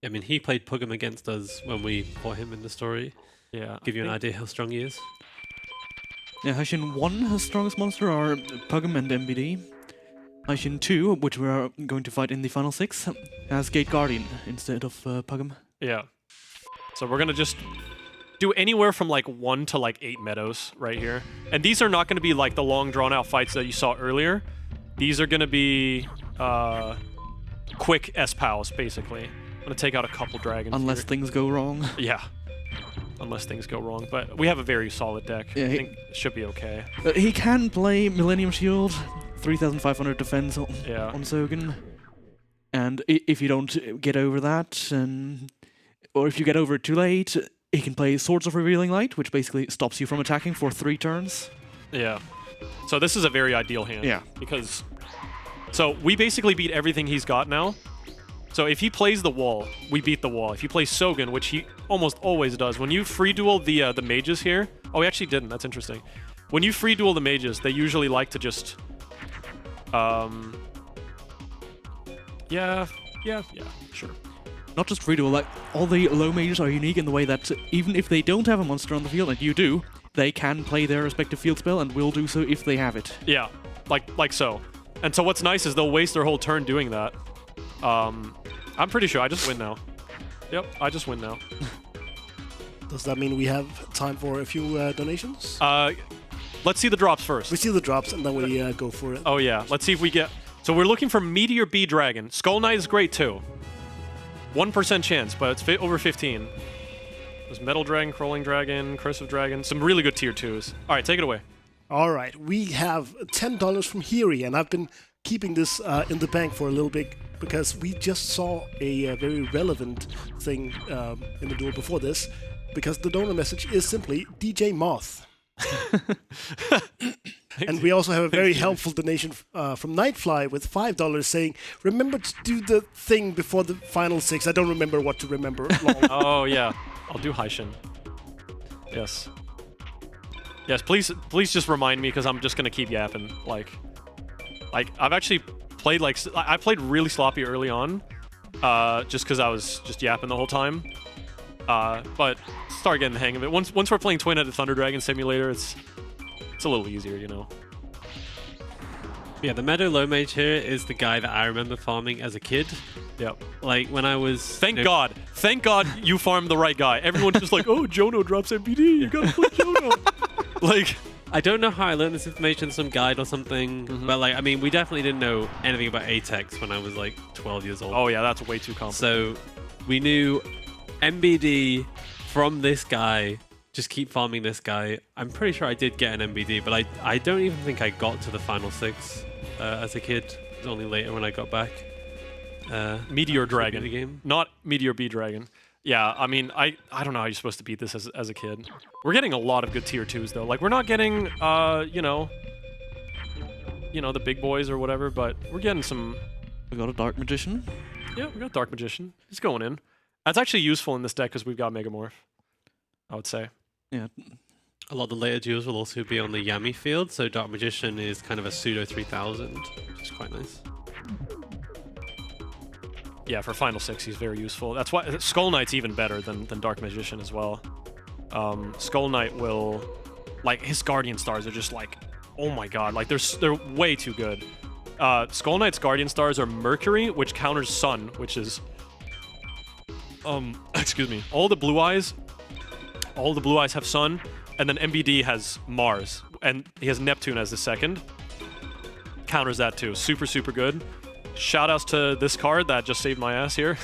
mean, he played Pugum against us when we fought him in the story. Yeah. Give you an idea how strong he is. Yeah, Hishin 1, his strongest monster are Pugum and MBD. Hishin 2, which we are going to fight in the final 6, has Gate Guardian instead of Pugum. Yeah. So we're gonna just do anywhere from like 1 to like 8 meadows right here. And these are not gonna be like the long drawn out fights that you saw earlier. These are gonna be quick S-Pows, basically. I'm gonna take out a couple dragons. Unless here. things go wrong. Yeah. Unless things go wrong. But we have a very solid deck. Yeah, I think it should be okay. He can play Millennium Shield, 3,500 defense on Yeah. Sogen. And if you don't get over that, or if you get over it too late, he can play Swords of Revealing Light, which basically stops you from attacking for 3 turns. Yeah. So this is a very ideal hand. Yeah. Because... So we basically beat everything he's got now. So if he plays the wall, we beat the wall. If he plays Sogen, which he almost always does, when you free duel the mages here... Oh, he actually didn't. That's interesting. When you free duel the mages, they usually like to just... Yeah, sure. Not just free duel, like all the low mages are unique in the way that even if they don't have a monster on the field, and you do, they can play their respective field spell and will do so if they have it. Yeah, like so. And so what's nice is they'll waste their whole turn doing that. I'm pretty sure I just win now. Yep, I just win now. Does that mean we have time for a few donations? Let's see the drops first. We see the drops and then we go for it. Oh yeah, let's see if we get... So we're looking for Meteor B Dragon. Skull Knight is great too. 1% chance, but it's over 15. There's Metal Dragon, Crawling Dragon, Cursive Dragon. Some really good tier 2s. All right, take it away. All right, we have $10 from Hiri, and I've been keeping this in the bank for a little bit because we just saw a very relevant thing in the duel before this, because the donor message is simply DJ Moth. And we also have a very helpful donation from Nightfly with $5 saying, remember to do the thing before the final 6. I don't remember what to remember. Oh yeah, I'll do Hishin. Yes. Yes, please just remind me, because I'm just gonna keep yapping. Like I've actually played I played really sloppy early on, just because I was just yapping the whole time. But start getting the hang of it. Once we're playing Twin-Headed Thunder Dragon Simulator, it's a little easier, you know. Yeah, the Meadow Low Mage here is the guy that I remember farming as a kid. Yep. Like when I was... Thank God you farmed the right guy. Everyone's just like, oh, Jono drops MPD, you gotta play Jono. Like... I don't know how I learned this information, some guide or something, but like, I mean, we definitely didn't know anything about Atex when I was like 12 years old. Oh yeah, that's way too complex. So we knew MBD from this guy. Just keep farming this guy. I'm pretty sure I did get an MBD, but I don't even think I got to the final 6 as a kid. It was only later when I got back. Meteor Dragon. The game. Not Meteor B Dragon. Yeah, I mean, I don't know how you're supposed to beat this as a kid. We're getting a lot of good tier 2s, though. Like, we're not getting, you know, the big boys or whatever, but we're getting some... We got a Dark Magician. Yeah, we got Dark Magician. He's going in. That's actually useful in this deck because we've got Megamorph, I would say. Yeah. A lot of the later duels will also be on the Yami field, so Dark Magician is kind of a pseudo 3000, which is quite nice. Yeah, for Final 6, he's very useful. That's why Skull Knight's even better than Dark Magician as well. Skull Knight will... Like, his Guardian Stars are just like... Oh my god, like, they're way too good. Skull Knight's Guardian Stars are Mercury, which counters Sun, which is... excuse me. All the blue eyes have Sun, and then MBD has Mars, and he has Neptune as the second. Counters that too. Super, super good. Shoutouts to this card that just saved my ass here.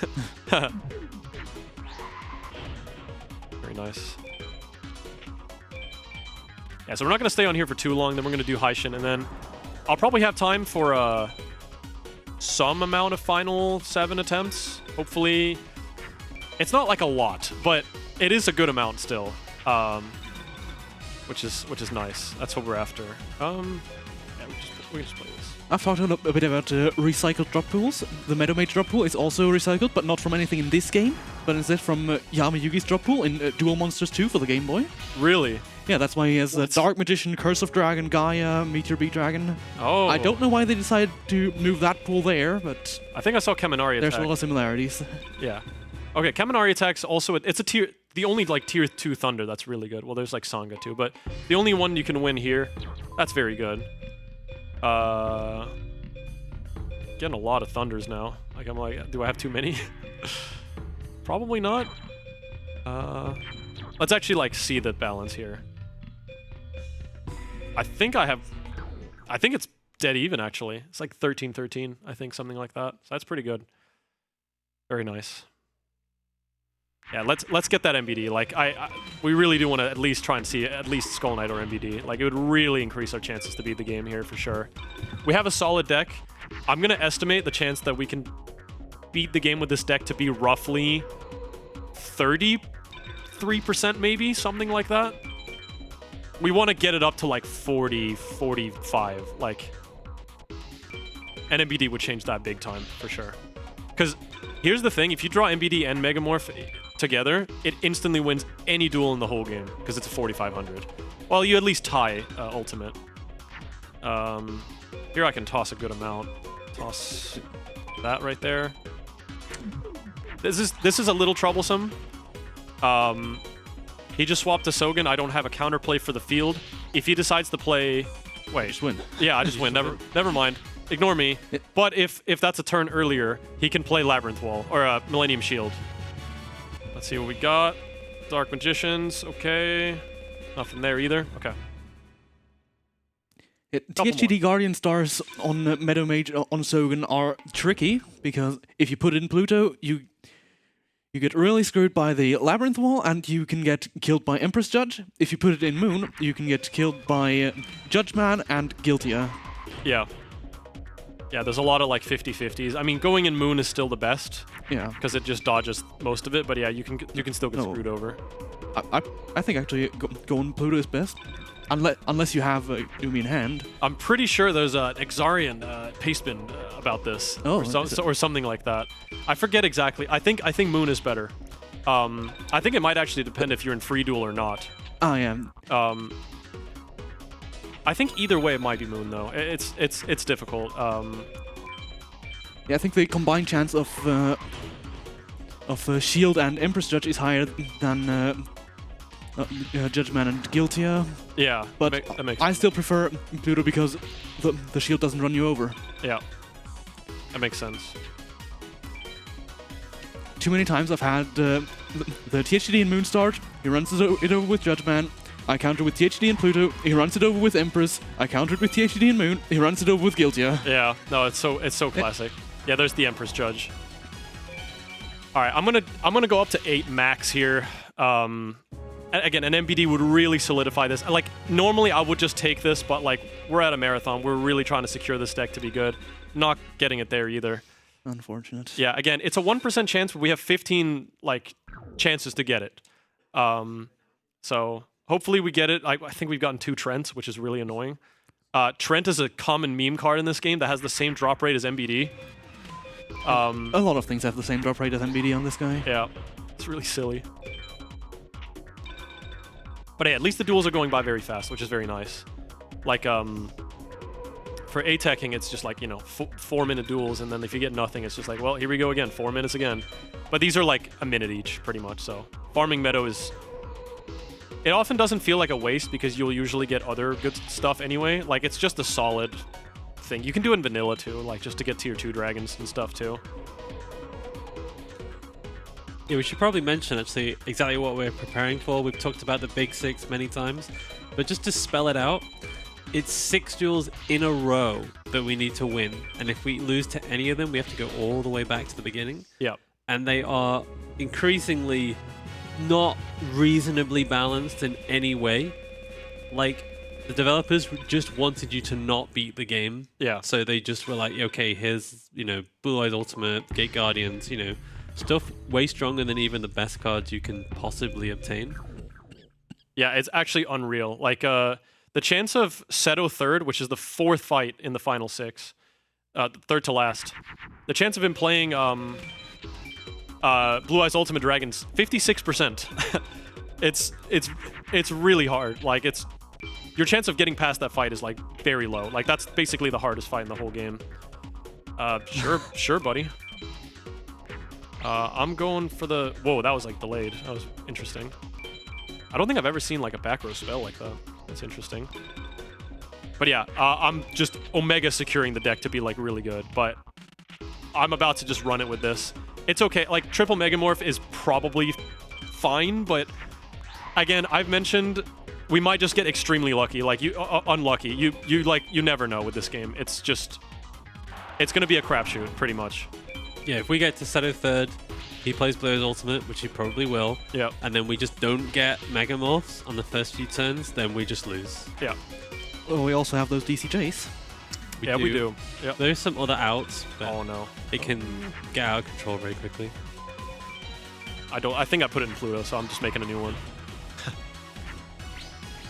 Very nice. Yeah, so we're not going to stay on here for too long, then we're going to do Hishin, and then I'll probably have time for some amount of final 7 attempts. Hopefully, it's not like a lot, but it is a good amount still, which is nice. That's what we're after. Yeah, we just play this. I've talked a bit about recycled drop pools. The Meadow Mage drop pool is also recycled, but not from anything in this game, but instead from Yami Yugi's drop pool in Duel Monsters 2 for the Game Boy. Really? Yeah, that's why he has Dark Magician, Curse of Dragon, Gaia, Meteor B Dragon. Oh. I don't know why they decided to move that pool there, but I think I saw Kaminari there's attack. a lot of similarities. Yeah. Okay, Kaminari attacks also... It's a tier... The only, like, tier 2 Thunder that's really good. Well, there's, like, Sangha, too, but the only one you can win here, that's very good. Getting a lot of Thunders now. Like, I'm like, do I have too many? Probably not. Let's actually, like, see the balance here. I think it's dead even, actually. It's like 13-13, I think, something like that. So that's pretty good. Very nice. Yeah, let's get that MBD. Like, we really do want to at least try and see at least Skull Knight or MBD. Like, it would really increase our chances to beat the game here for sure. We have a solid deck. I'm gonna estimate the chance that we can beat the game with this deck to be roughly 33% maybe, something like that. We want to get it up to like 40, 45, like... And MBD would change that big time, for sure. Because here's the thing, if you draw MBD and Megamorph together, it instantly wins any duel in the whole game, because it's a 4,500. Well, you at least tie Ultimate. Here I can toss a good amount. Toss that right there. This is a little troublesome. He just swapped to Sogen. I don't have a counterplay for the field. If he decides to play... Wait. Just win. Yeah, I just win. Never mind. Ignore me. But if that's a turn earlier, he can play Labyrinth Wall or Millennium Shield. Let's see what we got. Dark Magicians. Okay. Nothing there either. Okay. THD Guardian Stars on Meadow Mage on Sogen are tricky because if you put it in Pluto, you get really screwed by the Labyrinth Wall and you can get killed by Empress Judge. If you put it in Moon, you can get killed by Judge Man and Guiltia. Yeah. Yeah, there's a lot of like 50-50s. I mean, going in Moon is still the best. Yeah. Because it just dodges most of it, but yeah, you can still get screwed over. I think actually going Pluto is best. Unless you have Umi in hand. I'm pretty sure there's an Exarian pastebin about this, or something like that. I forget exactly. I think Moon is better. I think it might actually depend if you're in free duel or not. I am. I think either way it might be Moon though. It's difficult. Yeah, I think the combined chance of Shield and Empress Judge is higher than. Judge Man and Guiltia. Yeah, but that makes I still prefer Pluto because the shield doesn't run you over. Yeah, that makes sense. Too many times I've had the THD and Moon start, he runs it over with Judge Man, I counter with THD and Pluto, he runs it over with Empress, I counter it with THD and Moon, he runs it over with Guiltia. Yeah, no, it's so classic. Yeah, there's the Empress Judge. All right, I'm gonna go up to 8 max here. Again, an MBD would really solidify this. Like, normally I would just take this, but like, we're at a marathon. We're really trying to secure this deck to be good. Not getting it there either. Unfortunate. Yeah, again, it's a 1% chance, but we have 15 like chances to get it. So hopefully we get it. I think we've gotten 2 Trents, which is really annoying. Trent is a common meme card in this game that has the same drop rate as MBD. A lot of things have the same drop rate as MBD on this guy. Yeah, it's really silly. But hey, at least the duels are going by very fast, which is very nice. Like, for A-teching, it's just like, you know, 4-minute duels, and then if you get nothing, it's just like, well, here we go again, 4 minutes again. But these are like a minute each, pretty much, so. Farming Meadow is... It often doesn't feel like a waste because you'll usually get other good stuff anyway. Like, it's just a solid thing. You can do it in vanilla, too, like, just to get tier 2 dragons and stuff, too. Yeah, we should probably mention actually exactly what we're preparing for. We've talked about the big 6 many times, but just to spell it out, it's 6 duels in a row that we need to win. And if we lose to any of them, we have to go all the way back to the beginning. Yeah. And they are increasingly not reasonably balanced in any way. Like, the developers just wanted you to not beat the game. Yeah. So they just were like, okay, here's, you know, Blue Eyes Ultimate, Gate Guardians, you know, stuff way stronger than even the best cards you can possibly obtain. Yeah, it's actually unreal. Like, the chance of Setto 3rd, which is the 4th fight in the final 6, 3rd to last, the chance of him playing Blue Eyes Ultimate Dragons, 56%. It's really hard. Like, your chance of getting past that fight is like very low. Like, that's basically the hardest fight in the whole game. Sure, buddy. I'm going for the... Whoa, that was like delayed. That was interesting. I don't think I've ever seen like a back row spell like that. That's interesting. But yeah, I'm just Omega securing the deck to be like really good, but I'm about to just run it with this. It's okay. Like, triple Megamorph is probably fine, but again, I've mentioned we might just get extremely lucky. Like, unlucky. You never know with this game. It's just... It's going to be a crapshoot, pretty much. Yeah, if we get to Setto 3rd, he plays Blue Eyes Ultimate, which he probably will. Yeah. And then we just don't get Megamorphs on the first few turns, then we just lose. Yeah. Well, we also have those DCJs. We do. Yeah. There's some other outs, but Oh no. it can get out of control very quickly. I think I put it in Pluto, so I'm just making a new one.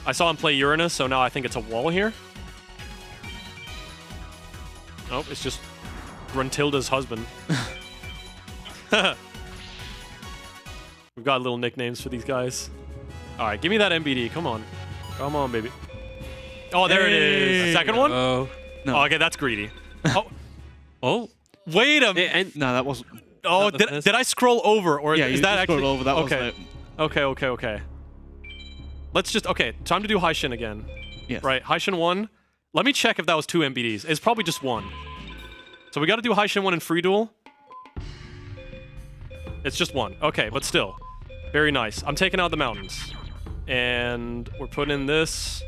I saw him play Uranus, so now I think it's a wall here. Nope, it's just Gruntilda's husband. We've got little nicknames for these guys. All right, give me that MBD. Come on. Come on, baby. Oh, there it is. Second one? Oh. No. Oh, okay, that's greedy. Oh, Oh. wait a minute. And No, that wasn't. Oh, not the did, first. did I scroll over? Or Yeah, is you that scrolled actually... over. That okay. was Okay. Let's just... Okay, time to do Hishin again. Yes. Right, Hishin 1. Let me check if that was 2 MBDs. It's probably just 1. So we got to do Hishin 1 in free duel. It's just 1. Okay, but still. Very nice. I'm taking out the mountains. And we're putting in this.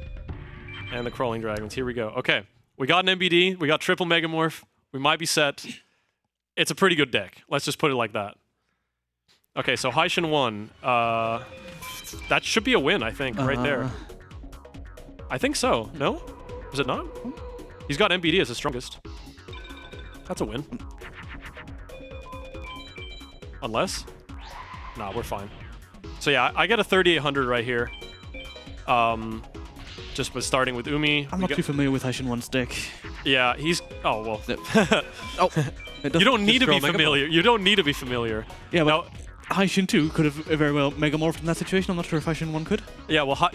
And the crawling dragons. Here we go. Okay. We got an MBD. We got triple Megamorph. We might be set. It's a pretty good deck. Let's just put it like that. Okay, so Hishin 1. That should be a win, I think, right there. I think so. No? Is it not? He's got MBD as his strongest. That's a win. Unless? Nah, we're fine. So yeah, I get a 3,800 right here. Just with starting with Umi. I'm not too familiar with Hishin 1's deck. Yeah, he's... Oh, well. Oh. You don't need to be familiar. You don't need to be familiar. Yeah, Now, but Hishin 2 could have very well Megamorphed in that situation. I'm not sure if Hishin 1 could. yeah, well...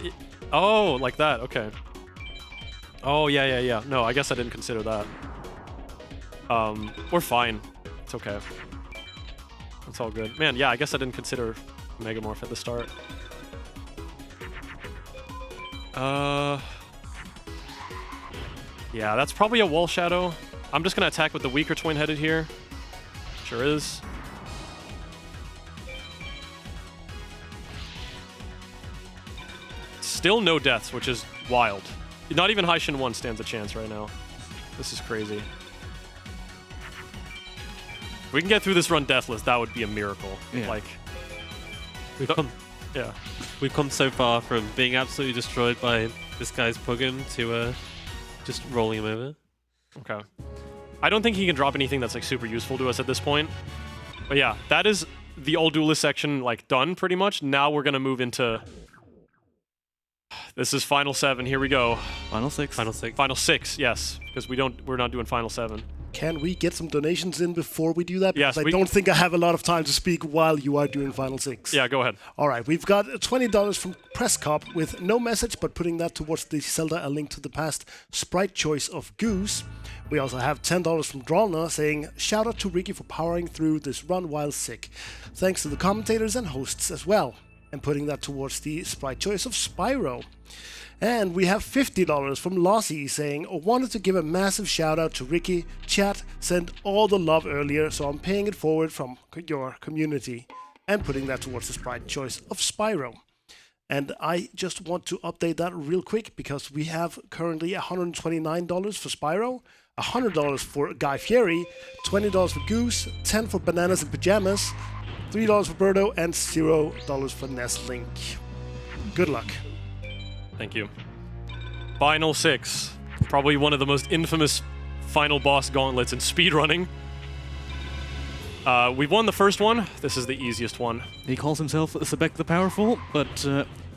Oh, like that. Okay. Oh, yeah. No, I guess I didn't consider that. We're fine. It's okay. It's all good. Man, yeah, I guess I didn't consider Megamorph at the start. Yeah, that's probably a wall shadow. I'm just gonna attack with the weaker twin-headed here. Sure is. Still no deaths, which is wild. Not even Hishin 1 stands a chance right now. This is crazy. If we can get through this run deathless, that would be a miracle. Yeah. Like, We've come, yeah. we've come so far from being absolutely destroyed by this guy's Puggin to just rolling him over. Okay. I don't think he can drop anything that's like super useful to us at this point. But yeah, that is the old duelist section like done pretty much. Now we're gonna move into. This is final 7. Here we go. Final 6. Final 6. Final 6, yes, because we're not doing final 7. Can we get some donations in before we do that? Yes, Because I don't think I have a lot of time to speak while you are doing Final 6. Yeah, go ahead. All right, we've got $20 from Press Cop with no message, but putting that towards the Zelda A Link to the Past sprite choice of Goose. We also have $10 from Dralna saying, shout out to Ricky for powering through this run while sick. Thanks to the commentators and hosts as well. And putting that towards the sprite choice of Spyro. And we have $50 from Lossie saying, wanted to give a massive shout out to Ricky. Chat sent all the love earlier, so I'm paying it forward from your community. And putting that towards the sprite choice of Spyro. And I just want to update that real quick because we have currently $129 for Spyro, $100 for Guy Fieri, $20 for Goose, $10 for Bananas and Pajamas, $3 for Birdo, and $0 for Nestlink. Good luck. Thank you. Final 6. Probably one of the most infamous final boss gauntlets in speedrunning. We've won the first one. This is the easiest one. He calls himself Sebek the Powerful, but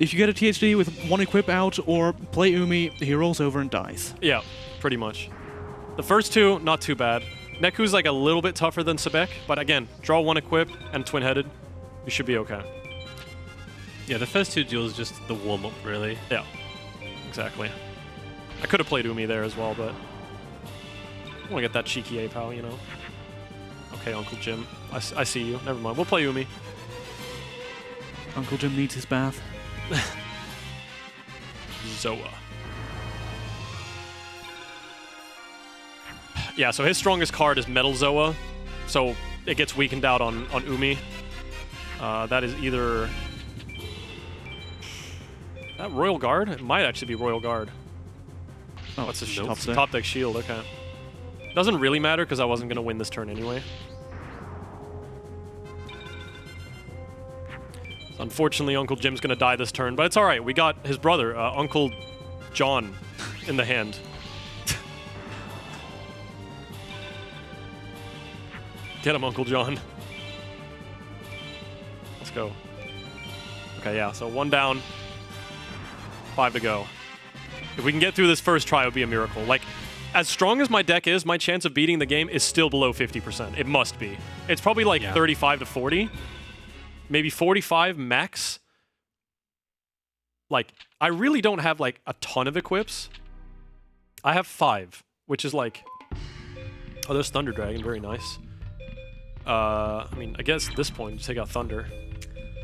if you get a THD with one equip out or play Umi, he rolls over and dies. Yeah, pretty much. The first 2, not too bad. Neku's like a little bit tougher than Sebek, but again, draw 1 equip and twin-headed. You should be okay. Yeah, the first 2 duels just the warm-up, really. Yeah, exactly. I could have played Umi there as well, but I want to get that cheeky A-Pow, you know. Okay, Uncle Jim. I see you. Never mind. We'll play Umi. Uncle Jim needs his bath. Zoa. Yeah, so his strongest card is Metal Zoa, so it gets weakened out on Umi. That is either... that Royal Guard? It might actually be Royal Guard. Oh, What's his top deck. Top deck shield, okay. Doesn't really matter because I wasn't going to win this turn anyway. So unfortunately, Uncle Jim's going to die this turn, but it's alright. We got his brother, Uncle John, in the hand. Get him, Uncle John. Let's go. Okay, yeah, so 1 down, 5 to go. If we can get through this first try, it would be a miracle. Like, as strong as my deck is, my chance of beating the game is still below 50%. It must be. It's probably like 35 to 40. Maybe 45 max. Like, I really don't have like a ton of equips. I have 5, which is like... oh, there's Thunder Dragon, very nice. I mean, I guess at this point, just take out Thunder.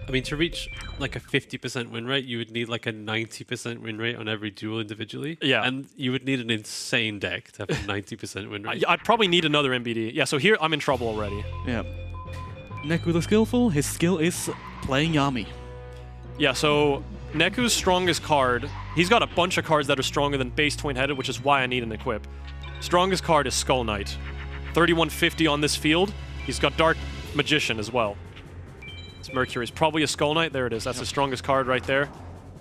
I mean, to reach like a 50% win rate, you would need like a 90% win rate on every duel individually. Yeah. And you would need an insane deck to have a 90% win rate. I'd probably need another MBD. Yeah, so here, I'm in trouble already. Yeah. Neku the Skillful, his skill is playing Yami. Yeah, so Neku's strongest card, he's got a bunch of cards that are stronger than base twin-headed, which is why I need an equip. Strongest card is Skull Knight. 3150 on this field. He's got Dark Magician as well. It's Mercury's probably a Skull Knight. There it is. That's the strongest card right there.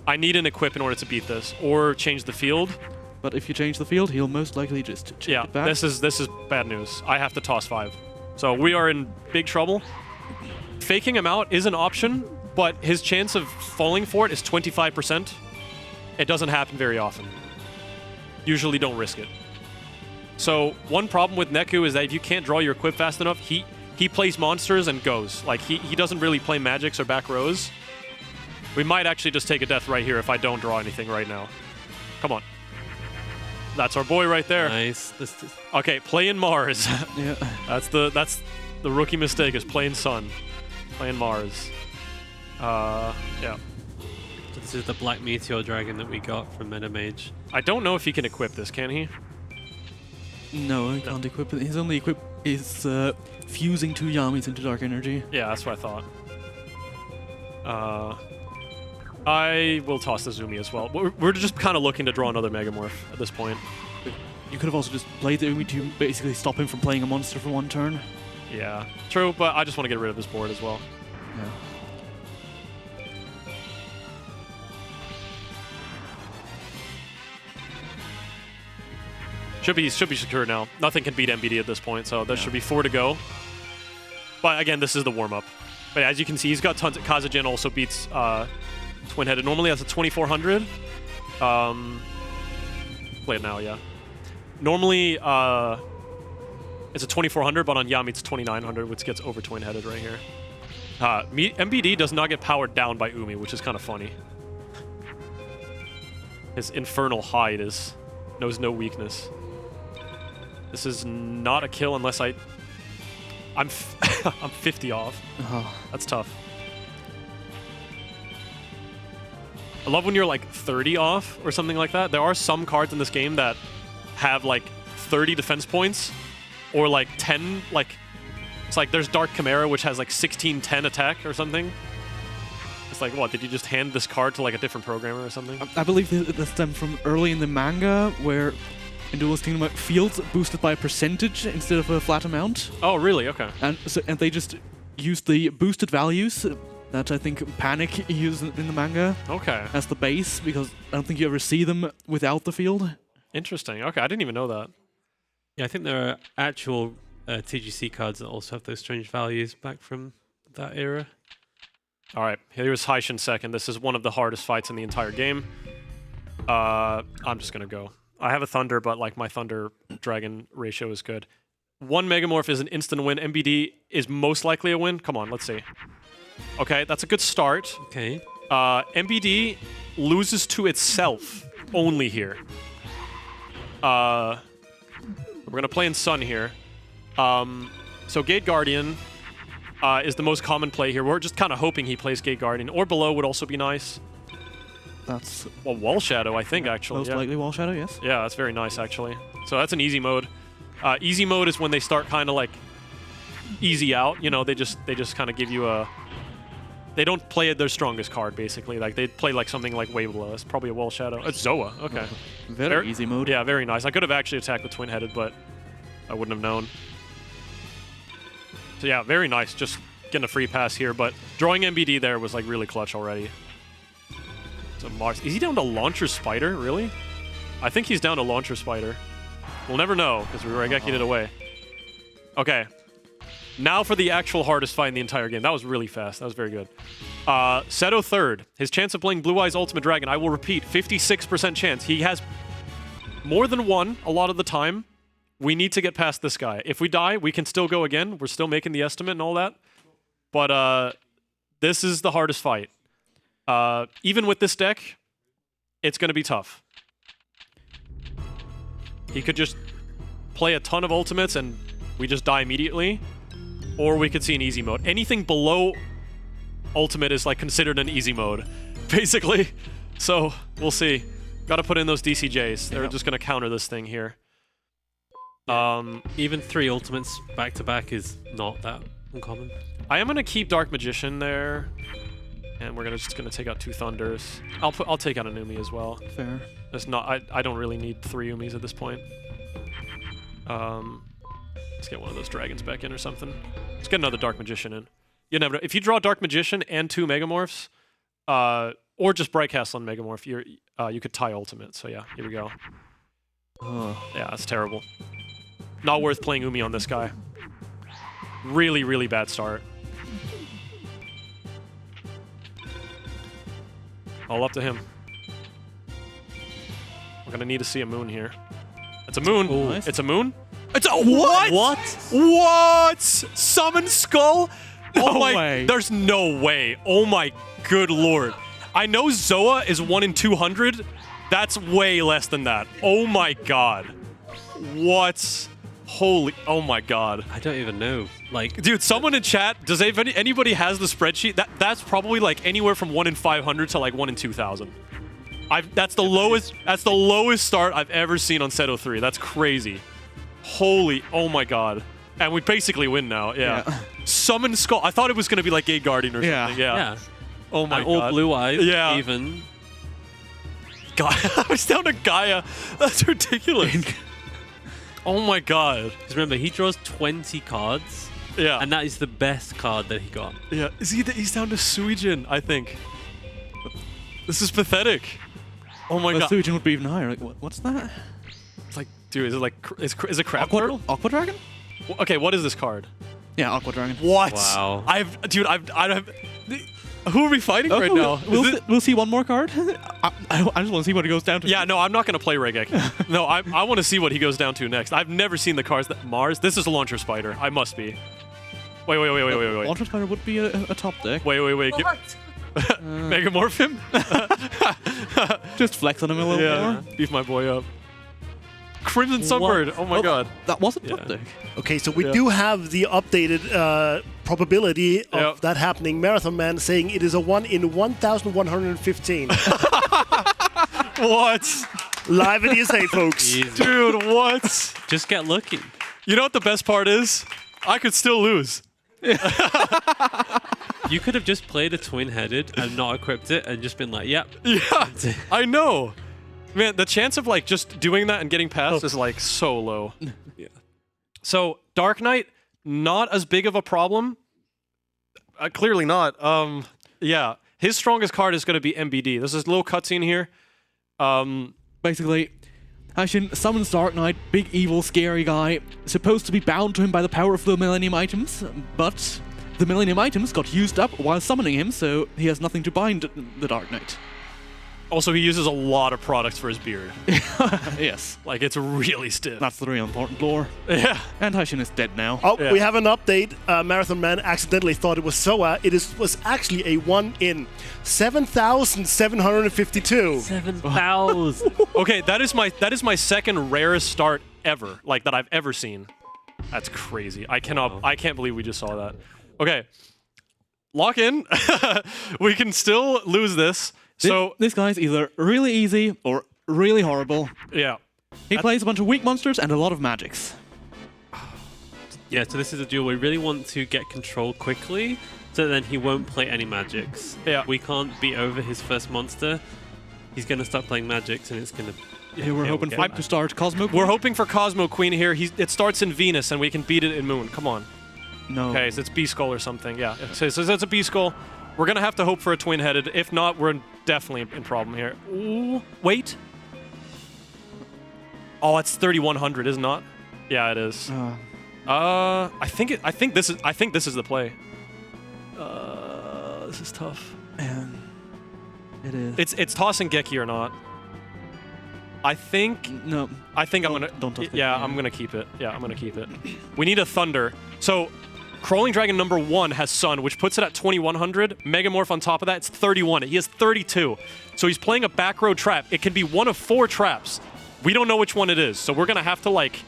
I need an equip in order to beat this, or change the field. But if you change the field, he'll most likely just change it back. This is bad news. I have to toss 5. So we are in big trouble. Faking him out is an option, but his chance of falling for it is 25%. It doesn't happen very often. Usually don't risk it. So one problem with Neku is that if you can't draw your equip fast enough, he plays monsters and goes. Like, he doesn't really play magics or back rows. We might actually just take a death right here if I don't draw anything right now. Come on. That's our boy right there. Nice. Okay, playing Mars. Yeah. That's the rookie mistake, is playing Sun. Playing Mars. Yeah. So this is the Black Meteor Dragon that we got from Meta Mage. I don't know if he can equip this, can he? No, he can't equip it. His only equip is fusing 2 Yamis into Dark Energy. Yeah, that's what I thought. I will toss the Zumi as well. We're just kind of looking to draw another Megamorph at this point. You could have also just played the Umi to basically stop him from playing a monster for 1 turn. Yeah, true, but I just want to get rid of this board as well. Yeah. Should be secure now. Nothing can beat MBD at this point, so there should be 4 to go. But again, this is the warm-up. But as you can see, he's got tons. Kazajin also beats Twin-Headed. Normally that's a 2400. Play it now, yeah. Normally it's a 2400, but on Yami it's 2900, which gets over Twin-Headed right here. MBD does not get powered down by Umi, which is kind of funny. His infernal hide knows no weakness. This is not a kill unless I'm I'm 50 off. Oh. That's tough. I love when you're like 30 off or something like that. There are some cards in this game that have like 30 defense points or like 10, like it's like there's Dark Chimera which has like 16-10 attack or something. It's like, what, did you just hand this card to like a different programmer or something? I believe this stemmed from early in the manga, where in Duelist Kingdom fields boosted by a percentage instead of a flat amount. Oh, really? Okay. And they just used the boosted values that I think Panic used in the manga Okay. as the base, because I don't think you ever see them without the field. Interesting. Okay, I didn't even know that. Yeah, I think there are actual TGC cards that also have those strange values back from that era. All right, here's Hishin second. This is one of the hardest fights in the entire game. I'm just gonna go. I have a Thunder, but like my Thunder Dragon ratio is good. 1 Megamorph is an instant win. MBD is most likely a win. Come on, let's see. Okay, that's a good start. Okay. MBD loses to itself only here. We're gonna play in Sun here. So Gate Guardian is the most common play here. We're just kind of hoping he plays Gate Guardian, or Below would also be nice. That's Well, Wall Shadow, I think, actually. most Yeah. likely Wall Shadow, yes. Yeah, that's very nice, actually. So that's an easy mode. Easy mode is when they start kind of like easy out. You know, they just kind of give you a. They don't play their strongest card, basically. Like they play like something like way below. It's probably a Wall Shadow. It's Zoa. Okay. Very easy mode. Yeah, very nice. I could have actually attacked with Twin-Headed, but I wouldn't have known. So yeah, very nice. Just getting a free pass here, but drawing MBD there was like really clutch already. So Mars, is he down to Launcher Spider? Really? I think he's down to Launcher Spider. We'll never know because we Raigeki it away. Okay. Now for the actual hardest fight in the entire game. That was really fast. That was very good. Setto third. His chance of playing Blue Eyes Ultimate Dragon, I will repeat, 56% chance. He has more than one a lot of the time. We need to get past this guy. If we die, we can still go again. We're still making the estimate and all that. But this is the hardest fight. Even with this deck, it's going to be tough. He could just play a ton of ultimates and we just die immediately. Or we could see an easy mode. Anything below ultimate is like considered an easy mode, basically. So we'll see. Got to put in those DCJs. They're just going to counter this thing here. Even 3 ultimates back to back is not that uncommon. I am going to keep Dark Magician there. And we're just going to take out 2 Thunders. I'll take out an Umi as well. Fair. That's not. I don't really need 3 Umis at this point. Let's get one of those dragons back in or something. Let's get another Dark Magician in. You never know. If you draw Dark Magician and 2 Megamorphs, or just Bright Castle and Megamorph, you could tie Ultimate. So yeah, here we go. Oh. Yeah, that's terrible. Not worth playing Umi on this guy. Really, really bad start. All up to him. We're gonna need to see a moon here. It's a moon. Ooh, nice. It's a moon. It's a what? What? What? Summon Skull? Oh my! way. There's no way. Oh my good lord! I know Zoa is 1 in 200. That's way less than that. Oh my god! What? Holy! Oh my god! I don't even know. Like, Dude, someone in chat, does anybody has the spreadsheet? That's probably like anywhere from 1 in 500 to like 1 in 2,000. That's the lowest. That's the lowest start I've ever seen on Setto 3. That's crazy. Holy, oh my god. And we basically win now. Yeah. Summon Skull. I thought it was gonna be like Gate Guardian or something. Yeah. yeah. Oh my And god. all blue eyes. Yeah. Even. God, I was down to Gaia. That's ridiculous. Oh my god. Because remember, he draws 20 cards Yeah. And that is the best card that he got. Yeah. He's down to Suijin, I think. This is pathetic. Oh my god. Suijin would be even higher. Like, what's that? It's like, dude, is it like is it crab Aqua, turtle? Aqua Dragon? Okay, what is this card? Yeah, Aqua Dragon. What? Wow. I don't. Who are we fighting right now? We'll see one more card. I just want to see what it goes down to. Yeah, no, I'm not going to play Regeki. No, I want to see what he goes down to next. I've never seen the cards that Mars. This is a Launcher Spider. I must be. Wait. Launcher Spider would be a top deck. Wait. Megamorph him? Just flex on him a little more. Beef my boy up. Crimson Sunbird. Oh my god. That wasn't top deck. Okay, so we do have the updated probability of that happening. Marathon Man saying it is a 1 in 1,115. What? Live in ESA, folks. Jeez. Dude, what? Just get lucky. You know what the best part is? I could still lose. You could have just played a twin-headed and not equipped it and just been like, yep. Yeah, I know. Man, the chance of like just doing that and getting past is like so low. Yeah. So Dark Knight, not as big of a problem. Clearly not. Yeah, his strongest card is going to be MBD. This is a little cutscene here. Basically, Hishin summons Dark Knight, big evil scary guy, supposed to be bound to him by the power of the Millennium items, but the Millennium items got used up while summoning him, so he has nothing to bind the Dark Knight. Also, he uses a lot of products for his beard. Yes. Like, it's really stiff. That's the real important lore. Yeah. And Hishin is dead now. Oh, Yeah. we have an update. Marathon Man accidentally thought it was Soa. It was actually a 1 in 7,752. 7,000. Okay, that is my second rarest start ever, like that I've ever seen. That's crazy. I can't believe we just saw that. Okay. Lock in. We can still lose this. So this guy's either really easy or really horrible. yeah. He plays a bunch of weak monsters and a lot of magics. Yeah, so this is a duel we really want to get control quickly, so then he won't play any magics. Yeah. We can't beat over his first monster. He's going to start playing magics, and it's going to... Yeah, we're hoping for him to start Cosmo Queen. We're hoping for Cosmo Queen here. It starts in Venus, and we can beat it in Moon. Come on. No. Okay, so it's B-Skull or something. Yeah, so it's a B-Skull. We're going to have to hope for a twin-headed. If not, we're definitely in problem here. Ooh, wait. Oh, it's 3,100, is it not? Yeah, it is. I think this is the play. This is tough. Man, it is. It's tossing Geki or not. I think No. I'm gonna. Don't touch it. Yeah, I'm gonna keep it. Yeah, I'm gonna keep it. We need a Thunder. So, Crawling Dragon number 1 has Sun, which puts it at 2,100. Megamorph on top of that, it's 31. He has 32. So he's playing a back row trap. It can be one of 4 traps. We don't know which one it is, so we're gonna have to like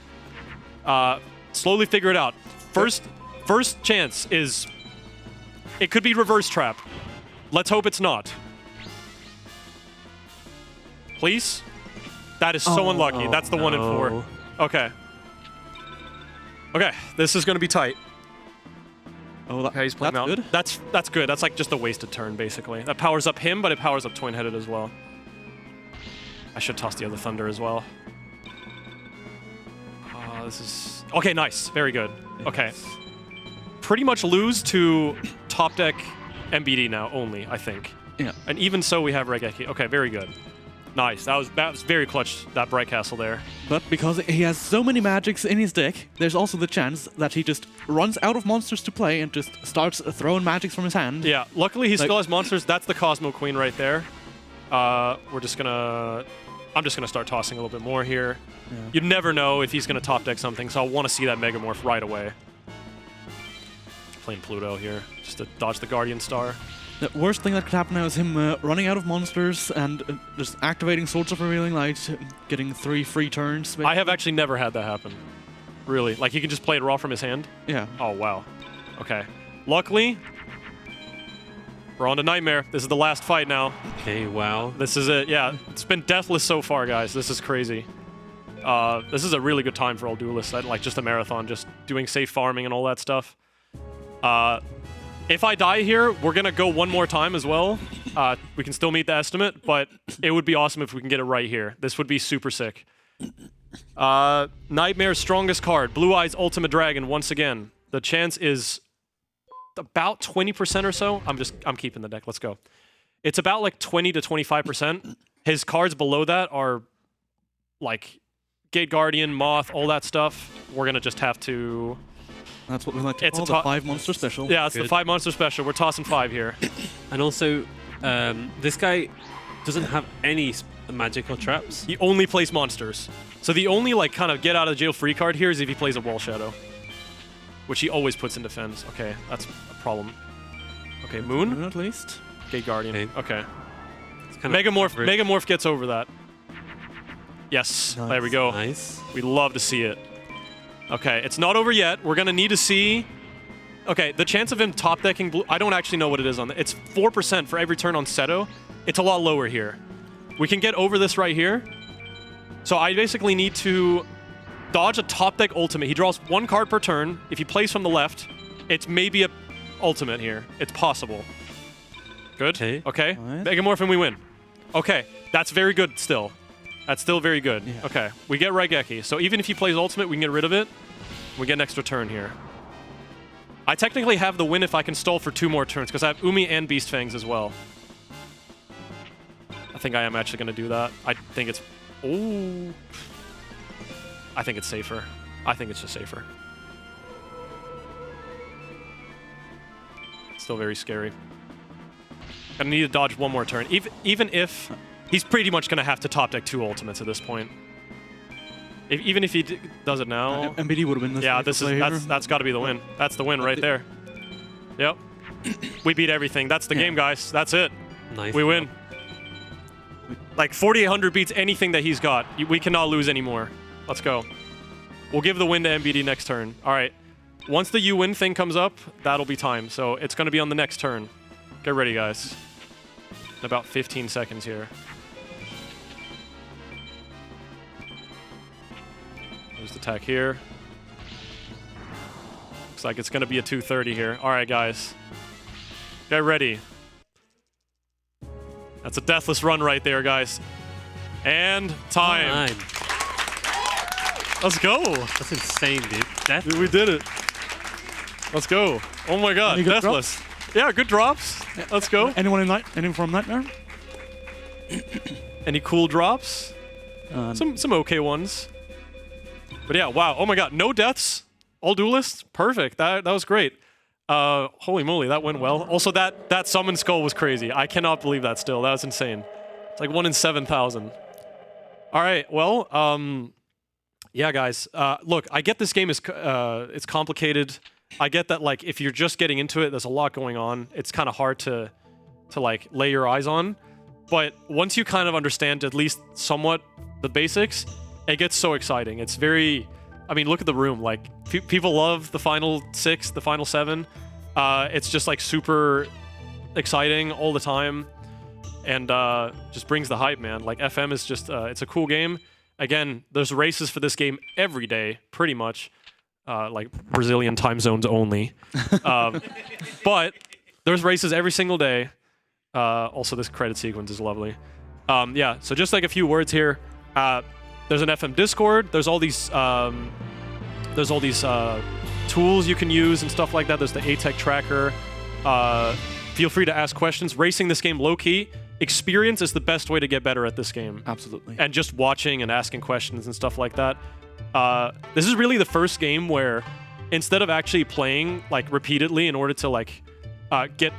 slowly figure it out. First chance is it could be reverse trap. Let's hope it's not. Please? That is so unlucky. That's the 1 in 4. Okay. Okay, this is gonna be tight. Oh, Okay, he's playing that's out. good. That's good. That's like just a wasted turn, basically. That powers up him, but it powers up twin-headed as well. I should toss the other Thunder as well. This is... Okay, nice. Very good. Okay. Pretty much lose to top deck MBD now only, I think. Yeah. And even so, we have Regeki. Okay, very good. Nice. That was very clutch, that Bright Castle there. But because he has so many magics in his deck, there's also the chance that he just runs out of monsters to play and just starts throwing magics from his hand. Yeah, luckily he Like- still has monsters. That's the Cosmo Queen right there. I'm just gonna start tossing a little bit more here. Yeah. You never know if he's gonna top deck something, so I want to see that Megamorph right away. Playing Pluto here, just to dodge the Guardian Star. The worst thing that could happen now is him running out of monsters and just activating Swords of Revealing Light, getting 3 free turns. I have actually never had that happen. Really, like he can just play it raw from his hand. Yeah. Oh wow. Okay. Luckily, we're on to Nightmare. This is the last fight now. Okay, wow. This is it. Yeah, it's been deathless so far, guys. This is crazy. This is a really good time for all duelists. Like just a marathon, just doing safe farming and all that stuff. If I die here, we're gonna go one more time as well. We can still meet the estimate, but it would be awesome if we can get it right here. This would be super sick. Nightmare's strongest card, Blue Eyes Ultimate Dragon once again. The chance is about 20% or so. I'm keeping the deck. Let's go. It's about like 20 to 25%. His cards below that are like Gate Guardian, Moth, all that stuff. We're gonna just have to. That's what we like to call the 5 monster special. Yeah, it's the 5 monster special. We're tossing 5 here. And also, this guy doesn't have any magic or traps. He only plays monsters. So the only like kind of get out of jail free card here is if he plays a Wall Shadow, which he always puts in defense. Okay, that's a problem. Okay, Moon? At least. Gate Guardian. Okay. Kind of Megamorph gets over that. Yes, Nice. there we go. Nice. We love to see it. Okay, it's not over yet. We're gonna need to see. Okay, the chance of him top decking blue. I don't actually know what it is on. It's 4% for every turn on Setto. It's a lot lower here. We can get over this right here. So I basically need to dodge a top deck ultimate. He draws 1 card per turn. If he plays from the left, it's maybe a ultimate here. It's possible. Good. Okay. Right. Megamorph and we win. Okay, that's very good still. That's still very good. Yeah. Okay, we get Raigeki. So even if he plays ultimate, we can get rid of it. We get an extra turn here. I technically have the win if I can stall for 2 more turns, because I have Umi and Beast Fangs as well. I think I am actually going to do that. I think it's... Ooh. I think it's safer. I think it's just safer. Still very scary. Gonna need to dodge 1 more turn. Even if... He's pretty much going to have to top deck 2 ultimates at this point. Even if he does it now... MBD would have been this. Yeah, that's got to be the win. That's the win right there. Yep. We beat everything. That's the game, guys. That's it. Nice. We win. Like 4,800 beats anything that he's got. We cannot lose anymore. Let's go. We'll give the win to MBD next turn. All right. Once the you win thing comes up, that'll be time. So it's going to be on the next turn. Get ready, guys. In about 15 seconds here. There's the attack here. Looks like it's going to be a 230 here. All right, guys. Get ready. That's a deathless run right there, guys. And time. Let's go. That's insane, dude. Dude, we did it. Let's go. Oh my god, Any good deathless. Yeah, good drops. Yeah. Let's go. Anyone from Nightmare? Any cool drops? Some okay ones. But yeah, wow. Oh my god, no deaths. All duelists. Perfect. That was great. Holy moly, that went well. Also, that summon skull was crazy. I cannot believe that still. That was insane. It's like 1 in 7,000. All right, well, yeah, guys. Look, I get this game is it's complicated. I get that, like, if you're just getting into it, there's a lot going on. It's kind of hard to like lay your eyes on. But once you kind of understand at least somewhat the basics, it gets so exciting. It's very... I mean, look at the room. Like, people love the final 6, the final 7. It's just, like, super exciting all the time. And just brings the hype, man. Like, FM is just... it's a cool game. Again, there's races for this game every day, pretty much. Like, Brazilian time zones only. But there's races every single day. Also, this credit sequence is lovely. Yeah, so just like a few words here. There's an FM Discord. There's all these tools you can use and stuff like that. There's the ATEC tracker. Feel free to ask questions. Racing this game low-key. Experience is the best way to get better at this game. Absolutely. And just watching and asking questions and stuff like that. This is really the first game where instead of actually playing like repeatedly in order to like get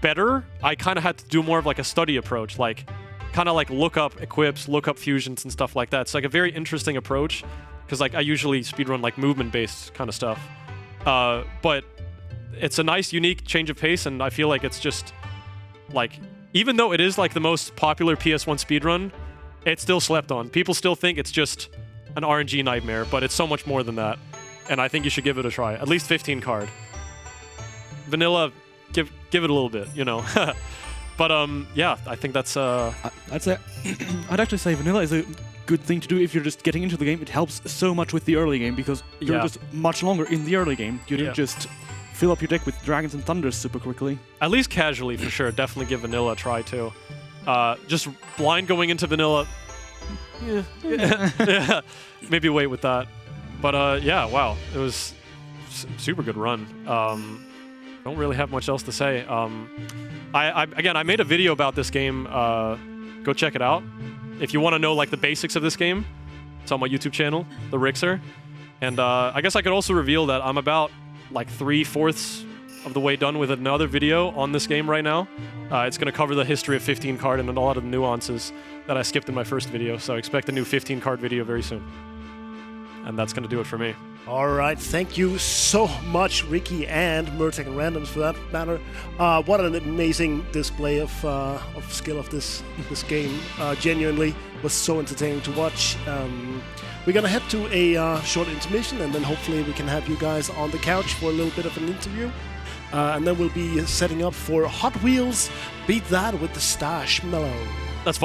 better, I kind of had to do more of like a study approach. Like kind of like look up equips, look up fusions and stuff like that. It's like a very interesting approach because like I usually speedrun like movement-based kind of stuff. But it's a nice, unique change of pace, and I feel like it's just like, even though it is like the most popular PS1 speedrun, it's still slept on. People still think it's just an RNG nightmare, but it's so much more than that. And I think you should give it a try. At least 15 card. Vanilla, give it a little bit, you know. But yeah, I think that's I'd say I'd actually say vanilla is a good thing to do if you're just getting into the game. It helps so much with the early game because you're just much longer in the early game. You didn't just fill up your deck with dragons and thunders super quickly. At least casually, for sure. Definitely give vanilla a try too. Just blind going into vanilla. Yeah. Maybe wait with that. But yeah, wow, it was super good run. Don't really have much else to say. Again, I made a video about this game. Go check it out. If you want to know like the basics of this game, it's on my YouTube channel, ThaRixer. And I guess I could also reveal that I'm about like 3/4 of the way done with another video on this game right now. It's going to cover the history of 15 card and a lot of the nuances that I skipped in my first video. So expect a new 15 card video very soon. And that's going to do it for me. All right, thank you so much, Ricky and Murtek and Randoms for that matter. What an amazing display of skill of this game. Genuinely was so entertaining to watch. We're gonna head to a short intermission, and then hopefully we can have you guys on the couch for a little bit of an interview. And then we'll be setting up for Hot Wheels Beat That with the Stash Mellow. That's fine.